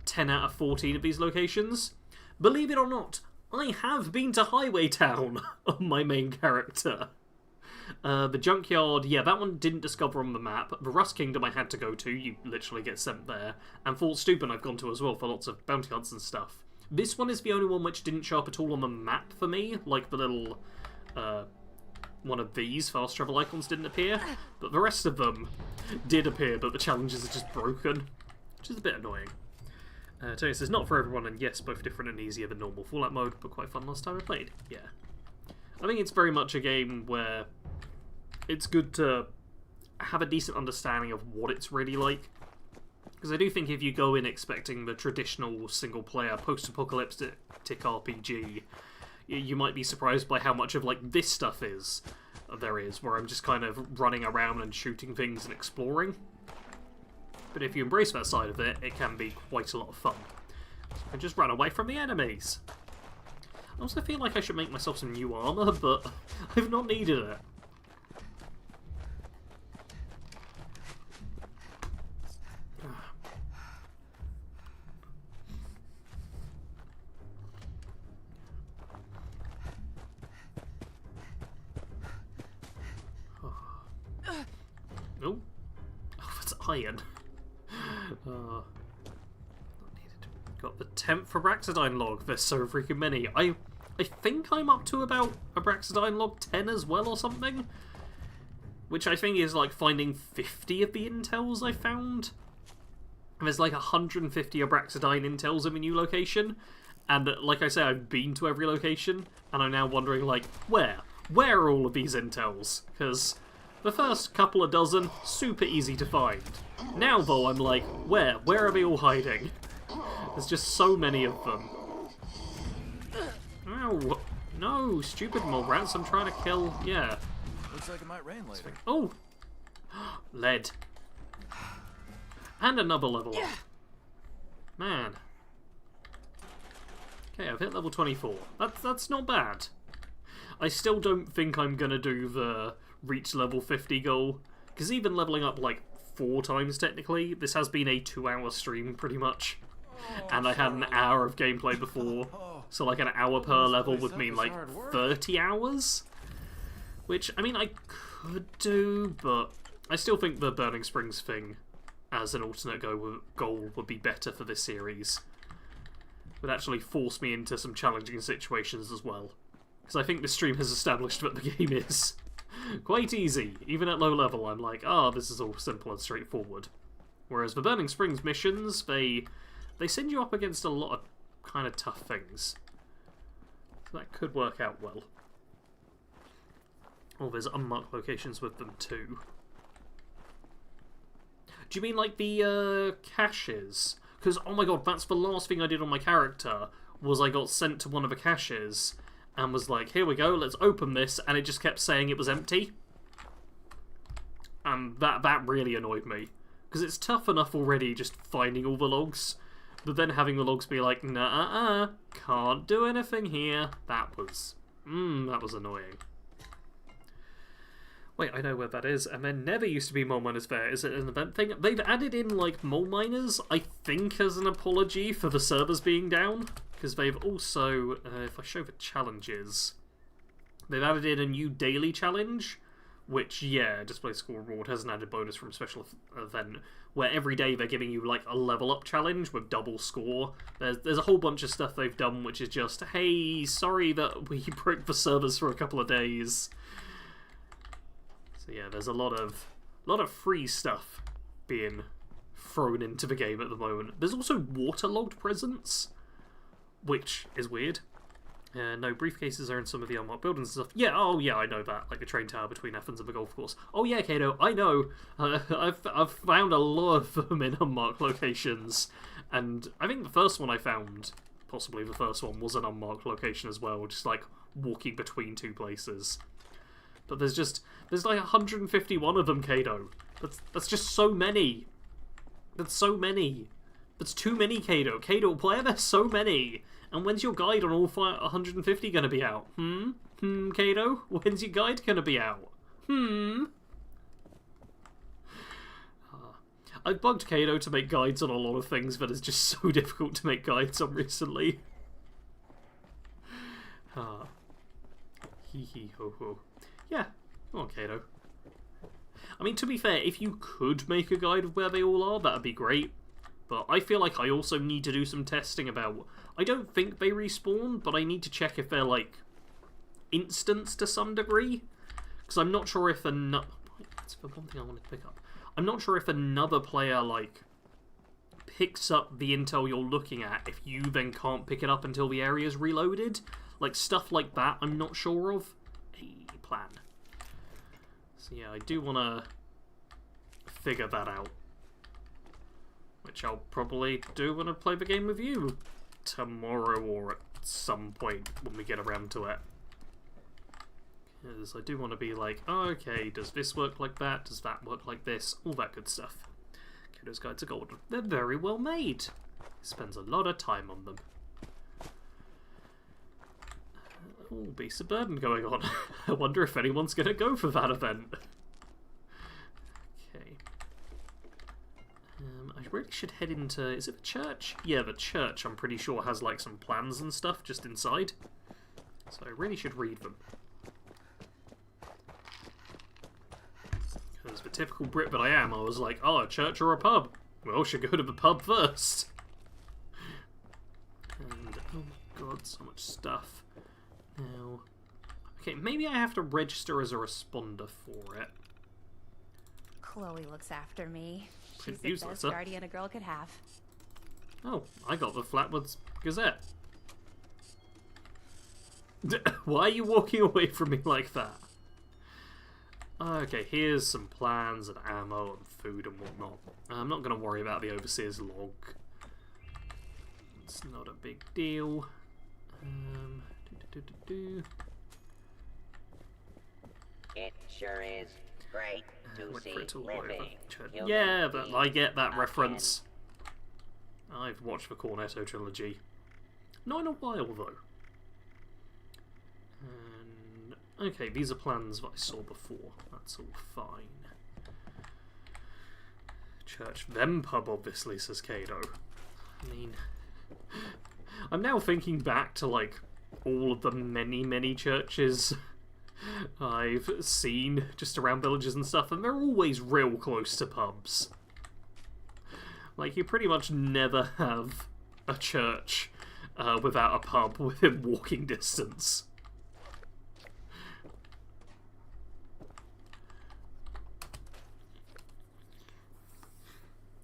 10 out of 14 of these locations. Believe it or not, I have been to Highway Town on my main character. The Junkyard, yeah, that one didn't discover on the map. The Rust Kingdom I had to go to, you literally get sent there. And Fort Steuben I've gone to as well for lots of bounty hunts and stuff. This one is the only one which didn't show up at all on the map for me, like the little, one of these fast travel icons didn't appear. But the rest of them did appear, but the challenges are just broken, which is a bit annoying. Tony says, not for everyone, and yes, both different and easier than normal Fallout mode, but quite fun last time I played. Yeah. I think it's very much a game where it's good to have a decent understanding of what it's really like. Because I do think if you go in expecting the traditional single-player post-apocalyptic RPG, you might be surprised by how much of like this stuff there is, where I'm just kind of running around and shooting things and exploring. But if you embrace that side of it, it can be quite a lot of fun. So just run away from the enemies. I also feel like I should make myself some new armor, but I've not needed it. playing. Not needed. Got the 10th Abraxadine log. There's so freaking many. I think I'm up to about Abraxadine log 10 as well or something. Which I think is like finding 50 of the intels I found. There's like 150 Abraxadine intels in the new location. And like I say, I've been to every location. And I'm now wondering, like, where? Where are all of these intels? Because the first couple of dozen, super easy to find. Now, though, I'm like, where? Where are they all hiding? There's just so many of them. Ow! No, stupid mole rats, I'm trying to kill... Yeah. Looks like it might rain later. Oh! Lead. And another level up. Man. Okay, I've hit level 24. That's not bad. I still don't think I'm gonna do the reach level 50 goal, because even leveling up like 4 times technically, this has been a 2-hour stream pretty much. And I had an hour of gameplay before, so like an hour per level would mean like 30 hours? Which, I mean, I could do, but I still think the Burning Springs thing as an alternate goal would be better for this series. Would actually force me into some challenging situations as well. Because I think this stream has established that the game is quite easy. Even at low level, I'm like, this is all simple and straightforward. Whereas the Burning Springs missions, they send you up against a lot of kind of tough things. So that could work out well. Oh, there's unmarked locations with them too. Do you mean like the caches? Because, oh my god, that's the last thing I did on my character, was I got sent to one of the caches and was like, here we go, let's open this, and it just kept saying it was empty. And that really annoyed me. Because it's tough enough already just finding all the logs, but then having the logs be like, nah, can't do anything here. That was annoying. Wait, I know where that is. And there never used to be Mole Miners Fair. Is it an event thing? They've added in, like, Mole Miners, I think, as an apology for the servers being down. Because they've also, if I show the challenges, they've added in a new daily challenge, which, yeah, Display Score Reward has an added bonus from a special event, where every day they're giving you, like, a level up challenge with double score. There's a whole bunch of stuff they've done, which is just, hey, sorry that we broke the servers for a couple of days. So yeah, there's a lot of free stuff being thrown into the game at the moment. There's also waterlogged presents, which is weird. No, briefcases are in some of the unmarked buildings and stuff. Yeah, oh yeah, I know that. Like the train tower between Athens and the golf course. Oh yeah, Kato, I know. I've found a lot of them in unmarked locations. And I think the first one I found, possibly the first one, was an unmarked location as well. Just like walking between 2 places. But there's like 151 of them, Kato. That's just so many. That's so many. That's too many, Kato. Kato, why are there so many? And when's your guide on all 150 going to be out? Kato? When's your guide going to be out? I've bugged Kato to make guides on a lot of things, but it's just so difficult to make guides on recently. Hee hee ho ho. Yeah, come on, Kato. I mean, to be fair, if you could make a guide of where they all are, that'd be great. But I feel like I also need to do some testing about... I don't think they respawn, but I need to check if they're, like, instanced to some degree. Because I'm not sure if that's the one thing I wanted to pick up. I'm not sure if another player, like, picks up the intel you're looking at if you then can't pick it up until the area's reloaded. Like, stuff like that I'm not sure of. A plan. So yeah, I do want to figure that out. Which I'll probably do when I play the game with you tomorrow or at some point when we get around to it. Because I do want to be like, oh, okay, does this work like that? Does that work like this? All that good stuff. Kato's Guides are golden. They're very well made. He spends a lot of time on them. Oh, Beast of Burden going on. I wonder if anyone's going to go for that event. Okay. I really should head into... Is it the church? Yeah, the church, I'm pretty sure, has like some plans and stuff just inside. So I really should read them. as the typical Brit that I am, I was like, oh, a church or a pub? Well, should go to the pub first. And, oh my god, so much stuff. Now, okay, maybe I have to register as a responder for it. Chloe looks after me. She's Print the best newsletter. guardian a girl could have. Oh, I got the Flatwoods Gazette. Why are you walking away from me like that? Okay, here's some plans and ammo and food and whatnot. I'm not going to worry about the Overseer's log. It's not a big deal. It sure is great to Wait see for it to all over. living. human Yeah, but I beings get that again. reference. I've watched the Cornetto trilogy. Not in a while, though. And, okay, these are plans that I saw before. That's all fine. Church, then pub, obviously, says Kado. I mean, I'm now thinking back to, like, all of the many, many churches I've seen just around villages and stuff, and they're always real close to pubs. Like, you pretty much never have a church without a pub within walking distance.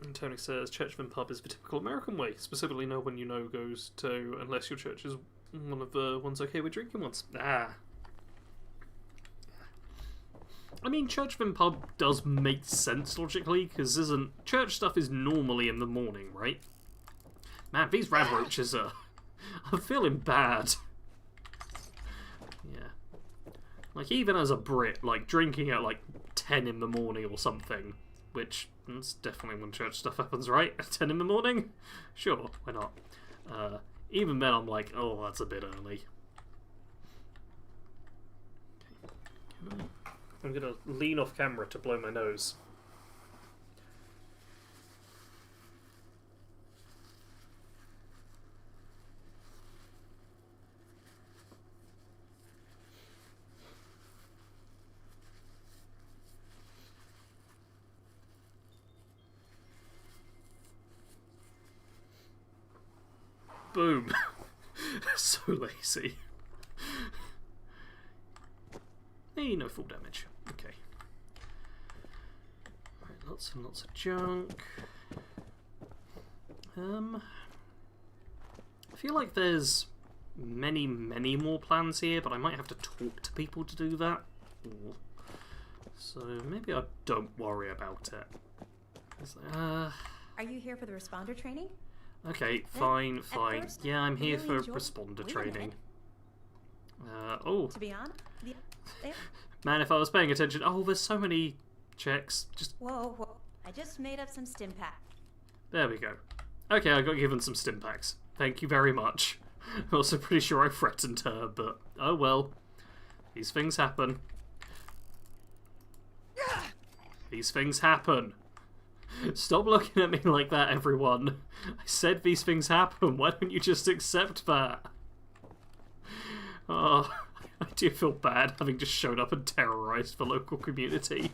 And Tony says, Churchman pub is the typical American way. Specifically, no one you know goes to unless your church is one of the ones okay with drinking ones. Ah. I mean, Churchman pub does make sense logically, because church stuff is normally in the morning, right? Man, these rad roaches are... I'm feeling bad. Yeah. Like, even as a Brit, like, drinking at, like, 10 in the morning or something, which, that's definitely when church stuff happens, right? At 10 in the morning? Sure, why not? Even then I'm like, oh, that's a bit early. Okay. I'm gonna lean off camera to blow my nose. Boom. So lazy. Hey, no full damage. Okay. Right, lots and lots of junk. I feel like there's many more plans here, but I might have to talk to people to do that. Ooh. So maybe I don't worry about it. Are you here for the responder training? Okay, fine. first, Yeah, I'm I here really for enjoyed- responder Wait a training. minute. Oh, To be honest, man, if I was paying attention... Oh, there's so many checks. Just... whoa. I just made up some stim pack. There we go. Okay, I got given some stim packs. Thank you very much. I'm also pretty sure I threatened her, but oh well. These things happen. These things happen. Stop looking at me like that, everyone. I said these things happen. Why don't you just accept that? Oh, I do feel bad having just shown up and terrorized the local community.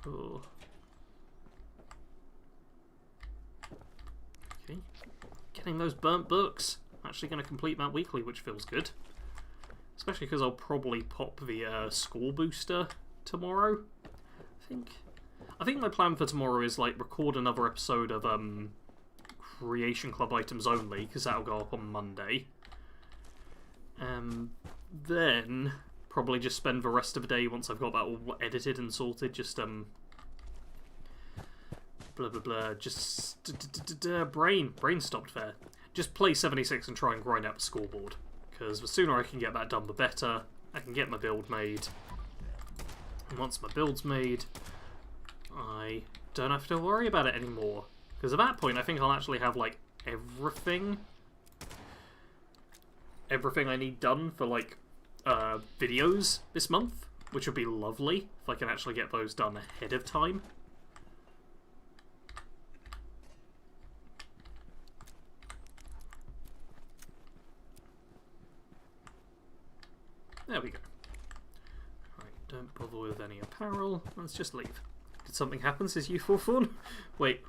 Oh. Okay. Getting those burnt books. I'm actually going to complete that weekly, which feels good. Especially because I'll probably pop the score booster tomorrow. I think my plan for tomorrow is like record another episode of Creation Club Items Only, because that'll go up on Monday. Then probably just spend the rest of the day once I've got that all edited and sorted, just blah blah blah, just brain stopped there. Just play 76 and try and grind out the scoreboard, because the sooner I can get that done the better. I can get my build made, and once my build's made, I don't have to worry about it anymore. Because at that point, I think I'll actually have, like, everything I need done for, like, videos this month, which would be lovely if I can actually get those done ahead of time. There we go. Right, don't bother with any apparel. well, let's just leave. Did something happen since youthful fun? Wait,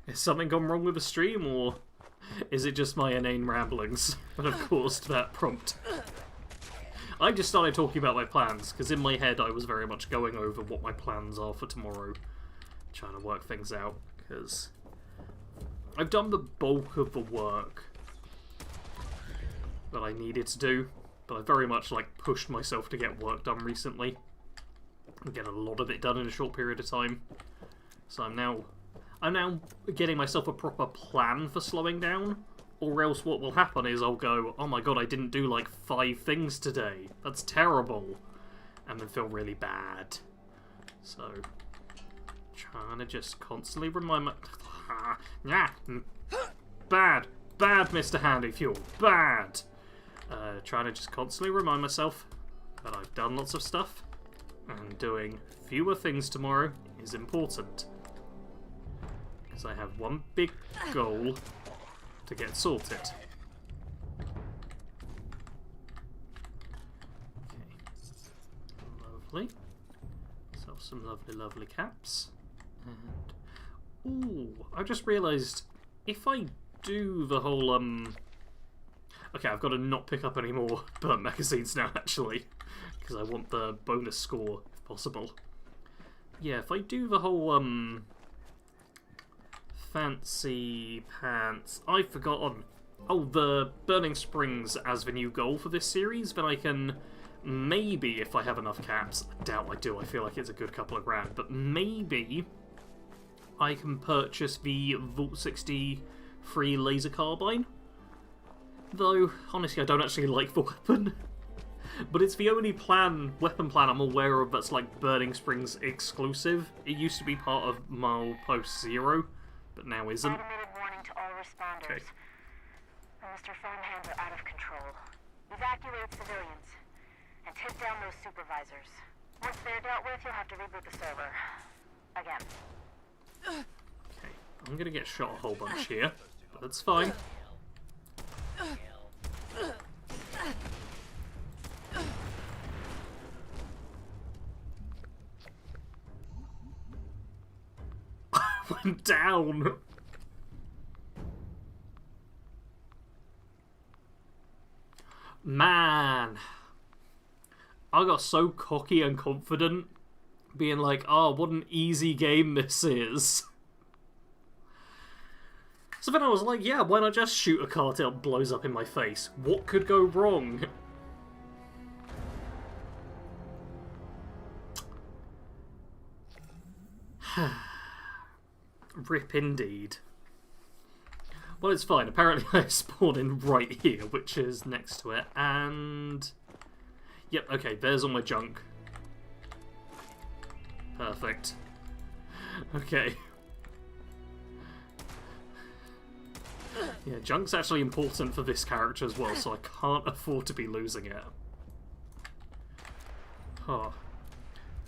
has something gone wrong with the stream, or is it just my inane ramblings that have caused that prompt? I just started talking about my plans, because in my head I was very much going over what my plans are for tomorrow. Trying to work things out, because I've done the bulk of the work that I needed to do, but I very much pushed myself to get work done recently. And get a lot of it done in a short period of time. So I'm now getting myself a proper plan for slowing down, or else what will happen is I'll go, oh my god, I didn't do 5 things today. That's terrible. And then feel really bad. So, trying to just constantly remind my... Bad, Mr. Handy Fuel, bad. Trying to just constantly remind myself that I've done lots of stuff, and doing fewer things tomorrow is important. Because I have one big goal to get sorted. Okay. Lovely. So some lovely caps. And ooh, I just realised if I do the whole okay, I've got to not pick up any more burnt magazines now actually, because I want the bonus score if possible. Yeah, if I do the whole fancy pants, I've forgotten. Oh, the Burning Springs as the new goal for this series, then I can maybe, if I have enough caps, I doubt I do, I feel like it's a good couple of grand, but maybe I can purchase the Vault 63 laser carbine. Though, honestly, I don't actually like the weapon. But it's the only weapon plan I'm aware of that's Burning Springs exclusive. It used to be part of Milepost Zero, but now isn't. Automated warning to all responders. Okay. Mr. Farmhands are out of control. Evacuate civilians and take down those supervisors. Once they're dealt with, you'll have to reboot the server. Again. Okay, I'm gonna get shot a whole bunch here, but that's fine. Went down. Man, I got so cocky and confident, being like, oh, what an easy game this is. So then I was like, yeah, why not just shoot a car till it blows up in my face? What could go wrong? Rip indeed. Well, it's fine. Apparently I spawned in right here, which is next to it, and... Yep, okay, there's all my junk. Perfect. Okay. Yeah, junk's actually important for this character as well, so I can't afford to be losing it. Oh.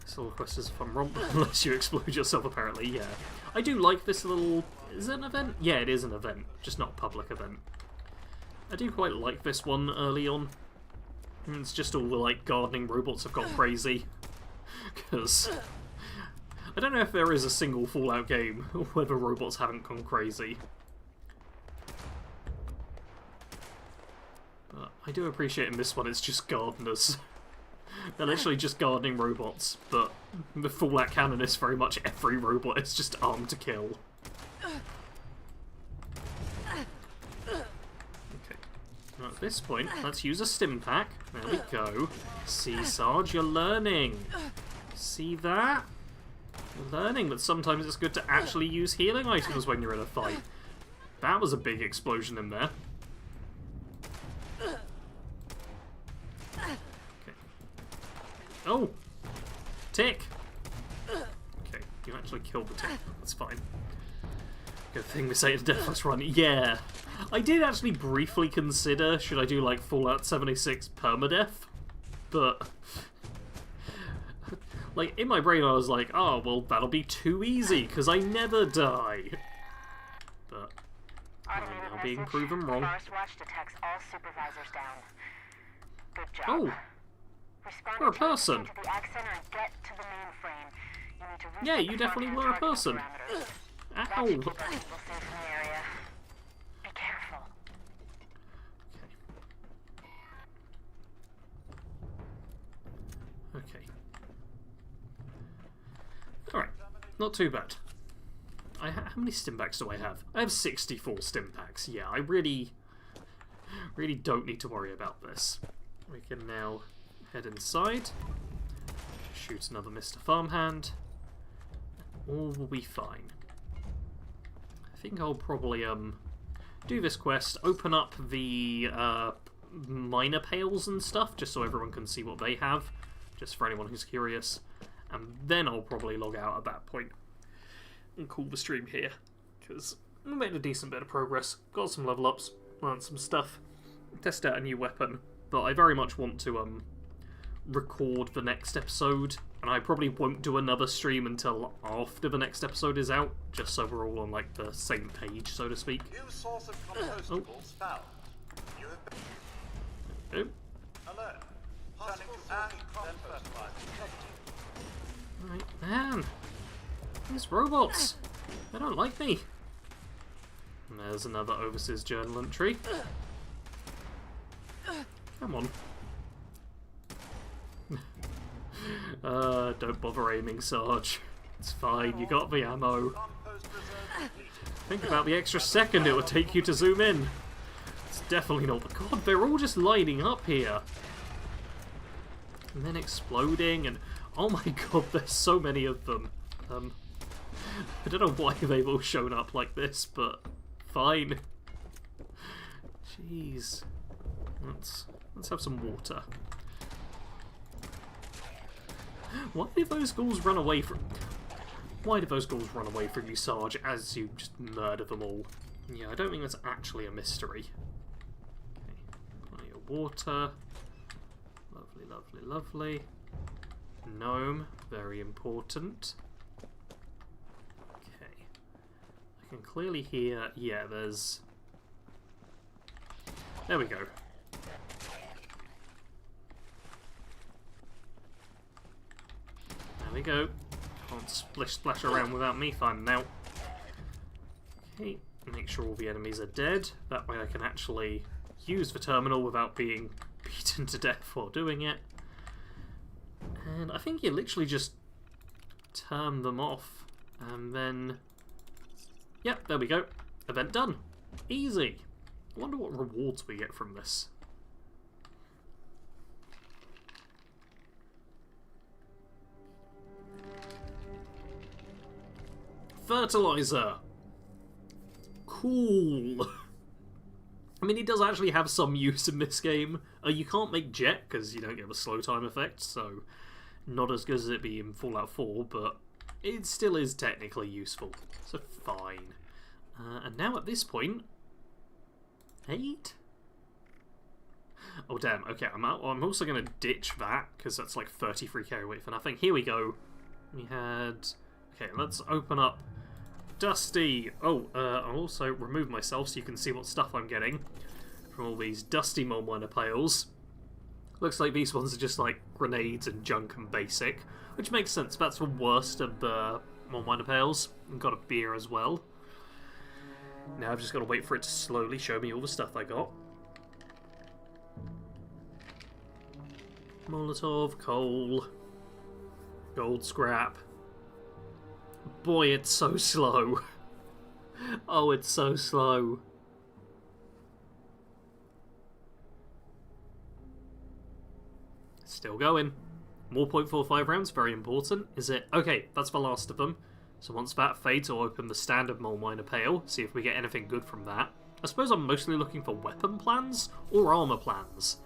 This little quest is if I'm wrong, unless you explode yourself, apparently, yeah. I do like this little... Is it an event? Yeah, it is an event, just not a public event. I do quite like this one early on. It's just all the, gardening robots have gone crazy. Because... I don't know if there is a single Fallout game where the robots haven't gone crazy. But I do appreciate in this one it's just gardeners. They're literally just gardening robots, but the Fallout canon is very much every robot is just armed to kill. Okay. Now at this point, let's use a stim pack. There we go. See, Sarge, you're learning. See that? You're learning that sometimes it's good to actually use healing items when you're in a fight. That was a big explosion in there. Oh! Tick! Okay, you actually killed the tick. That's fine. Good thing this ain't a Deathless run. Yeah! I did actually briefly consider, should I do Fallout 76 permadeath? But... in my brain I was like, oh, well, that'll be too easy, because I never die. But... I'm now being proven wrong. Forest Watch detects all supervisors down. Good job. Oh! Responder We're a takes you person. to the Ag Center and get to the mainframe. You need to reset Yeah, you the definitely front-end were a targeting person. parameters. That Ow. should keep our people safe in the area. Be careful. Okay. Alright, not too bad. How many stim packs do I have? I have 64 stim packs. Yeah, I really don't need to worry about this. We can now head inside, shoot another Mr. Farmhand, all will be fine. I think I'll probably do this quest, open up the miner pails and stuff, just so everyone can see what they have, just for anyone who's curious, and then I'll probably log out at that point and call the stream here, because we made a decent bit of progress, got some level ups, learned some stuff, test out a new weapon, but I very much want to record the next episode, and I probably won't do another stream until after the next episode is out, just so we're all on like the same page, so to speak. New source of compostables found. You have been alert. Turning to ash, then fertilizer. Right, man. These robots. They don't like me. And there's another Overseer's journal entry. Come on. Don't bother aiming, Sarge. It's fine, you got the ammo. Compost reserve complete. Think about the extra second it would take you to zoom in. It's definitely not. God, they're all just lining up here. And then exploding, and oh my god, there's so many of them. I don't know why they've all shown up like this, but fine. Jeez. Let's have some water. Why did those ghouls run away from... Why did those ghouls run away from you, Sarge, as you just murder them all? Yeah, I don't think that's actually a mystery. Okay, plenty of water. Lovely, lovely, lovely. Gnome, very important. Okay. I can clearly hear... Yeah, there's... There we go. There we go. Can't splash around without me finding out. Okay, make sure all the enemies are dead. That way I can actually use the terminal without being beaten to death while doing it. And I think you literally just turn them off. And then... Yep, there we go. Event done. Easy. I wonder what rewards we get from this. Fertilizer! Cool! I mean, it does actually have some use in this game. You can't make jet, because you don't get the slow time effect, so not as good as it be in Fallout 4, but it still is technically useful, so fine. And now at this point... 8? Oh damn, okay, I'm also going to ditch that, because that's like 33 carry weight for nothing. Here we go. We had... Okay, let's open up Dusty. Oh, I'll also remove myself so you can see what stuff I'm getting from all these Dusty Mole Miner pails. Looks like these ones are just like grenades and junk and basic, which makes sense. That's the worst of the Mole Miner pails. I've got a beer as well. Now I've just got to wait for it to slowly show me all the stuff I got. Molotov, coal, gold scrap. Boy, it's so slow. Oh, it's so slow. Still going. More .45 rounds, very important. Is it? Okay, that's the last of them. So once that fades, I'll open the standard Mole Miner pail, see if we get anything good from that. I suppose I'm mostly looking for weapon plans or armor plans.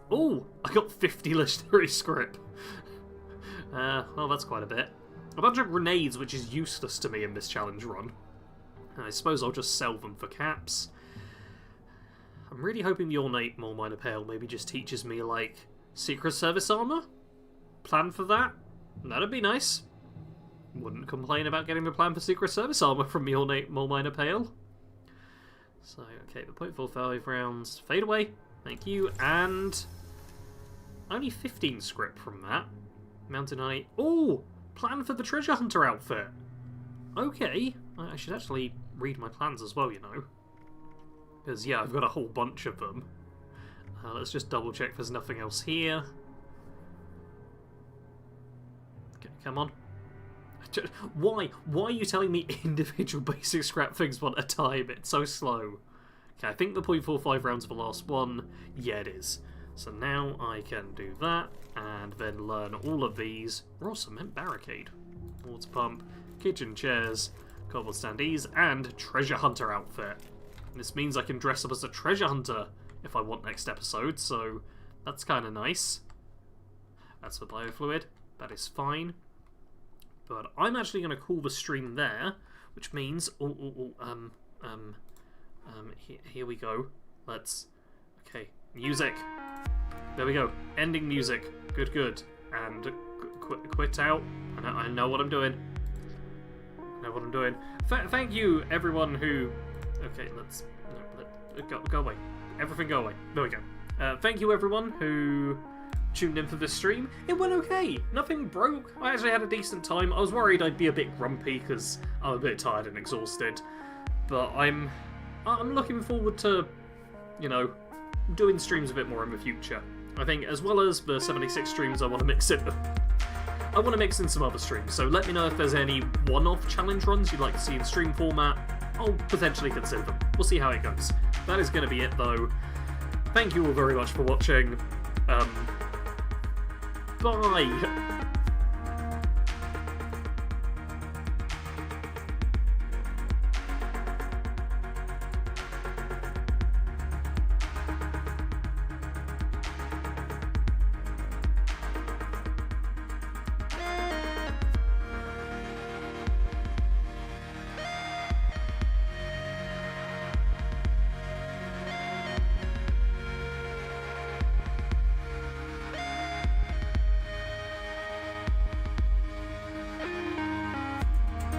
Oh, I got 50 legendary scrip. Well, that's quite a bit. A bunch of grenades, which is useless to me in this challenge run. And I suppose I'll just sell them for caps. I'm really hoping the ornate Mole Miner pail maybe just teaches me, like, Secret Service armor? Plan for that? That'd be nice. Wouldn't complain about getting the plan for Secret Service armor from the ornate Mole Miner pail. So, okay, the .45 rounds fade away. Thank you, and... only 15 script from that. Mountain Honey. Oh! Plan for the treasure hunter outfit. Okay. I should actually read my plans as well, you know. Because, yeah, I've got a whole bunch of them. Let's just double check there's nothing else here. Okay, come on. Why are you telling me individual basic scrap things one at a time? It's so slow. Okay, I think the 0.45 rounds are the last one. Yeah, it is. So now I can do that, and then learn all of these. Raw cement barricade, water pump, kitchen chairs, cobble standees, and treasure hunter outfit. This means I can dress up as a treasure hunter if I want next episode, so that's kind of nice. That's the biofluid. That is fine. But I'm actually going to call the stream there, which means... here we go. Let's... Okay, music. There we go. Ending music. Good, good. And quit out. I know what I'm doing. I know what I'm doing. Thank you, everyone who... Okay, let's... No, go away. Everything go away. There we go. Thank you, everyone who tuned in for this stream. It went okay. Nothing broke. I actually had a decent time. I was worried I'd be a bit grumpy because I'm a bit tired and exhausted. But I'm looking forward to, you know, doing streams a bit more in the future. I think as well as the 76 streams, I want to mix in some other streams. So let me know if there's any one-off challenge runs you'd like to see in stream format. I'll potentially consider them. We'll see how it goes. That is going to be it, though. Thank you all very much for watching. Bye.